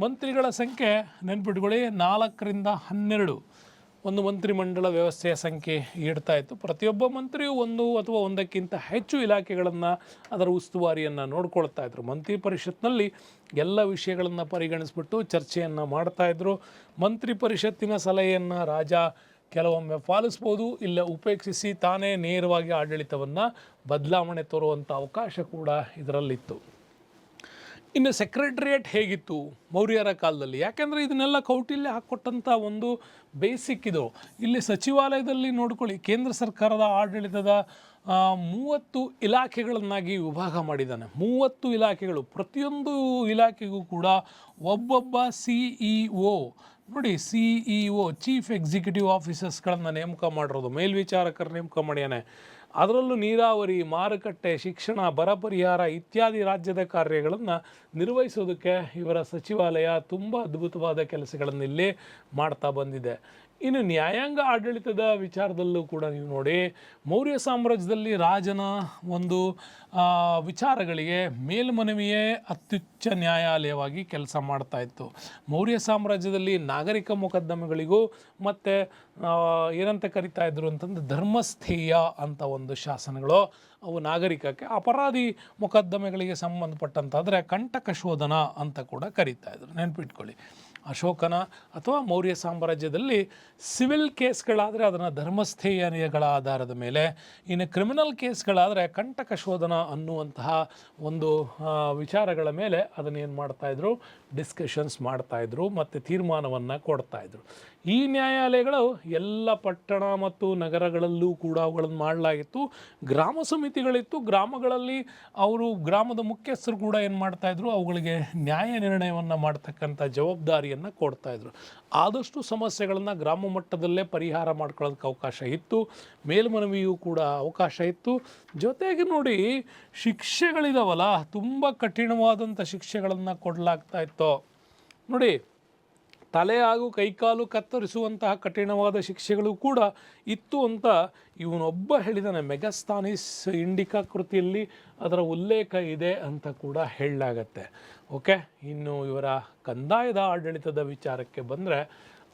ಮಂತ್ರಿಗಳ ಸಂಖ್ಯೆ ನೆನ್ಪಿಟ್ಕೊಳ್ಳಿ, 4ರಿಂದ 12 ಒಂದು ಮಂತ್ರಿಮಂಡಲ ವ್ಯವಸ್ಥೆಯ ಸಂಖ್ಯೆ ಇಡ್ತಾ ಇತ್ತು. ಪ್ರತಿಯೊಬ್ಬ ಮಂತ್ರಿಯು ಒಂದು ಅಥವಾ ಒಂದಕ್ಕಿಂತ ಹೆಚ್ಚು ಇಲಾಖೆಗಳನ್ನು, ಅದರ ಉಸ್ತುವಾರಿಯನ್ನು ನೋಡ್ಕೊಳ್ತಾ ಇದ್ರು. ಮಂತ್ರಿ ಪರಿಷತ್ನಲ್ಲಿ ಎಲ್ಲ ವಿಷಯಗಳನ್ನು ಪರಿಗಣಿಸ್ಬಿಟ್ಟು ಚರ್ಚೆಯನ್ನು ಮಾಡ್ತಾಯಿದ್ರು. ಮಂತ್ರಿ ಪರಿಷತ್ತಿನ ಸಲಹೆಯನ್ನು ರಾಜ ಕೆಲವೊಮ್ಮೆ ಪಾಲಿಸ್ಬೋದು, ಇಲ್ಲ ಉಪೇಕ್ಷಿಸಿ ತಾನೇ ನೇರವಾಗಿ ಆಡಳಿತವನ್ನು ಬದಲಾವಣೆ ತರುವಂಥ ಅವಕಾಶ ಕೂಡ ಇದರಲ್ಲಿತ್ತು. ಇನ್ನು ಸೆಕ್ರೆಟರಿಯೇಟ್ ಹೇಗಿತ್ತು ಮೌರ್ಯರ ಕಾಲದಲ್ಲಿ? ಯಾಕೆಂದರೆ ಇದನ್ನೆಲ್ಲ ಕೌಟಿಲ್ಯ ಹಾಕ್ಕೊಟ್ಟಂಥ ಒಂದು ಬೇಸಿಕ್ ಇದು. ಇಲ್ಲಿ ಸಚಿವಾಲಯದಲ್ಲಿ ನೋಡ್ಕೊಳ್ಳಿ, ಕೇಂದ್ರ ಸರ್ಕಾರದ ಆಡಳಿತದ 30 ಇಲಾಖೆಗಳನ್ನಾಗಿ ವಿಭಾಗ ಮಾಡಿದ್ದಾನೆ. 30 ಇಲಾಖೆಗಳು, ಪ್ರತಿಯೊಂದು ಇಲಾಖೆಗೂ ಕೂಡ ಒಬ್ಬೊಬ್ಬ CEO ನೋಡಿ, CEO ಚೀಫ್ ಎಕ್ಸಿಕ್ಯೂಟಿವ್ ಆಫೀಸರ್ಸ್ಗಳನ್ನು ನೇಮಕ ಮಾಡಿರೋದು, ಮೇಲ್ವಿಚಾರಕರು ನೇಮಕ ಮಾಡ್ಯಾನೆ. ಅದರಲ್ಲೂ ನೀರಾವರಿ, ಮಾರುಕಟ್ಟೆ, ಶಿಕ್ಷಣ, ಬರ ಪರಿಹಾರ ಇತ್ಯಾದಿ ರಾಜ್ಯದ ಕಾರ್ಯಗಳನ್ನು ನಿರ್ವಹಿಸೋದಕ್ಕೆ ಇವರ ಸಚಿವಾಲಯ ತುಂಬ ಅದ್ಭುತವಾದ ಕೆಲಸಗಳನ್ನು ಇಲ್ಲಿ ಮಾಡ್ತಾ ಬಂದಿದೆ. ಇನ್ನು ನ್ಯಾಯಾಂಗ ಆಡಳಿತದ ವಿಚಾರದಲ್ಲೂ ಕೂಡ ನೀವು ನೋಡಿ, ಮೌರ್ಯ ಸಾಮ್ರಾಜ್ಯದಲ್ಲಿ ರಾಜನ ಒಂದು ವಿಚಾರಗಳಿಗೆ ಮೇಲ್ಮನವಿಯೇ ಅತ್ಯುಚ್ಚ ನ್ಯಾಯಾಲಯವಾಗಿ ಕೆಲಸ ಮಾಡ್ತಾ ಇತ್ತು. ಮೌರ್ಯ ಸಾಮ್ರಾಜ್ಯದಲ್ಲಿ ನಾಗರಿಕ ಮೊಕದ್ದಮೆಗಳಿಗೂ ಮತ್ತು ಏನಂತ ಕರಿತಾ ಇದ್ರು ಅಂತಂದ್ರೆ ಧರ್ಮಸ್ಥೇಯ ಅಂತ ಒಂದು ಶಾಸನಗಳು, ಅವು ನಾಗರಿಕಕ್ಕೆ. ಅಪರಾಧಿ ಮೊಕದ್ದಮೆಗಳಿಗೆ ಸಂಬಂಧಪಟ್ಟಂತಾದರೆ ಕಂಟಕ ಶೋಧನ ಅಂತ ಕೂಡ ಕರೀತಾ ಇದ್ರು. ನೆನಪಿಟ್ಕೊಳ್ಳಿ, ಅಶೋಕನ ಅಥವಾ ಮೌರ್ಯ ಸಾಮ್ರಾಜ್ಯದಲ್ಲಿ ಸಿವಿಲ್ ಕೇಸ್ಗಳಾದರೆ ಅದನ್ನು ಧರ್ಮಸ್ಥೇಯಗಳ ಆಧಾರದ ಮೇಲೆ, ಇನ್ನು ಕ್ರಿಮಿನಲ್ ಕೇಸ್ಗಳಾದರೆ ಕಂಟಕ ಶೋಧನ ಅನ್ನುವಂತಹ ಒಂದು ವಿಚಾರಗಳ ಮೇಲೆ ಅದನ್ನೇನು ಮಾಡ್ತಾಯಿದ್ರು, ಡಿಸ್ಕಷನ್ಸ್ ಮಾಡ್ತಾಯಿದ್ರು ಮತ್ತು ತೀರ್ಮಾನವನ್ನು ಕೊಡ್ತಾಯಿದ್ರು. ಈ ನ್ಯಾಯಾಲಯಗಳು ಎಲ್ಲ ಪಟ್ಟಣ ಮತ್ತು ನಗರಗಳಲ್ಲೂ ಕೂಡ ಅವುಗಳನ್ನು ಮಾಡಲಾಗಿತ್ತು. ಗ್ರಾಮ ಸಮಿತಿಗಳಿತ್ತು, ಗ್ರಾಮಗಳಲ್ಲಿ ಅವರು ಗ್ರಾಮದ ಮುಖ್ಯಸ್ಥರು ಕೂಡ ಏನು ಮಾಡ್ತಾಯಿದ್ರು, ಅವುಗಳಿಗೆ ನ್ಯಾಯ ನಿರ್ಣಯವನ್ನು ಮಾಡ್ತಕ್ಕಂಥ ಜವಾಬ್ದಾರಿಯನ್ನು ಕೊಡ್ತಾಯಿದ್ರು. ಆದಷ್ಟು ಸಮಸ್ಯೆಗಳನ್ನು ಗ್ರಾಮ ಮಟ್ಟದಲ್ಲೇ ಪರಿಹಾರ ಮಾಡ್ಕೊಳ್ಳೋದಕ್ಕೆ ಅವಕಾಶ ಇತ್ತು, ಮೇಲ್ಮನವಿಯೂ ಕೂಡ ಅವಕಾಶ ಇತ್ತು. ಜೊತೆಗೆ ನೋಡಿ, ಶಿಕ್ಷೆಗಳಿದಾವಲ್ಲ, ತುಂಬ ಕಠಿಣವಾದಂಥ ಶಿಕ್ಷೆಗಳನ್ನು ಕೊಡಲಾಗ್ತಾ ಇತ್ತು ನೋಡಿ. ತಲೆ ಹಾಗೂ ಕೈಕಾಲು ಕತ್ತರಿಸುವಂತಹ ಕಠಿಣವಾದ ಶಿಕ್ಷೆಗಳು ಕೂಡ ಇತ್ತು ಅಂತ ಇವನೊಬ್ಬ ಹೇಳಿದಾನೆ. ಮೆಗಸ್ತಾನಿಸ್ ಇಂಡಿಕಾ ಕೃತಿಯಲ್ಲಿ ಅದರ ಉಲ್ಲೇಖ ಇದೆ ಅಂತ ಕೂಡ ಹೇಳಲಾಗತ್ತೆ. ಓಕೆ, ಇನ್ನು ಇವರ ಕಂದಾಯದ ಆಡಳಿತದ ವಿಚಾರಕ್ಕೆ ಬಂದರೆ,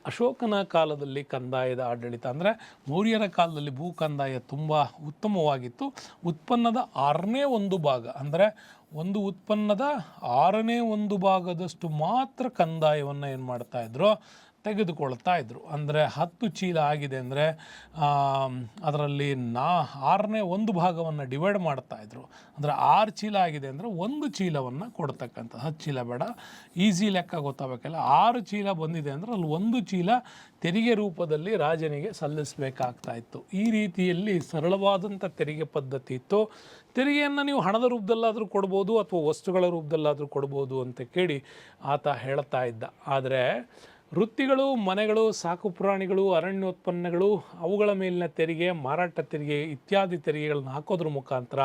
ಅಶೋಕನ ಕಾಲದಲ್ಲಿ ಕಂದಾಯದ ಆಡಳಿತ ಅಂದರೆ ಮೌರ್ಯರ ಕಾಲದಲ್ಲಿ ಭೂ ಕಂದಾಯ ತುಂಬ ಉತ್ತಮವಾಗಿತ್ತು. ಉತ್ಪನ್ನದ 1/6 ಭಾಗ ಅಂದರೆ ಒಂದು ಉತ್ಪನ್ನದ 1/6 ಭಾಗದಷ್ಟು ಮಾತ್ರ ಕಂದಾಯವನ್ನು ಏನು ಮಾಡ್ತಾಯಿದ್ರು, ತೆಗೆದುಕೊಳ್ತಾ ಇದ್ರು. ಅಂದರೆ 10 ಚೀಲ ಆಗಿದೆ ಅಂದರೆ ಅದರಲ್ಲಿ 1/6 ಭಾಗವನ್ನು ಡಿವೈಡ್ ಮಾಡ್ತಾಯಿದ್ರು. ಅಂದರೆ 6 ಚೀಲ ಆಗಿದೆ ಅಂದರೆ 1 ಚೀಲವನ್ನು ಕೊಡ್ತಕ್ಕಂಥ. 10 ಚೀಲ ಬೇಡ, ಈಸಿ ಲೆಕ್ಕ ಗೊತ್ತಾಗಬೇಕಲ್ಲ. 6 ಚೀಲ ಬಂದಿದೆ ಅಂದರೆ ಅಲ್ಲಿ 1 ಚೀಲ ತೆರಿಗೆ ರೂಪದಲ್ಲಿ ರಾಜನಿಗೆ ಸಲ್ಲಿಸಬೇಕಾಗ್ತಾ ಇತ್ತು. ಈ ರೀತಿಯಲ್ಲಿ ಸರಳವಾದಂಥ ತೆರಿಗೆ ಪದ್ಧತಿ ಇತ್ತು. ತೆರಿಗೆಯನ್ನು ನೀವು ಹಣದ ರೂಪದಲ್ಲಾದರೂ ಕೊಡ್ಬೋದು ಅಥವಾ ವಸ್ತುಗಳ ರೂಪದಲ್ಲಾದರೂ ಕೊಡ್ಬೋದು ಅಂತ ಕೇಳಿ ಆತ ಹೇಳ್ತಾ ಇದ್ದ. ಆದರೆ ವೃತ್ತಿಗಳು, ಮನೆಗಳು, ಸಾಕು ಪ್ರಾಣಿಗಳು, ಅರಣ್ಯೋತ್ಪನ್ನಗಳು, ಅವುಗಳ ಮೇಲಿನ ತೆರಿಗೆ, ಮಾರಾಟ ತೆರಿಗೆ ಇತ್ಯಾದಿ ತೆರಿಗೆಗಳನ್ನು ಹಾಕೋದ್ರ ಮುಖಾಂತರ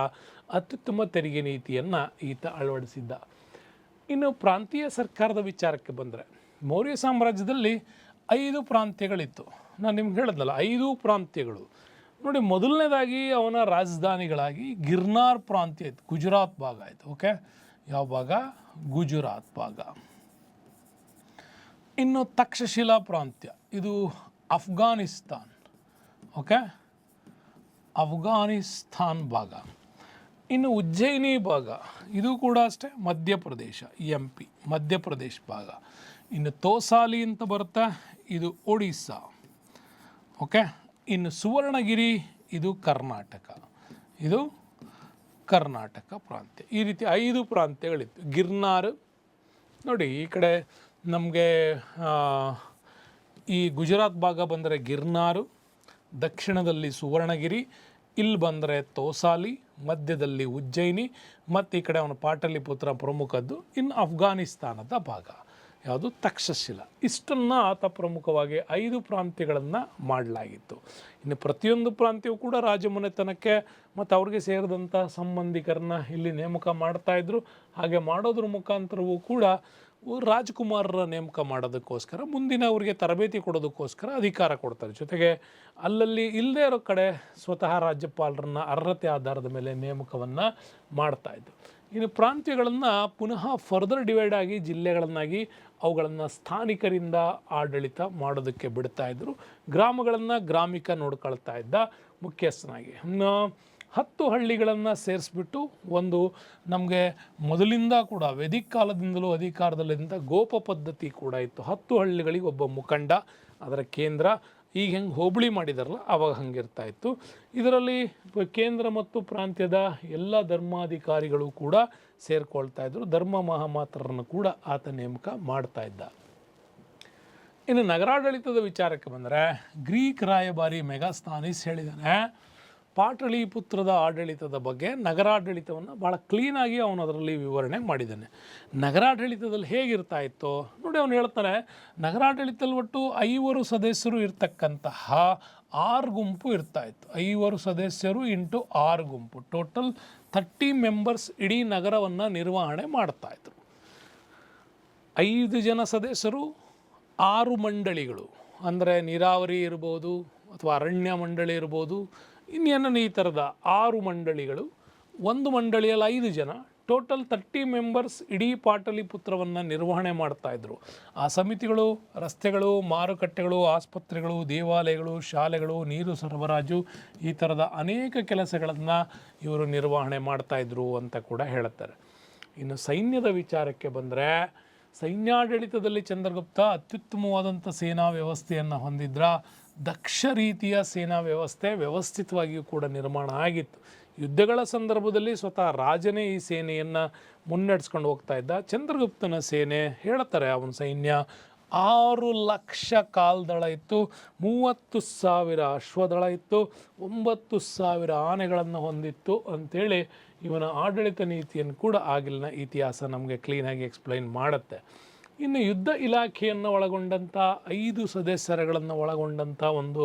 ಅತ್ಯುತ್ತಮ ತೆರಿಗೆ ನೀತಿಯನ್ನು ಈತ ಅಳವಡಿಸಿದ್ದ. ಇನ್ನು ಪ್ರಾಂತೀಯ ಸರ್ಕಾರದ ವಿಚಾರಕ್ಕೆ ಬಂದರೆ, ಮೌರ್ಯ ಸಾಮ್ರಾಜ್ಯದಲ್ಲಿ 5 ಪ್ರಾಂತ್ಯಗಳಿತ್ತು. ನಾನು ನಿಮ್ಗೆ ಹೇಳಿದ್ನಲ್ಲ, 5 ಪ್ರಾಂತ್ಯಗಳು ನೋಡಿ. ಮೊದಲನೇದಾಗಿ ಅವನ ರಾಜಧಾನಿಗಳಾಗಿ ಗಿರ್ನಾರ್ ಪ್ರಾಂತ್ಯ ಇತ್ತು, ಗುಜರಾತ್ ಭಾಗ ಆಯಿತು. ಓಕೆ, ಯಾವ ಭಾಗ? ಗುಜರಾತ್ ಭಾಗ. ಇನ್ನು ತಕ್ಷಶಿಲಾ ಪ್ರಾಂತ್ಯ, ಇದು ಅಫ್ಘಾನಿಸ್ತಾನ್. ಓಕೆ, ಅಫ್ಘಾನಿಸ್ತಾನ್ ಭಾಗ. ಇನ್ನು ಉಜ್ಜಯಿನಿ ಭಾಗ, ಇದು ಕೂಡ ಅಷ್ಟೇ ಮಧ್ಯಪ್ರದೇಶ, MP ಮಧ್ಯಪ್ರದೇಶ ಭಾಗ. ಇನ್ನು ತೋಸಾಲಿ ಅಂತ ಬರುತ್ತಾ, ಇದು ಒಡಿಸ್ಸಾ. ಓಕೆ, ಇನ್ನು ಸುವರ್ಣಗಿರಿ, ಇದು ಕರ್ನಾಟಕ. ಇದು ಕರ್ನಾಟಕ ಪ್ರಾಂತ್ಯ. ಈ ರೀತಿ 5 ಪ್ರಾಂತ್ಯಗಳಿತ್ತು. ಗಿರ್ನಾರ್ ನೋಡಿ, ಈ ಕಡೆ ನಮಗೆ ಈ ಗುಜರಾತ್ ಭಾಗ ಬಂದರೆ ಗಿರ್ನಾರು, ದಕ್ಷಿಣದಲ್ಲಿ ಸುವರ್ಣಗಿರಿ, ಇಲ್ಲಿ ಬಂದರೆ ತೋಸಾಲಿ, ಮಧ್ಯದಲ್ಲಿ ಉಜ್ಜಯಿನಿ, ಮತ್ತು ಈ ಕಡೆ ಅವನ ಪಾಟಲಿಪುತ್ರ ಪ್ರಮುಖದ್ದು. ಇನ್ನು ಅಫ್ಘಾನಿಸ್ತಾನದ ಭಾಗ ಯಾವುದು? ತಕ್ಷಶಿಲ. ಇಷ್ಟನ್ನು ಆತ ಪ್ರಮುಖವಾಗಿ 5 ಪ್ರಾಂತ್ಯಗಳನ್ನು ಮಾಡಲಾಗಿತ್ತು. ಇನ್ನು ಪ್ರತಿಯೊಂದು ಪ್ರಾಂತ್ಯವೂ ಕೂಡ ರಾಜಮನೆತನಕ್ಕೆ ಮತ್ತು ಅವ್ರಿಗೆ ಸೇರಿದಂಥ ಸಂಬಂಧಿಕರನ್ನ ಇಲ್ಲಿ ನೇಮಕ ಮಾಡ್ತಾಯಿದ್ರು. ಹಾಗೆ ಮಾಡೋದ್ರ ಮುಖಾಂತರವೂ ಕೂಡ ರಾಜ್ಕುಮಾರರ ನೇಮಕ ಮಾಡೋದಕ್ಕೋಸ್ಕರ, ಮುಂದಿನ ಅವರಿಗೆ ತರಬೇತಿ ಕೊಡೋದಕ್ಕೋಸ್ಕರ ಅಧಿಕಾರ ಕೊಡ್ತಾರೆ. ಜೊತೆಗೆ ಅಲ್ಲಲ್ಲಿ ಇಲ್ಲದೇ ಇರೋ ಕಡೆ ಸ್ವತಃ ರಾಜ್ಯಪಾಲರನ್ನ ಅರ್ಹತೆ ಆಧಾರದ ಮೇಲೆ ನೇಮಕವನ್ನು ಮಾಡ್ತಾಯಿದ್ರು. ಇನ್ನು ಪ್ರಾಂತ್ಯಗಳನ್ನು ಪುನಃ ಫರ್ದರ್ ಡಿವೈಡ್ ಆಗಿ ಜಿಲ್ಲೆಗಳನ್ನಾಗಿ ಅವುಗಳನ್ನು ಸ್ಥಾನಿಕರಿಂದ ಆಡಳಿತ ಮಾಡೋದಕ್ಕೆ ಬಿಡ್ತಾಯಿದ್ರು. ಗ್ರಾಮಗಳನ್ನು ಗ್ರಾಮಿಕ ನೋಡ್ಕೊಳ್ತಾ ಇದ್ದ ಮುಖ್ಯಸ್ಥನಾಗಿ. 10 ಹಳ್ಳಿಗಳನ್ನು ಸೇರಿಸ್ಬಿಟ್ಟು ಒಂದು ನಮಗೆ ಮೊದಲಿಂದ ಕೂಡ ವೇದಿಕ್ ಕಾಲದಿಂದಲೂ ಅಧಿಕಾರದಲ್ಲಿದ್ದ ಗೋಪ ಪದ್ಧತಿ ಕೂಡ ಇತ್ತು. 10 ಹಳ್ಳಿಗಳಿಗೆ ಒಬ್ಬ ಮುಖಂಡ, ಅದರ ಕೇಂದ್ರ. ಈಗ ಹೆಂಗೆ ಹೋಬಳಿ ಮಾಡಿದಾರಲ್ಲ ಆವಾಗ ಹಂಗಿರ್ತಾ ಇತ್ತು. ಇದರಲ್ಲಿ ಕೇಂದ್ರ ಮತ್ತು ಪ್ರಾಂತ್ಯದ ಎಲ್ಲ ಧರ್ಮಾಧಿಕಾರಿಗಳು ಕೂಡ ಸೇರ್ಕೊಳ್ತಾ ಇದ್ರು. ಧರ್ಮ ಮಹಾಮಾತ್ರರನ್ನು ಕೂಡ ಆತ ನೇಮಕ ಮಾಡ್ತಾ ಇದ್ದ. ಇನ್ನು ನಗರಾಡಳಿತದ ವಿಚಾರಕ್ಕೆ ಬಂದರೆ, ಗ್ರೀಕ್ ರಾಯಭಾರಿ ಮೆಗಾಸ್ತಾನಿಸ್ ಹೇಳಿದ್ದಾನೆ, ಪಾಟಲಿಪುತ್ರದ ಆಡಳಿತದ ಬಗ್ಗೆ, ನಗರಾಡಳಿತವನ್ನು ಭಾಳ ಕ್ಲೀನಾಗಿ ಅವನು ಅದರಲ್ಲಿ ವಿವರಣೆ ಮಾಡಿದ್ದಾನೆ. ನಗರಾಡಳಿತದಲ್ಲಿ ಹೇಗಿರ್ತಾ ಇತ್ತು ನೋಡಿ, ಅವನು ಹೇಳ್ತಾನೆ, ನಗರಾಡಳಿತದಲ್ಲಿ ಒಟ್ಟು 5 ಸದಸ್ಯರು ಇರ್ತಕ್ಕಂತಹ 6 ಗುಂಪು ಇರ್ತಾಯಿತ್ತು. 5 ಸದಸ್ಯರು ಇಂಟು 6 ಗುಂಪು, ಟೋಟಲ್ 30 ಮೆಂಬರ್ಸ್ ಇಡೀ ನಗರವನ್ನು ನಿರ್ವಹಣೆ ಮಾಡ್ತಾಯಿದ್ರು. 5 ಜನ ಸದಸ್ಯರು, 6 ಮಂಡಳಿಗಳು, ಅಂದರೆ ನೀರಾವರಿ ಇರ್ಬೋದು ಅಥವಾ ಅರಣ್ಯ ಮಂಡಳಿ ಇರ್ಬೋದು, ಇನ್ನೇನು ಈ ಥರದ 6 ಮಂಡಳಿಗಳು. ಒಂದು ಮಂಡಳಿಯಲ್ಲಿ 5 ಜನ, ಟೋಟಲ್ 30 ಮೆಂಬರ್ಸ್ ಇಡೀ ಪಾಟಲಿಪುತ್ರವನ್ನು ನಿರ್ವಹಣೆ ಮಾಡ್ತಾಯಿದ್ರು. ಆ ಸಮಿತಿಗಳು ರಸ್ತೆಗಳು, ಮಾರುಕಟ್ಟೆಗಳು, ಆಸ್ಪತ್ರೆಗಳು, ದೇವಾಲಯಗಳು, ಶಾಲೆಗಳು, ನೀರು ಸರಬರಾಜು, ಈ ಥರದ ಅನೇಕ ಕೆಲಸಗಳನ್ನು ಇವರು ನಿರ್ವಹಣೆ ಮಾಡ್ತಾಯಿದ್ರು ಅಂತ ಕೂಡ ಹೇಳುತ್ತಾರೆ. ಇನ್ನು ಸೈನ್ಯದ ವಿಚಾರಕ್ಕೆ ಬಂದರೆ, ಸೈನ್ಯಾಡಳಿತದಲ್ಲಿ ಚಂದ್ರಗುಪ್ತ ಅತ್ಯುತ್ತಮವಾದಂಥ ಸೇನಾ ವ್ಯವಸ್ಥೆಯನ್ನು ಹೊಂದಿದ್ರ. ದಕ್ಷ ರೀತಿಯ ಸೇನಾ ವ್ಯವಸ್ಥೆ ವ್ಯವಸ್ಥಿತವಾಗಿಯೂ ಕೂಡ ನಿರ್ಮಾಣ ಆಗಿತ್ತು. ಯುದ್ಧಗಳ ಸಂದರ್ಭದಲ್ಲಿ ಸ್ವತಃ ರಾಜನೇ ಈ ಸೇನೆಯನ್ನು ಮುನ್ನಡೆಸ್ಕೊಂಡು ಹೋಗ್ತಾ ಇದ್ದ. ಚಂದ್ರಗುಪ್ತನ ಸೇನೆ ಹೇಳ್ತಾರೆ, ಅವನ ಸೈನ್ಯ 6,00,000 ಕಾಲ್ದಳ ಇತ್ತು, 30,000 ಅಶ್ವದಳ ಇತ್ತು, 9,000 ಆನೆಗಳನ್ನು ಹೊಂದಿತ್ತು ಅಂಥೇಳಿ ಇವನ ಆಡಳಿತ ನೀತಿಯನ್ನು ಕೂಡ ಆಗಿಲಿನ ಇತಿಹಾಸ ನಮಗೆ ಕ್ಲೀನಾಗಿ ಎಕ್ಸ್ಪ್ಲೈನ್ ಮಾಡುತ್ತೆ. ಇನ್ನು ಯುದ್ಧ ಇಲಾಖೆಯನ್ನು ಒಳಗೊಂಡಂಥ 5 ಸದಸ್ಯರುಗಳನ್ನು ಒಳಗೊಂಡಂಥ ಒಂದು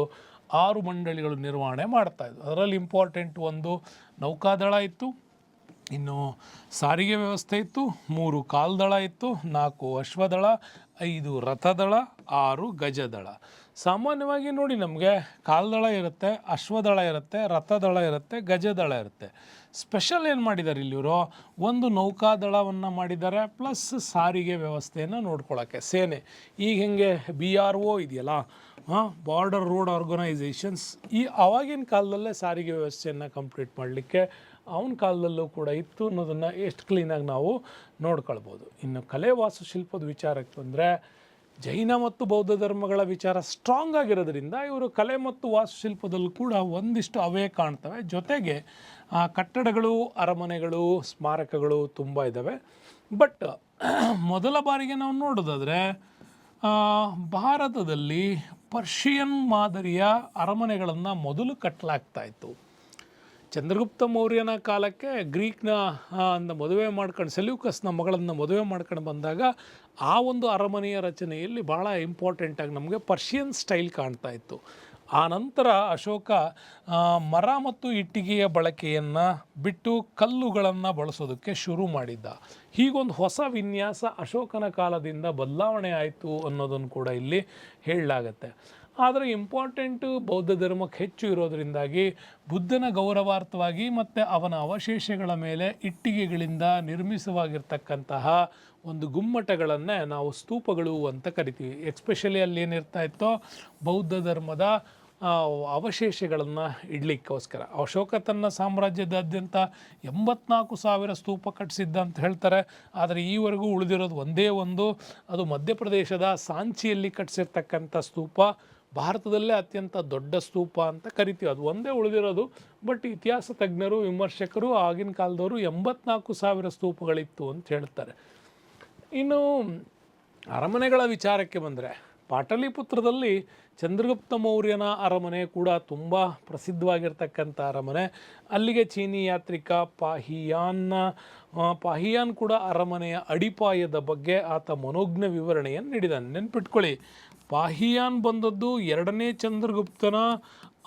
6 ಮಂಡಳಿಗಳು ನಿರ್ವಹಣೆ ಮಾಡ್ತಾಯಿದ್ವು. ಅದರಲ್ಲಿ ಇಂಪಾರ್ಟೆಂಟ್ ಒಂದು ನೌಕಾದಳ ಇತ್ತು, ಇನ್ನು ಸಾರಿಗೆ ವ್ಯವಸ್ಥೆ ಇತ್ತು, 3 ಕಾಲ್ದಳ ಇತ್ತು, 4 ಅಶ್ವದಳ, 5 ರಥದಳ, 6 ಗಜದಳ. ಸಾಮಾನ್ಯವಾಗಿ ನೋಡಿ ನಮಗೆ ಕಾಲ್ದಳ ಇರುತ್ತೆ, ಅಶ್ವದಳ ಇರುತ್ತೆ, ರಥದಳ ಇರುತ್ತೆ, ಗಜದಳ ಇರುತ್ತೆ. ಸ್ಪೆಷಲ್ ಏನು ಮಾಡಿದ್ದಾರೆ ಇಲ್ಲಿವರು, ಒಂದು ನೌಕಾದಳವನ್ನು ಮಾಡಿದ್ದಾರೆ, ಪ್ಲಸ್ ಸಾರಿಗೆ ವ್ಯವಸ್ಥೆಯನ್ನು ನೋಡ್ಕೊಳ್ಳೋಕ್ಕೆ ಸೇನೆ. ಈಗ ಹೆಂಗೆ BRO ಇದೆಯಲ್ಲ, ಬಾರ್ಡರ್ ರೋಡ್ ಆರ್ಗನೈಸೇಷನ್ಸ್, ಈ ಆವಾಗಿನ ಕಾಲದಲ್ಲೇ ಸಾರಿಗೆ ವ್ಯವಸ್ಥೆಯನ್ನು ಕಂಪ್ಲೀಟ್ ಮಾಡಲಿಕ್ಕೆ ಅವನ ಕಾಲದಲ್ಲೂ ಕೂಡ ಇತ್ತು ಅನ್ನೋದನ್ನು ಎಷ್ಟು ಕ್ಲೀನಾಗಿ ನಾವು ನೋಡ್ಕೊಳ್ಬೋದು. ಇನ್ನು ಕಲೆ ವಾಸ್ತುಶಿಲ್ಪದ ವಿಚಾರಕ್ಕೆ ಬಂದರೆ ಜೈನ ಮತ್ತು ಬೌದ್ಧ ಧರ್ಮಗಳ ವಿಚಾರ ಸ್ಟ್ರಾಂಗ್ ಆಗಿರೋದ್ರಿಂದ ಇವರು ಕಲೆ ಮತ್ತು ವಾಸ್ತುಶಿಲ್ಪದಲ್ಲೂ ಕೂಡ ಒಂದಿಷ್ಟು ಅವೇ ಕಾಣ್ತವೆ. ಜೊತೆಗೆ ಕಟ್ಟಡಗಳು, ಅರಮನೆಗಳು, ಸ್ಮಾರಕಗಳು ತುಂಬ ಇದ್ದಾವೆ. ಬಟ್ ಮೊದಲ ಬಾರಿಗೆ ನಾವು ನೋಡೋದಾದರೆ ಭಾರತದಲ್ಲಿ ಪರ್ಷಿಯನ್ ಮಾದರಿಯ ಅರಮನೆಗಳನ್ನು ಮೊದಲು ಕಟ್ಟಲಾಗ್ತಾ ಇತ್ತು. ಚಂದ್ರಗುಪ್ತ ಮೌರ್ಯನ ಕಾಲಕ್ಕೆ ಗ್ರೀಕ್ನ ಮದುವೆ ಮಾಡ್ಕೊಂಡು, ಸೆಲ್ಯೂಕಸ್ನ ಮಗಳನ್ನು ಮದುವೆ ಮಾಡ್ಕೊಂಡು ಬಂದಾಗ ಆ ಒಂದು ಅರಮನೆಯ ರಚನೆಯಲ್ಲಿ ಭಾಳ ಇಂಪಾರ್ಟೆಂಟಾಗಿ ನಮಗೆ ಪರ್ಷಿಯನ್ ಸ್ಟೈಲ್ ಕಾಣ್ತಾ ಇತ್ತು. ಆ ನಂತರ ಅಶೋಕ ಮರ ಮತ್ತು ಇಟ್ಟಿಗೆಯ ಬಳಕೆಯನ್ನು ಬಿಟ್ಟು ಕಲ್ಲುಗಳನ್ನು ಬಳಸೋದಕ್ಕೆ ಶುರು ಮಾಡಿದ್ದ. ಹೀಗೊಂದು ಹೊಸ ವಿನ್ಯಾಸ ಅಶೋಕನ ಕಾಲದಿಂದ ಬದಲಾವಣೆ ಆಯಿತು ಅನ್ನೋದನ್ನು ಕೂಡ ಇಲ್ಲಿ ಹೇಳಲಾಗತ್ತೆ. ಆದರೆ ಇಂಪಾರ್ಟೆಂಟು ಬೌದ್ಧ ಧರ್ಮಕ್ಕೆ ಹೆಚ್ಚು ಇರೋದರಿಂದಾಗಿ ಬುದ್ಧನ ಗೌರವಾರ್ಥವಾಗಿ ಮತ್ತು ಅವನ ಅವಶೇಷಗಳ ಮೇಲೆ ಇಟ್ಟಿಗೆಗಳಿಂದ ನಿರ್ಮಿಸವಾಗಿರ್ತಕ್ಕಂತಹ ಒಂದು ಗುಮ್ಮಟಗಳನ್ನೇ ನಾವು ಸ್ತೂಪಗಳು ಅಂತ ಕರಿತೀವಿ. ಎಕ್ಸ್ಪೆಷಲಿ ಅಲ್ಲಿ ಏನಿರ್ತಾ ಇತ್ತೋ ಬೌದ್ಧ ಧರ್ಮದ ಅವಶೇಷಗಳನ್ನು ಇಡಲಿಕ್ಕೋಸ್ಕರ. ಅಶೋಕ ತನ್ನ ಸಾಮ್ರಾಜ್ಯದಾದ್ಯಂತ 84,000 ಸ್ತೂಪ ಕಟ್ಟಿಸಿದ್ದ ಅಂತ ಹೇಳ್ತಾರೆ. ಆದರೆ ಈವರೆಗೂ ಉಳಿದಿರೋದು ಒಂದೇ ಒಂದು, ಅದು ಮಧ್ಯಪ್ರದೇಶದ ಸಾಂಚಿಯಲ್ಲಿ ಕಟ್ಟಿಸಿರ್ತಕ್ಕಂಥ ಸ್ತೂಪ. ಭಾರತದಲ್ಲೇ ಅತ್ಯಂತ ದೊಡ್ಡ ಸ್ತೂಪ ಅಂತ ಕರಿತೀವಿ, ಅದು ಒಂದೇ ಉಳಿದಿರೋದು. ಬಟ್ ಇತಿಹಾಸ ತಜ್ಞರು, ವಿಮರ್ಶಕರು ಆಗಿನ ಕಾಲದವರು 84,000 ಸ್ತೂಪಗಳಿತ್ತು ಅಂತ ಹೇಳ್ತಾರೆ. ಇನ್ನು ಅರಮನೆಗಳ ವಿಚಾರಕ್ಕೆ ಬಂದರೆ ಪಾಟಲಿಪುತ್ರದಲ್ಲಿ ಚಂದ್ರಗುಪ್ತ ಮೌರ್ಯನ ಅರಮನೆ ಕೂಡ ತುಂಬ ಪ್ರಸಿದ್ಧವಾಗಿರ್ತಕ್ಕಂಥ ಅರಮನೆ. ಅಲ್ಲಿಗೆ ಚೀನಿ ಯಾತ್ರಿಕ ಪಾಹಿಯಾನ್ ಕೂಡ ಅರಮನೆಯ ಅಡಿಪಾಯದ ಬಗ್ಗೆ ಆತ ಮನೋಜ್ಞ ವಿವರಣೆಯನ್ನು ನೀಡಿದ್ದಾನೆ. ನೆನ್ಪಿಟ್ಕೊಳ್ಳಿ, ಪಾಹಿಯಾನ್ ಬಂದದ್ದು 2ನೇ ಚಂದ್ರಗುಪ್ತನ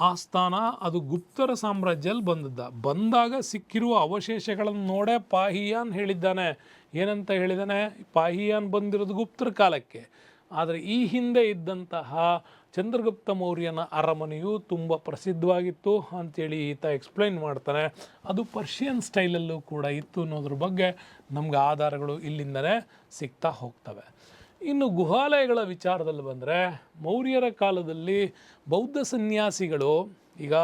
ಆಸ್ಥಾನ, ಅದು ಗುಪ್ತರ ಸಾಮ್ರಾಜ್ಯದಲ್ಲಿ ಬಂದಾಗ ಸಿಕ್ಕಿರುವ ಅವಶೇಷಗಳನ್ನು ನೋಡೇ ಪಾಹಿಯಾನ್ ಹೇಳಿದ್ದಾನೆ. ಏನಂತ ಹೇಳಿದ್ದಾನೆ? ಪಾಹಿಯಾನ್ ಬಂದಿರೋದು ಗುಪ್ತರ ಕಾಲಕ್ಕೆ, ಆದರೆ ಈ ಹಿಂದೆ ಇದ್ದಂತಹ ಚಂದ್ರಗುಪ್ತ ಮೌರ್ಯನ ಅರಮನೆಯು ತುಂಬ ಪ್ರಸಿದ್ಧವಾಗಿತ್ತು ಅಂಥೇಳಿ ಈತ ಎಕ್ಸ್ಪ್ಲೈನ್ ಮಾಡ್ತಾನೆ. ಅದು ಪರ್ಷಿಯನ್ ಸ್ಟೈಲಲ್ಲೂ ಕೂಡ ಇತ್ತು ಅನ್ನೋದ್ರ ಬಗ್ಗೆ ನಮ್ಗೆ ಆಧಾರಗಳು ಇಲ್ಲಿಂದಲೇ ಸಿಗ್ತಾ ಹೋಗ್ತವೆ. ಇನ್ನು ಗುಹಾಲಯಗಳ ವಿಚಾರದಲ್ಲಿ ಬಂದರೆ ಮೌರ್ಯರ ಕಾಲದಲ್ಲಿ ಬೌದ್ಧ ಸನ್ಯಾಸಿಗಳು, ಈಗ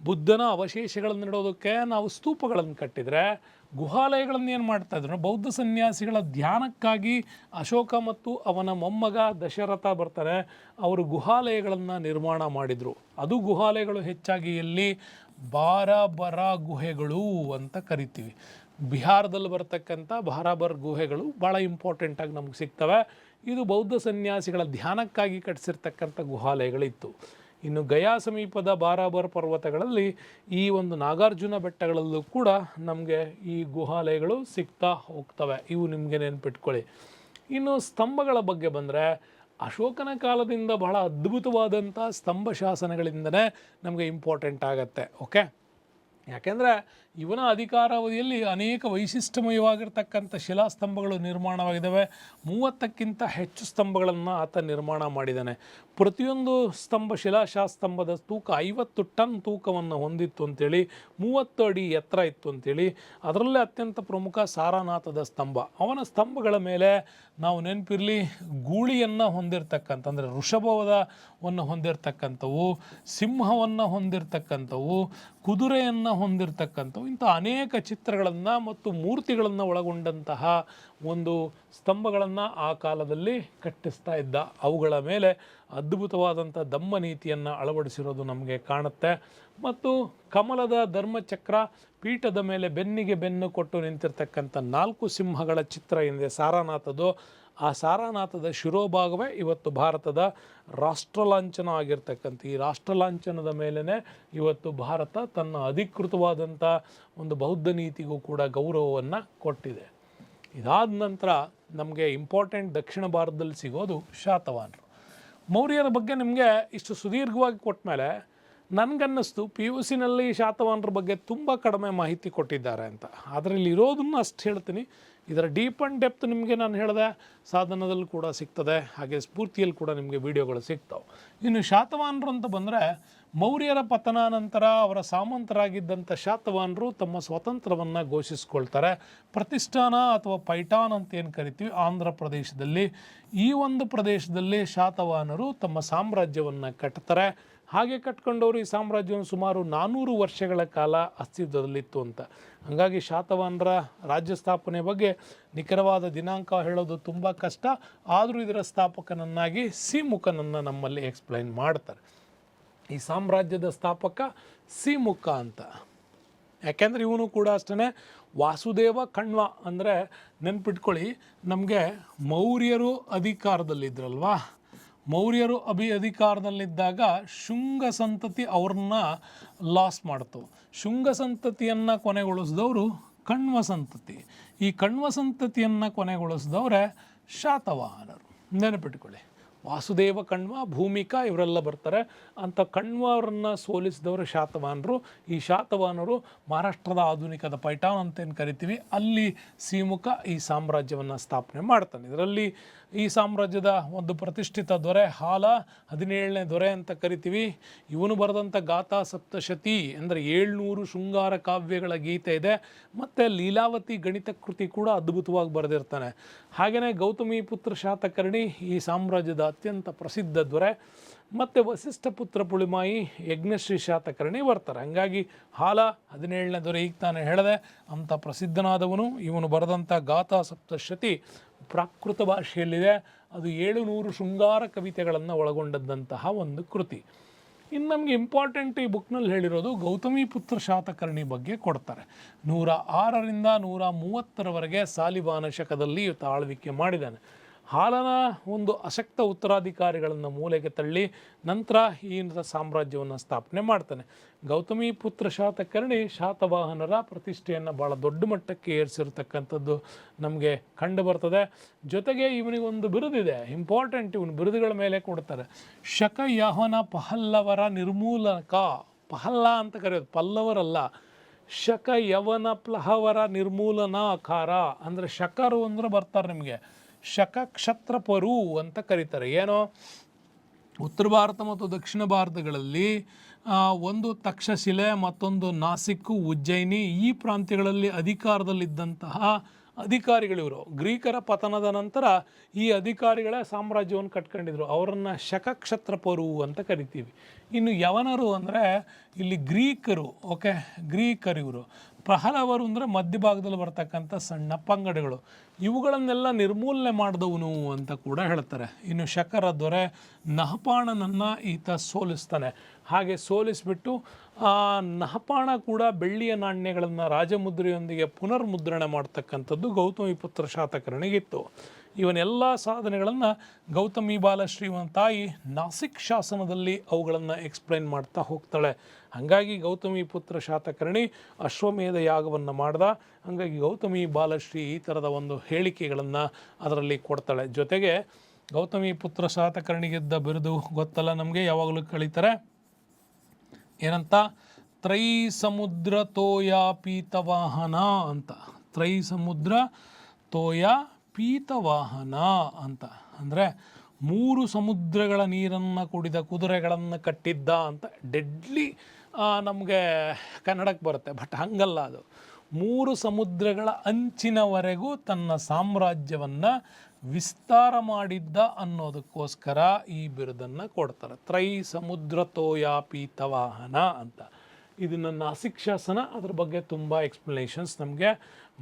ಬುದ್ಧನ ಅವಶೇಷಗಳನ್ನು ಇಡೋದಕ್ಕೆ ನಾವು ಸ್ತೂಪಗಳನ್ನು ಕಟ್ಟಿದರೆ, ಗುಹಾಲಯಗಳನ್ನು ಏನು ಮಾಡ್ತಾಯಿದ್ರು, ಬೌದ್ಧ ಸನ್ಯಾಸಿಗಳ ಧ್ಯಾನಕ್ಕಾಗಿ ಅಶೋಕ ಮತ್ತು ಅವನ ಮೊಮ್ಮಗ ದಶರಥ ಬರ್ತಾರೆ, ಅವರು ಗುಹಾಲಯಗಳನ್ನು ನಿರ್ಮಾಣ ಮಾಡಿದರು. ಅದು ಗುಹಾಲಯಗಳು ಹೆಚ್ಚಾಗಿ ಎಲ್ಲಿ ಬಾರಾಬರ ಗುಹೆಗಳು ಅಂತ ಕರಿತೀವಿ. ಬಿಹಾರದಲ್ಲಿ ಬರ್ತಕ್ಕಂಥ ಬಾರಾಬರ್ ಗುಹೆಗಳು ಭಾಳ ಇಂಪಾರ್ಟೆಂಟಾಗಿ ನಮ್ಗೆ ಸಿಗ್ತವೆ. ಇದು ಬೌದ್ಧ ಸನ್ಯಾಸಿಗಳ ಧ್ಯಾನಕ್ಕಾಗಿ ಕಟ್ಟಿಸಿರ್ತಕ್ಕಂಥ ಗುಹಾಲಯಗಳಿತ್ತು. ಇನ್ನು ಗಯಾ ಸಮೀಪದ ಬಾರಾಬರ್ ಪರ್ವತಗಳಲ್ಲಿ ಈ ಒಂದು ನಾಗಾರ್ಜುನ ಬೆಟ್ಟಗಳಲ್ಲೂ ಕೂಡ ನಮಗೆ ಈ ಗುಹಾಲಯಗಳು ಸಿಗ್ತಾ ಹೋಗ್ತವೆ. ಇವು ನಿಮಗೆ ನೆನ್ಪಿಟ್ಕೊಳ್ಳಿ. ಇನ್ನು ಸ್ತಂಭಗಳ ಬಗ್ಗೆ ಬಂದರೆ ಅಶೋಕನ ಕಾಲದಿಂದ ಬಹಳ ಅದ್ಭುತವಾದಂಥ ಸ್ತಂಭ ಶಾಸನಗಳಿಂದನೇ ನಮಗೆ ಇಂಪಾರ್ಟೆಂಟ್ ಆಗತ್ತೆ. ಓಕೆ, ಯಾಕೆಂದರೆ ಇವನ ಅಧಿಕಾರಾವಧಿಯಲ್ಲಿ ಅನೇಕ ವೈಶಿಷ್ಟ್ಯಮಯವಾಗಿರ್ತಕ್ಕಂಥ ಶಿಲಾಸ್ತಂಭಗಳು ನಿರ್ಮಾಣವಾಗಿದ್ದಾವೆ. 30ಕ್ಕಿಂತ ಹೆಚ್ಚು ಸ್ತಂಭಗಳನ್ನು ಆತ ನಿರ್ಮಾಣ ಮಾಡಿದ್ದಾನೆ. ಪ್ರತಿಯೊಂದು ಶಿಲಾಶಾಸ್ತಂಭದ ತೂಕ 50 ಟನ್ ತೂಕವನ್ನು ಹೊಂದಿತ್ತು ಅಂತೇಳಿ, 30 ಅಡಿ ಎತ್ತರ ಇತ್ತು ಅಂತೇಳಿ. ಅದರಲ್ಲೇ ಅತ್ಯಂತ ಪ್ರಮುಖ ಸಾರನಾಥದ ಸ್ತಂಭ. ಅವನ ಸ್ತಂಭಗಳ ಮೇಲೆ ನಾವು ನೆನಪಿರಲಿ, ಗೂಳಿಯನ್ನು ಹೊಂದಿರತಕ್ಕಂಥ, ಅಂದರೆ ಋಷಭವನ್ನು ಹೊಂದಿರತಕ್ಕಂಥವು, ಸಿಂಹವನ್ನು ಹೊಂದಿರತಕ್ಕಂಥವು, ಕುದುರೆಯನ್ನು ಹೊಂದಿರತಕ್ಕಂಥವು, ಇಂಥ ಅನೇಕ ಚಿತ್ರಗಳನ್ನು ಮತ್ತು ಮೂರ್ತಿಗಳನ್ನು ಒಳಗೊಂಡಂತಹ ಒಂದು ಸ್ತಂಭಗಳನ್ನು ಆ ಕಾಲದಲ್ಲಿ ಕಟ್ಟಿಸ್ತಾ ಇದ್ದ. ಅವುಗಳ ಮೇಲೆ ಅದ್ಭುತವಾದಂಥ ದಮ್ಮ ನೀತಿಯನ್ನು ಅಳವಡಿಸಿರೋದು ನಮಗೆ ಕಾಣುತ್ತೆ. ಮತ್ತು ಕಮಲದ ಧರ್ಮಚಕ್ರ, ಪೀಠದ ಮೇಲೆ ಬೆನ್ನಿಗೆ ಬೆನ್ನು ಕೊಟ್ಟು ನಿಂತಿರ್ತಕ್ಕಂಥ 4 ಸಿಂಹಗಳ ಚಿತ್ರ ಏನಿದೆ ಸಾರನಾಥದ್ದು, ಆ ಸಾರನಾಥದ ಶಿರೋಭಾಗವೇ ಇವತ್ತು ಭಾರತದ ರಾಷ್ಟ್ರಲಾಂಛನ ಆಗಿರ್ತಕ್ಕಂಥ ಈ ರಾಷ್ಟ್ರಲಾಂಛನದ ಮೇಲೇ ಇವತ್ತು ಭಾರತ ತನ್ನ ಅಧಿಕೃತವಾದಂಥ ಒಂದು ಬೌದ್ಧ ನೀತಿಗೂ ಕೂಡ ಗೌರವವನ್ನು ಕೊಟ್ಟಿದೆ. ಇದಾದ ನಂತರ ನಮಗೆ ಇಂಪಾರ್ಟೆಂಟ್ ದಕ್ಷಿಣ ಭಾರತದಲ್ಲಿ ಸಿಗೋದು ಶಾತವಾಹನರು. ಮೌರ್ಯರ ಬಗ್ಗೆ ನಿಮಗೆ ಇಷ್ಟು ಸುದೀರ್ಘವಾಗಿ ಕೊಟ್ಟ ಮೇಲೆ ನನಗನ್ನಿಸ್ತು PUCನಲ್ಲಿ ಶಾತವಾಹನರ ಬಗ್ಗೆ ತುಂಬ ಕಡಿಮೆ ಮಾಹಿತಿ ಕೊಟ್ಟಿದ್ದಾರೆ ಅಂತ. ಅದರಲ್ಲಿ ಇರೋದನ್ನು ಅಷ್ಟು ಹೇಳ್ತೀನಿ. ಇದರ ಡೀಪ್ ಆ್ಯಂಡ್ ಡೆಪ್ತ್ ನಿಮಗೆ ನಾನು ಹೇಳಿದೆ ಸಾಧನದಲ್ಲಿ ಕೂಡ ಸಿಗ್ತದೆ, ಹಾಗೆ ಸ್ಫೂರ್ತಿಯಲ್ಲಿ ಕೂಡ ನಿಮಗೆ ವಿಡಿಯೋಗಳು ಸಿಗ್ತಾವೆ. ಇನ್ನು ಶಾತವಾಹನರು ಅಂತ ಬಂದರೆ ಮೌರ್ಯರ ಪತನಾನಂತರ ಅವರ ಸಾಮಂತರಾಗಿದ್ದಂಥ ಶಾತವಾಹನರು ತಮ್ಮ ಸ್ವಾತಂತ್ರ್ಯವನ್ನು ಘೋಷಿಸ್ಕೊಳ್ತಾರೆ. ಪ್ರತಿಷ್ಠಾನ ಅಥವಾ ಪೈಠಾನ್ ಅಂತ ಏನು ಕರಿತೀವಿ ಆಂಧ್ರ ಪ್ರದೇಶದಲ್ಲಿ, ಈ ಒಂದು ಪ್ರದೇಶದಲ್ಲಿ ಶಾತವಾಹನರು ತಮ್ಮ ಸಾಮ್ರಾಜ್ಯವನ್ನು ಕಟ್ತಾರೆ. ಹಾಗೆ ಕಟ್ಕೊಂಡವರು ಈ ಸಾಮ್ರಾಜ್ಯವನ್ನು ಸುಮಾರು 400 ವರ್ಷಗಳ ಕಾಲ ಅಸ್ತಿತ್ವದಲ್ಲಿತ್ತು ಅಂತ. ಹಾಗಾಗಿ ಶಾತವಾಹನರ ರಾಜ್ಯ ಸ್ಥಾಪನೆ ಬಗ್ಗೆ ನಿಖರವಾದ ದಿನಾಂಕ ಹೇಳೋದು ತುಂಬ ಕಷ್ಟ. ಆದರೂ ಇದರ ಸ್ಥಾಪಕನನ್ನಾಗಿ ಸಿಮುಖನನ್ನು ನಮ್ಮಲ್ಲಿ ಎಕ್ಸ್ಪ್ಲೈನ್ ಮಾಡ್ತಾರೆ. ಈ ಸಾಮ್ರಾಜ್ಯದ ಸ್ಥಾಪಕ ಸಿಮುಖ ಅಂತ. ಯಾಕೆಂದರೆ ಇವನು ಕೂಡ ಅಷ್ಟೇ ವಾಸುದೇವ ಕಣ್ವ. ಅಂದರೆ ನೆನ್ಪಿಟ್ಕೊಳ್ಳಿ, ನಮಗೆ ಮೌರ್ಯರು ಅಧಿಕಾರದಲ್ಲಿದ್ದರಲ್ವಾ, ಮೌರ್ಯರು ಅಧಿಕಾರದಲ್ಲಿದ್ದಾಗ ಶುಂಗ ಸಂತತಿ ಅವ್ರನ್ನ ಲಾಸ್ ಮಾಡ್ತು. ಶುಂಗ ಸಂತತಿಯನ್ನು ಕೊನೆಗೊಳಿಸಿದವರು ಕಣ್ವ ಸಂತತಿ. ಈ ಕಣ್ವ ಸಂತತಿಯನ್ನು ಕೊನೆಗೊಳಿಸಿದವರೇ ಶಾತವಾಹನರು. ನೆನಪಿಟ್ಕೊಳ್ಳಿ, ವಾಸುದೇವ ಕಣ್ವ, ಭೂಮಿಕಾ ಇವರೆಲ್ಲ ಬರ್ತಾರೆ. ಅಂಥ ಕಣ್ವರನ್ನು ಸೋಲಿಸಿದವರು ಶಾತವಾಹನರು. ಈ ಶಾತವಾಹನರು ಮಹಾರಾಷ್ಟ್ರದ ಆಧುನಿಕದ ಪೈಠಾನ್ ಅಂತೇನು ಕರಿತೀವಿ, ಅಲ್ಲಿ ಸಿಮುಖ ಈ ಸಾಮ್ರಾಜ್ಯವನ್ನು ಸ್ಥಾಪನೆ ಮಾಡ್ತಾನೆ. ಇದರಲ್ಲಿ ಈ ಸಾಮ್ರಾಜ್ಯದ ಒಂದು ಪ್ರತಿಷ್ಠಿತ ದೊರೆ ಹಾಲ, 17ನೇ ದೊರೆ ಅಂತ ಕರಿತೀವಿ. ಇವನು ಬರೆದಂಥ ಗಾಥಾ ಸಪ್ತಶತಿ ಅಂದರೆ 700 ಶೃಂಗಾರ ಕಾವ್ಯಗಳ ಗೀತೆ ಇದೆ. ಮತ್ತು ಲೀಲಾವತಿ ಗಣಿತ ಕೃತಿ ಕೂಡ ಅದ್ಭುತವಾಗಿ ಬರೆದಿರ್ತಾನೆ. ಹಾಗೆಯೇ ಗೌತಮಿ ಪುತ್ರ ಶಾತಕರ್ಣಿ ಈ ಸಾಮ್ರಾಜ್ಯದ ಅತ್ಯಂತ ಪ್ರಸಿದ್ಧ ದೊರೆ. ಮತ್ತು ವಸಿಷ್ಠ ಪುತ್ರ ಪುಳಿಮಾಯಿ ಯಜ್ಞಶ್ರೀ ಶಾತಕರ್ಣಿ ಬರ್ತಾರೆ. ಹಾಗಾಗಿ ಹಾಲ 17ನೇ ದೊರೆ ಈಗ ತಾನೇ ಹೇಳಿದೆ ಅಂಥ ಪ್ರಸಿದ್ಧನಾದವನು. ಇವನು ಬರೆದಂಥ ಗಾಥಾ ಸಪ್ತಶತಿ ಪ್ರಾಕೃತ ಭಾಷೆಯಲ್ಲಿದೆ. ಅದು 700 ಶೃಂಗಾರ ಕವಿತೆಗಳನ್ನು ಒಳಗೊಂಡಂತಹ ಒಂದು ಕೃತಿ. ಇನ್ನು ನಮಗೆ ಇಂಪಾರ್ಟೆಂಟ್ ಈ ಬುಕ್ನಲ್ಲಿ ಹೇಳಿರೋದು ಗೌತಮಿ ಪುತ್ರ ಶಾತಕರ್ಣಿ ಬಗ್ಗೆ ಕೊಡ್ತಾರೆ. 106ರಿಂದ 130ರವರೆಗೆ ಸಾಲಿವಾಹನ ಶಕದಲ್ಲಿ ಈತ ಆಳ್ವಿಕೆ ಮಾಡಿದ್ದಾನೆ. ಹಾಲನ ಒಂದು ಅಶಕ್ತ ಉತ್ತರಾಧಿಕಾರಿಗಳನ್ನು ಮೂಲೆಗೆ ತಳ್ಳಿ ನಂತರ ಈ ಸಾಮ್ರಾಜ್ಯವನ್ನು ಸ್ಥಾಪನೆ ಮಾಡ್ತಾನೆ. ಗೌತಮಿ ಪುತ್ರ ಶಾತಕರ್ಣಿ ಶಾತವಾಹನರ ಪ್ರತಿಷ್ಠೆಯನ್ನು ಭಾಳ ದೊಡ್ಡ ಮಟ್ಟಕ್ಕೆ ಏರಿಸಿರ್ತಕ್ಕಂಥದ್ದು ನಮಗೆ ಕಂಡು ಬರ್ತದೆ. ಜೊತೆಗೆ ಇವನಿಗೊಂದು ಬಿರುದಿದೆ, ಇಂಪಾರ್ಟೆಂಟ್. ಇವನು ಬಿರುದುಗಳ ಮೇಲೆ ಕೊಡ್ತಾರೆ. ಶಕ ಯಹನ ಪಹಲ್ಲವರ ನಿರ್ಮೂಲಕ. ಪಹಲ್ಲ ಅಂತ ಕರೆಯೋದು, ಪಲ್ಲವರಲ್ಲ. ಶಕ ಯವನ ಪ್ಲಹವರ ನಿರ್ಮೂಲನಾಕಾರ ಅಂದರೆ ಶಕರು ಅಂದರೆ ಬರ್ತಾರೆ ನಿಮಗೆ ಶಕ ಕ್ಷತ್ರಪರು ಅಂತ ಕರೀತಾರೆ. ಏನೋ ಉತ್ತರ ಭಾರತ ಮತ್ತು ದಕ್ಷಿಣ ಭಾರತಗಳಲ್ಲಿ ಒಂದು ತಕ್ಷಶಿಲೆ, ಮತ್ತೊಂದು ನಾಸಿಕ್ಕು, ಉಜ್ಜಯಿನಿ ಈ ಪ್ರಾಂತ್ಯಗಳಲ್ಲಿ ಅಧಿಕಾರದಲ್ಲಿದ್ದಂತಹ ಅಧಿಕಾರಿಗಳಿವರು. ಗ್ರೀಕರ ಪತನದ ನಂತರ ಈ ಅಧಿಕಾರಿಗಳೇ ಸಾಮ್ರಾಜ್ಯವನ್ನು ಕಟ್ಕೊಂಡಿದ್ರು. ಅವರನ್ನು ಶಕಕ್ಷತ್ರಪರು ಅಂತ ಕರಿತೀವಿ. ಇನ್ನು ಯವನರು ಅಂದರೆ ಇಲ್ಲಿ ಗ್ರೀಕರು. ಓಕೆ, ಗ್ರೀಕರಿವರು. ಪ್ರಹಲವರು ಅಂದರೆ ಮಧ್ಯಭಾಗದಲ್ಲಿ ಬರ್ತಕ್ಕಂಥ ಸಣ್ಣ ಪಂಗಡಗಳು. ಇವುಗಳನ್ನೆಲ್ಲ ನಿರ್ಮೂಲನೆ ಮಾಡಿದವನು ಅಂತ ಕೂಡ ಹೇಳ್ತಾರೆ. ಇನ್ನು ಶಕರ ದೊರೆ ನಹಪಾಣನನ್ನು ಈತ ಸೋಲಿಸ್ತಾನೆ. ಹಾಗೆ ಸೋಲಿಸಿಬಿಟ್ಟು ನಹಪಾಣ ಕೂಡ ಬೆಳ್ಳಿಯ ನಾಣ್ಯಗಳನ್ನು ರಾಜಮುದ್ರೆಯೊಂದಿಗೆ ಪುನರ್ಮುದ್ರಣ ಮಾಡ್ತಕ್ಕಂಥದ್ದು ಗೌತಮಿ ಪುತ್ರ ಶಾತಕರ್ಣಿಗಿತ್ತು. ಇವನ್ನೆಲ್ಲ ಸಾಧನೆಗಳನ್ನು ಗೌತಮಿ ಬಾಲಶ್ರೀವನ ತಾಯಿ ನಾಸಿಕ್ ಶಾಸನದಲ್ಲಿ ಅವುಗಳನ್ನು ಎಕ್ಸ್ಪ್ಲೈನ್ ಮಾಡ್ತಾ ಹೋಗ್ತಾಳೆ. ಹಾಗಾಗಿ ಗೌತಮಿ ಪುತ್ರ ಶಾತಕರ್ಣಿ ಅಶ್ವಮೇಧ ಯಾಗವನ್ನು ಮಾಡ್ದ. ಹಾಗಾಗಿ ಗೌತಮಿ ಬಾಲಶ್ರೀ ಈ ಥರದ ಒಂದು ಹೇಳಿಕೆಗಳನ್ನು ಅದರಲ್ಲಿ ಕೊಡ್ತಾಳೆ. ಜೊತೆಗೆ ಗೌತಮಿ ಪುತ್ರ ಶಾತಕರ್ಣಿಗಿದ್ದ ಬಿರುದು ಗೊತ್ತಲ್ಲ ನಮಗೆ, ಯಾವಾಗಲೂ ಕಳೀತಾರೆ ಏನಂತ, ತ್ರೈ ಸಮುದ್ರ ತೋಯ ಪೀತವಾಹನ ಅಂತ. ತ್ರೈ ಸಮುದ್ರ ತೋಯ ಪೀತವಾಹನ ಅಂತ ಅಂದರೆ 3 ಸಮುದ್ರಗಳ ನೀರನ್ನು ಕುಡಿದ ಕುದುರೆಗಳನ್ನು ಕಟ್ಟಿದ್ದ ಅಂತ. ಡೆಡ್ಲಿ ನಮಗೆ ಕನ್ನಡಕ್ಕೆ ಬರುತ್ತೆ, ಬಟ್ ಹಂಗಲ್ಲ ಅದು. 3 ಸಮುದ್ರಗಳ ಅಂಚಿನವರೆಗೂ ತನ್ನ ಸಾಮ್ರಾಜ್ಯವನ್ನು ವಿಸ್ತಾರ ಮಾಡಿದ್ದ ಅನ್ನೋದಕ್ಕೋಸ್ಕರ ಈ ಬಿರುದನ್ನು ಕೊಡ್ತಾರೆ. ತ್ರೈ ಸಮುದ್ರ ತೋಯ ಪೀತವಾಹನ ಅಂತ. ಇದನ್ನು ನಾಸಿಕ್ ಶಾಸನ ಅದ್ರ ಬಗ್ಗೆ ತುಂಬ ಎಕ್ಸ್ಪ್ಲನೇಷನ್ಸ್ ನಮಗೆ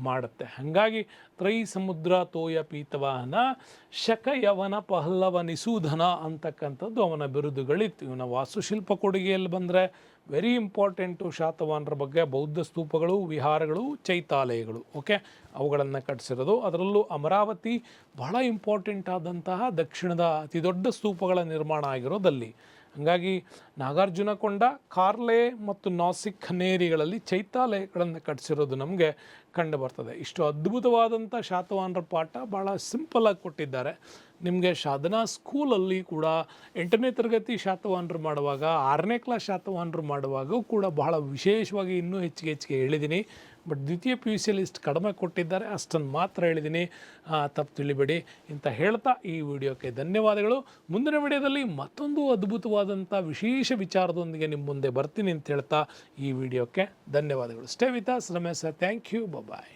ಮಾಡುತ್ತೆ. ಹಾಗಾಗಿ ತ್ರೈ ಸಮುದ್ರ ತೋಯ ಪೀತವಾಹನ ಶಕ ಯವನ ಪಹಲ್ಲವ ನಿಸೂಧನ ಅಂತಕ್ಕಂಥದ್ದು ಅವನ ಬಿರುದುಗಳಿತ್ತು. ಇವನ ವಾಸ್ತುಶಿಲ್ಪ ಕೊಡುಗೆಯಲ್ಲಿ ಬಂದರೆ ವೆರಿ ಇಂಪಾರ್ಟೆಂಟು ಶಾತವಾಹನರ ಬಗ್ಗೆ ಬೌದ್ಧ ಸ್ತೂಪಗಳು, ವಿಹಾರಗಳು, ಚೈತಾಲಯಗಳು. ಓಕೆ, ಅವುಗಳನ್ನು ಕಟ್ಟಿಸಿರೋದು. ಅದರಲ್ಲೂ ಅಮರಾವತಿ ಬಹಳ ಇಂಪಾರ್ಟೆಂಟ್ ಆದಂತಹ ದಕ್ಷಿಣದ ಅತಿ ದೊಡ್ಡ ಸ್ತೂಪಗಳ ನಿರ್ಮಾಣ ಆಗಿರೋದಲ್ಲಿ. ಹಾಗಾಗಿ ನಾಗಾರ್ಜುನಕೊಂಡ, ಕಾರ್ಲೆ ಮತ್ತು ನಾಸಿಕ್ ಖನೇರಿಗಳಲ್ಲಿ ಚೈತಾಲಯಗಳನ್ನು ಕಟ್ಟಿಸಿರೋದು ನಮಗೆ ಕಂಡು ಬರ್ತದೆ. ಇಷ್ಟು ಅದ್ಭುತವಾದಂಥ ಶಾತವಾಹನರ ಪಾಠ ಭಾಳ ಸಿಂಪಲಾಗಿ ಕೊಟ್ಟಿದ್ದಾರೆ. ನಿಮಗೆ ಸಾಧನಾ ಸ್ಕೂಲಲ್ಲಿ ಕೂಡ 8ನೇ ತರಗತಿ ಶಾತವಾಹನರು ಮಾಡುವಾಗ, 6ನೇ ಕ್ಲಾಸ್ ಶಾತವಾಹನರು ಮಾಡುವಾಗೂ ಕೂಡ ಬಹಳ ವಿಶೇಷವಾಗಿ ಇನ್ನೂ ಹೆಚ್ಚಿಗೆ ಹೇಳಿದ್ದೀನಿ. ಬಟ್ ದ್ವಿತೀಯ PUC ಇಷ್ಟು ಕಡಿಮೆ ಕೊಟ್ಟಿದ್ದಾರೆ, ಅಷ್ಟನ್ನು ಮಾತ್ರ ಹೇಳಿದ್ದೀನಿ, ತಪ್ಪು ತಿಳಿಬೇಡಿ ಅಂತ ಹೇಳ್ತಾ ಈ ವಿಡಿಯೋಕ್ಕೆ ಧನ್ಯವಾದಗಳು. ಮುಂದಿನ ವಿಡಿಯೋದಲ್ಲಿ ಮತ್ತೊಂದು ಅದ್ಭುತವಾದಂಥ ವಿಶೇಷ ವಿಚಾರದೊಂದಿಗೆ ನಿಮ್ಮ ಮುಂದೆ ಬರ್ತೀನಿ ಅಂತ ಹೇಳ್ತಾ ಈ ವಿಡಿಯೋಕ್ಕೆ ಧನ್ಯವಾದಗಳು. Stay with us, Ramesh. Thank you, bye.